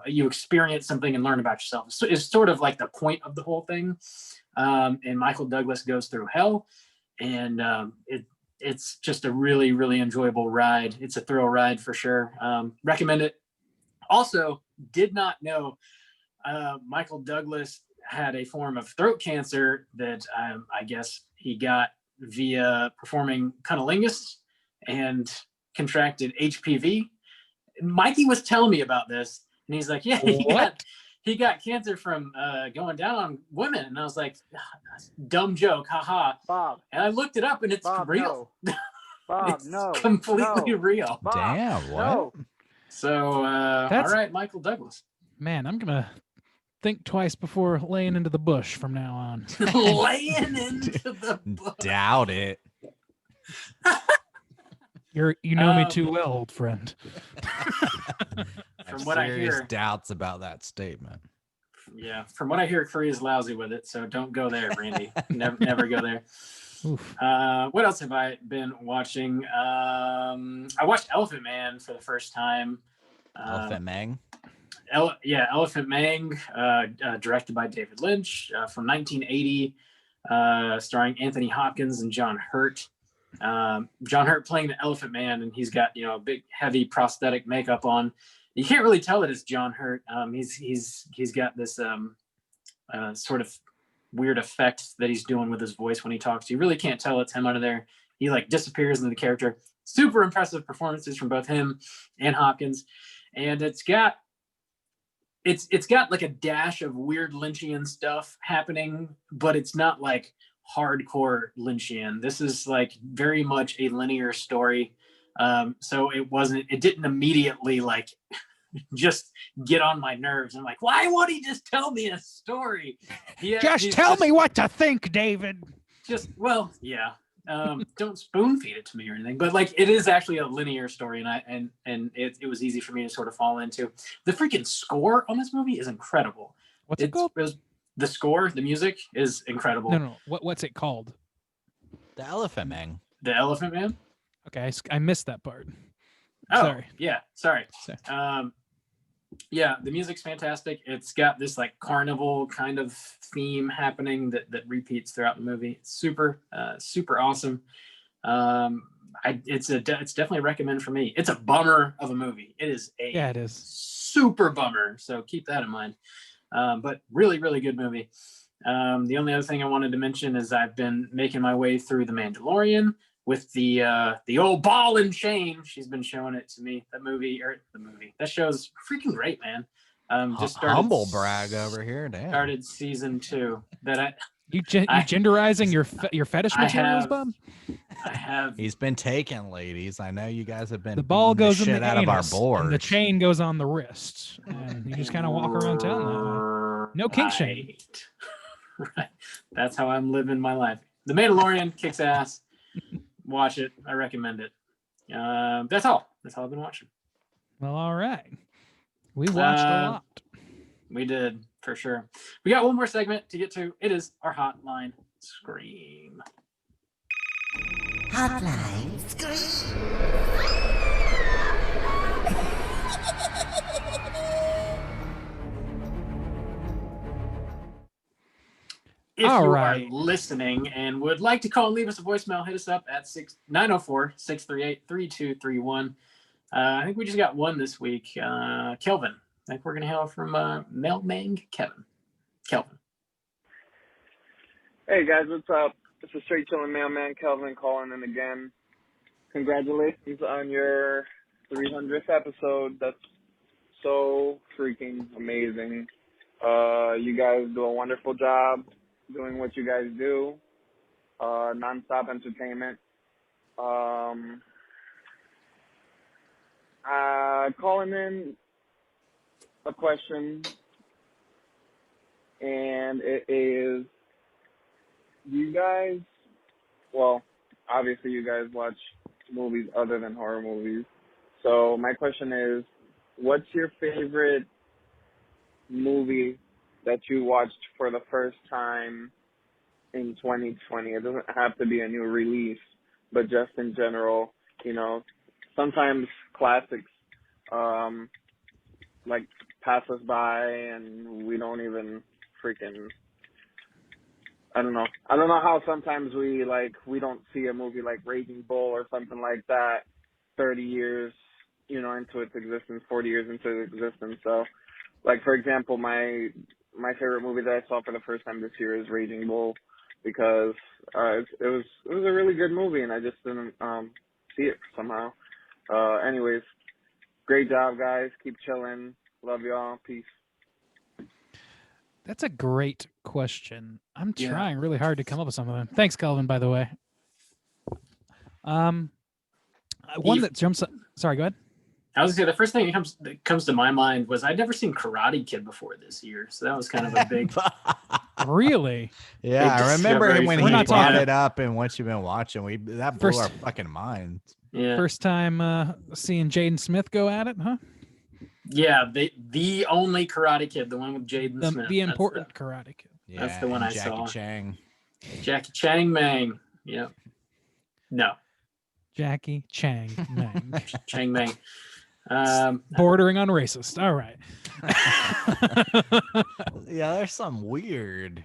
you experience something and learn about yourself. So it's sort of like the point of the whole thing. And Michael Douglas goes through hell, and it's just a really, really enjoyable ride. It's a thrill ride for sure. Recommend it. Also, did not know Michael Douglas had a form of throat cancer that I guess he got via performing cunnilingus and contracted HPV. Mikey was telling me about this, and he's like, "Yeah, he got cancer from going down on women." And I was like, "Dumb joke, haha." Bob. And I looked it up, and it's Bob, real. No. Bob, it's no. completely real. Bob, Damn, what? No. So, all right, Michael Douglas. Man, I'm gonna think twice before laying into the bush from now on. Laying into the bush. Doubt it. You know me too well, old friend. From what I hear, doubts about that statement. Yeah, from what I hear, Korea's lousy with it, so don't go there, Randy. Never go there. Oof. What else have I been watching? I watched Elephant Man for the first time. Elephant Mang. Elephant Man, directed by David Lynch, from 1980, starring Anthony Hopkins and John Hurt. John Hurt playing the Elephant Man, and he's got a big heavy prosthetic makeup on. You can't really tell that it's John Hurt. He's got this sort of weird effect that he's doing with his voice when he talks. You really can't tell it's him under there. He like disappears into the character. Super impressive performances from both him and Hopkins, and it's got like a dash of weird Lynchian stuff happening, but it's not like hardcore Lynchian. This is like very much a linear story. So it didn't immediately like just get on my nerves. I'm like, why won't he just tell me a story? Just tell me what to think, David. Don't spoon feed it to me or anything, but like it is actually a linear story, and it was easy for me to sort of fall into. The freaking score on this movie is incredible. What's it called? The score, the music is incredible. No. What's it called? The Elephant Man. The Elephant Man. Okay, I missed that part. Oh, Sorry. yeah, sorry. Yeah, the music's fantastic. It's got this like carnival kind of theme happening that repeats throughout the movie. It's super awesome. It's definitely a recommend for me. It's a bummer of a movie. It is super bummer. So keep that in mind. But really, really good movie. The only other thing I wanted to mention is I've been making my way through The Mandalorian with the old ball and chain. She's been showing it to me. That show's freaking great, man. Just started Humble brag over here. Damn. Started season 2. You genderizing your fetish materials, Bob? I have. He's been taken, ladies. I know you guys have been. The ball beating the goes in shit the out of our anus, board. and the chain goes on the wrist, and you just kind of walk around town that way. No kink shame. Right. That's how I'm living my life. The Mandalorian kicks ass. Watch it. I recommend it. That's all. That's all I've been watching. Well, all right. We watched a lot. We did, for sure. We got one more segment to get to. It is our Hotline Scream. Hotline Scream. If you are listening and would like to call and leave us a voicemail, hit us up at 904-638-3231. I think we just got one this week. Kelvin. I think we're going to hail from Mailman Kelvin. Hey guys, what's up? It's a straight chilling mailman Kelvin calling in again. Congratulations on your 300th episode. That's so freaking amazing. You guys do a wonderful job doing what you guys do. Non-stop entertainment. Calling in a question, and it is, you guys, well, obviously you guys watch movies other than horror movies. So my question is, what's your favorite movie that you watched for the first time in 2020? It doesn't have to be a new release, but just in general, sometimes classics like pass us by and we don't even freaking, I don't know how sometimes we don't see a movie like Raging Bull or something like that 30 years into its existence, 40 years into its existence. So like, for example, my favorite movie that I saw for the first time this year is Raging Bull, because it was a really good movie and I just didn't see it somehow. Anyways, great job guys, keep chilling, love y'all, peace. That's a great question. I'm trying really hard to come up with some of them. Thanks, Calvin, by the way. One that jumps up. Sorry, go ahead. I was going to say, the first thing that comes to my mind was I'd never seen Karate Kid before this year. So that was kind of a big... Really? Yeah, big I remember discovery when for he me. brought it up and what you've been watching. That blew our fucking minds. Yeah. First time seeing Jaden Smith go at it, huh? Yeah, the only Karate Kid, the one with Jaden Smith. The important Karate Kid. Yeah, That's the one and I Jackie saw. Chang. Jackie Chang Mang. Yep. No. Jackie Chang Meng. Chang Mang. Bordering on racist. All right. Yeah, there's some weird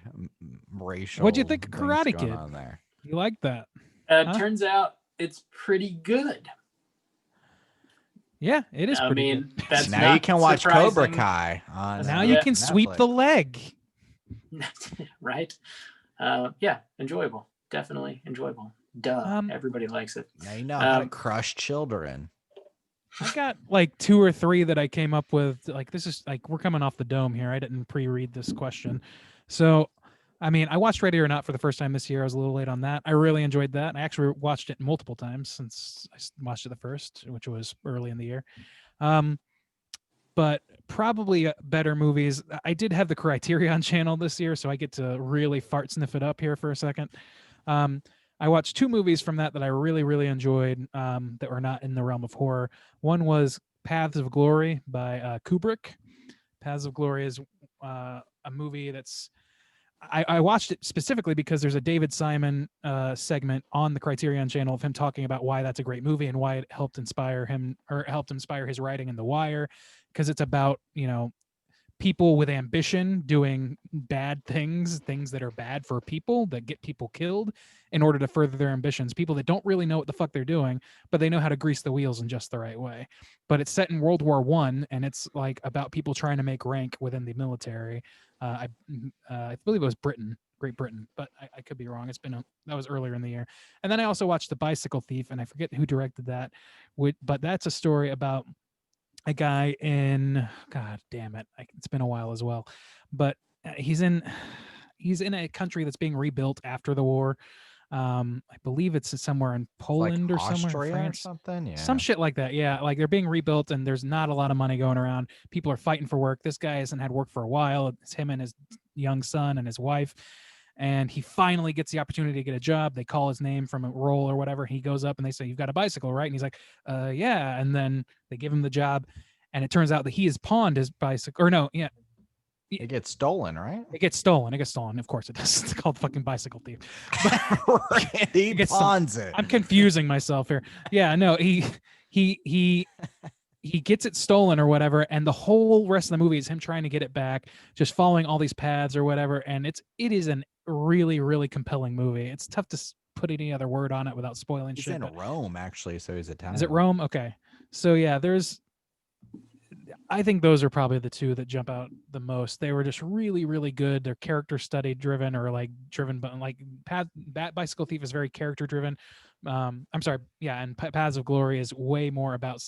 racial. What'd you think of things Karate going Kid? on there? You like that? Huh? Turns out it's pretty good. Yeah, it is I pretty mean, good. that's now not you can watch Cobra surprising. Kai on. Now Yeah. you can sweep the Netflix. leg. Right? Yeah, enjoyable. Definitely enjoyable. Duh. Everybody likes it. Now you know how to crush children. I got like 2 or 3 that I came up with. Like, this is like, we're coming off the dome here. I didn't pre-read this question. So, I mean, I watched Ready or Not for the first time this year. I was a little late on that. I really enjoyed that. I actually watched it multiple times since I watched it the first, which was early in the year. But probably better movies. I did have the Criterion channel this year, so I get to really fart sniff it up here for a second. I watched 2 movies from that I really, really enjoyed that were not in the realm of horror. One was Paths of Glory by Kubrick. Paths of Glory is a movie that's... I watched it specifically because there's a David Simon segment on the Criterion channel of him talking about why that's a great movie and why it helped inspire him, or helped inspire his writing in The Wire, because it's about, people with ambition doing bad things that are bad for people, that get people killed in order to further their ambitions. People that don't really know what the fuck they're doing, but they know how to grease the wheels in just the right way. But it's set in World War I, and it's like about people trying to make rank within the military. I believe it was Great Britain, but I could be wrong. That was earlier in the year. And then I also watched The Bicycle Thief, and I forget who directed that, but that's a story about a guy in, God damn it, it's been a while as well, but he's in a country that's being rebuilt after the war. I believe it's somewhere in Poland, like or somewhere in Austria France, or something. Yeah, some shit like that. Yeah, like they're being rebuilt and there's not a lot of money going around. People are fighting for work. This guy hasn't had work for a while. It's him and his young son and his wife. And he finally gets the opportunity to get a job. They call his name from a role or whatever. He goes up and they say, "You've got a bicycle, right?" And he's like, yeah. And then they give him the job. And it turns out that he has pawned his bicycle. Or no, yeah. it gets stolen, right? It gets stolen. Of course it does. It's called fucking Bicycle Thief. Right, he pawns it. I'm confusing myself here. Yeah, no, he gets it stolen or whatever, and the whole rest of the movie is him trying to get it back, just following all these paths or whatever. And it is a really, really compelling movie. It's tough to put any other word on it without spoiling He's shit. in Rome, actually, so he's Italian. Is it Rome? Okay. So yeah, I think those are probably the 2 that jump out the most. They were just really, really good. They're character study driven, or like driven, but like Bicycle Thief is very character driven. I'm sorry. Yeah. And Paths of Glory is way more about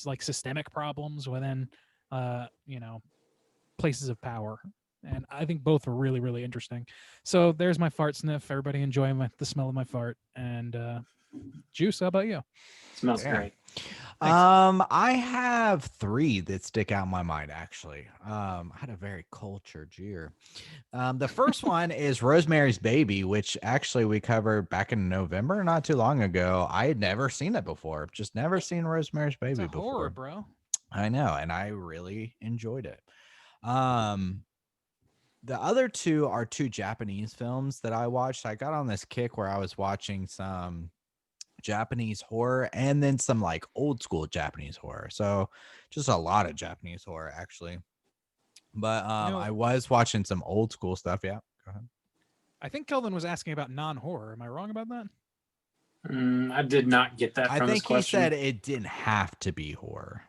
like systemic problems within, places of power. And I think both are really, really interesting. So there's my fart sniff. Everybody enjoy the smell of my fart. And Juice, how about you? Smells great. I have 3 that stick out in my mind, actually. I had a very cultured year. The first one is Rosemary's Baby, which actually we covered back in November, not too long ago. I had never seen it before. Just never seen Rosemary's Baby It's a before. horror, bro. I know, and I really enjoyed it. The other 2 are 2 Japanese films that I watched. I got on this kick where I was watching some Japanese horror and then some like old school Japanese horror. So just a lot of Japanese horror, actually. But I was watching some old school stuff. Yeah, go ahead. I think Kelvin was asking about non-horror. Am I wrong about that? I did not get that. I from think his he question. said it didn't have to be horror.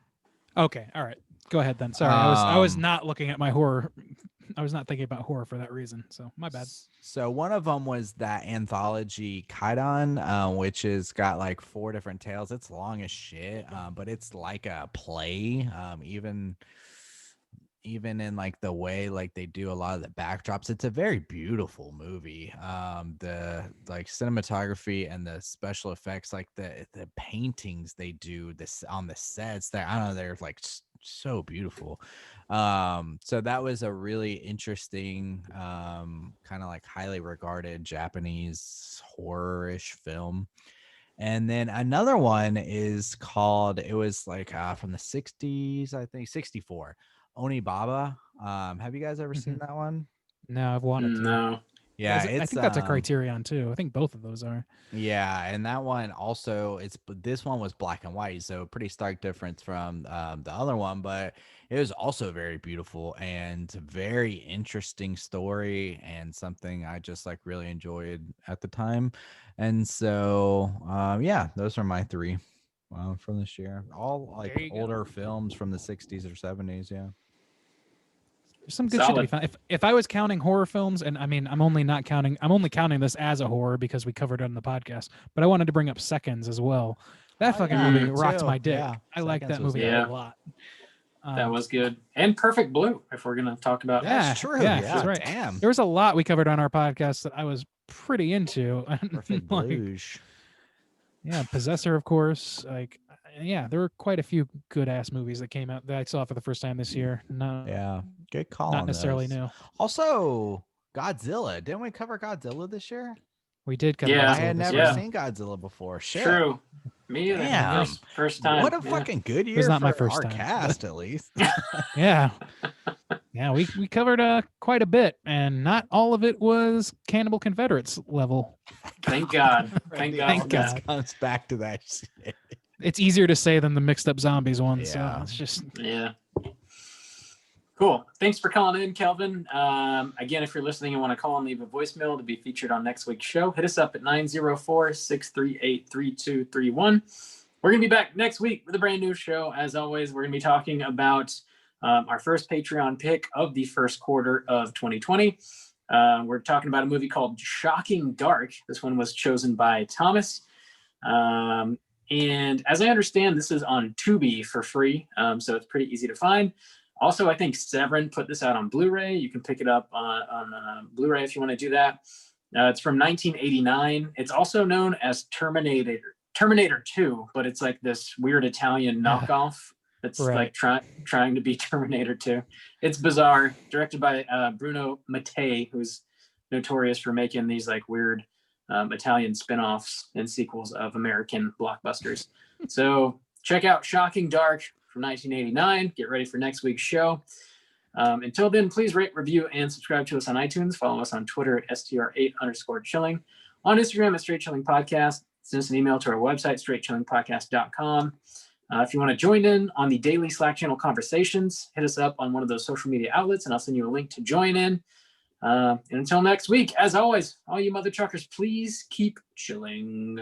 Okay, all right. Go ahead then. Sorry, I was not looking at my horror. I was not thinking about horror for that reason. So my bad. So one of them was that anthology Kaidan, which has got like 4 different tales. It's long as shit, but it's like a play. Even in like the way like they do a lot of the backdrops, it's a very beautiful movie. The like cinematography and the special effects, like the paintings they do this on the sets, that I don't know, they're like so beautiful. So that was a really interesting kind of like highly regarded Japanese horror-ish film. And then another one is called, it was like from the 60s, I think, 64. Onibaba. Have you guys ever seen that one? No, I've wanted to. No. Yeah, I think that's a Criterion too. I think both of those are. Yeah, and that one also, this one was black and white, so pretty stark difference from the other one, but it was also very beautiful and very interesting story and something I just like really enjoyed at the time. And so yeah, those are my three from this year. All like There you go. older films from the 60s or 70s. Yeah. There's some good shit to be Solid. found. If I was counting horror films, and I mean, I'm only counting this as a horror because we covered it on the podcast, but I wanted to bring up Seconds as well. That Oh, fucking yeah, movie me rocked too. my dick. Yeah, I like Seconds that was movie good. a lot. That was good. And Perfect Blue, if we're gonna talk about. That's true. Yeah, Yeah, that's right. damn. There was a lot we covered on our podcast that I was pretty into. Perfect Like, Blues. yeah, Possessor, of course. Like, yeah, there were quite a few good ass movies that came out that I saw for the first time this year. No, Yeah, good call. not on necessarily those. new. Also, Godzilla. Didn't we cover Godzilla this year? We did cover Yeah. Godzilla I had this never year. Yeah. seen Godzilla before. Shit. True. Me either. Damn. First time. What a Yeah. fucking good year not my for first our time, cast, at least. Yeah. Yeah, we covered quite a bit, and not all of it was Cannibal Confederates level. Thank God. Thank God. Thank for God. that. This comes back to that shit. It's easier to say than the mixed up zombies one. Yeah. So it's just Yeah. Cool. Thanks for calling in, Kelvin. Again, if you're listening and want to call and leave a voicemail to be featured on next week's show, hit us up at 904-638-3231. We're going to be back next week with a brand new show. As always, we're going to be talking about our first Patreon pick of the first quarter of 2020. We're talking about a movie called Shocking Dark. This one was chosen by Thomas. And as I understand, this is on Tubi for free, so it's pretty easy to find. Also, I think Severin put this out on Blu-ray. You can pick it up on Blu-ray if you want to do that. It's from 1989. It's also known as Terminator 2, but it's like this weird Italian knockoff that's Right. like trying to be Terminator 2. It's bizarre. Directed by Bruno Mattei, who's notorious for making these like weird Italian spin-offs and sequels of American blockbusters. So check out Shocking Dark from 1989. Get ready for next week's show. Until then, please rate, review, and subscribe to us on iTunes. Follow us on Twitter at STR8_chilling. On Instagram at Straight Chilling Podcast. Send us an email to our website, straightchillingpodcast.com. If you want to join in on the daily Slack channel conversations, hit us up on one of those social media outlets, and I'll send you a link to join in. And until next week, as always, all you mother truckers, please keep chilling.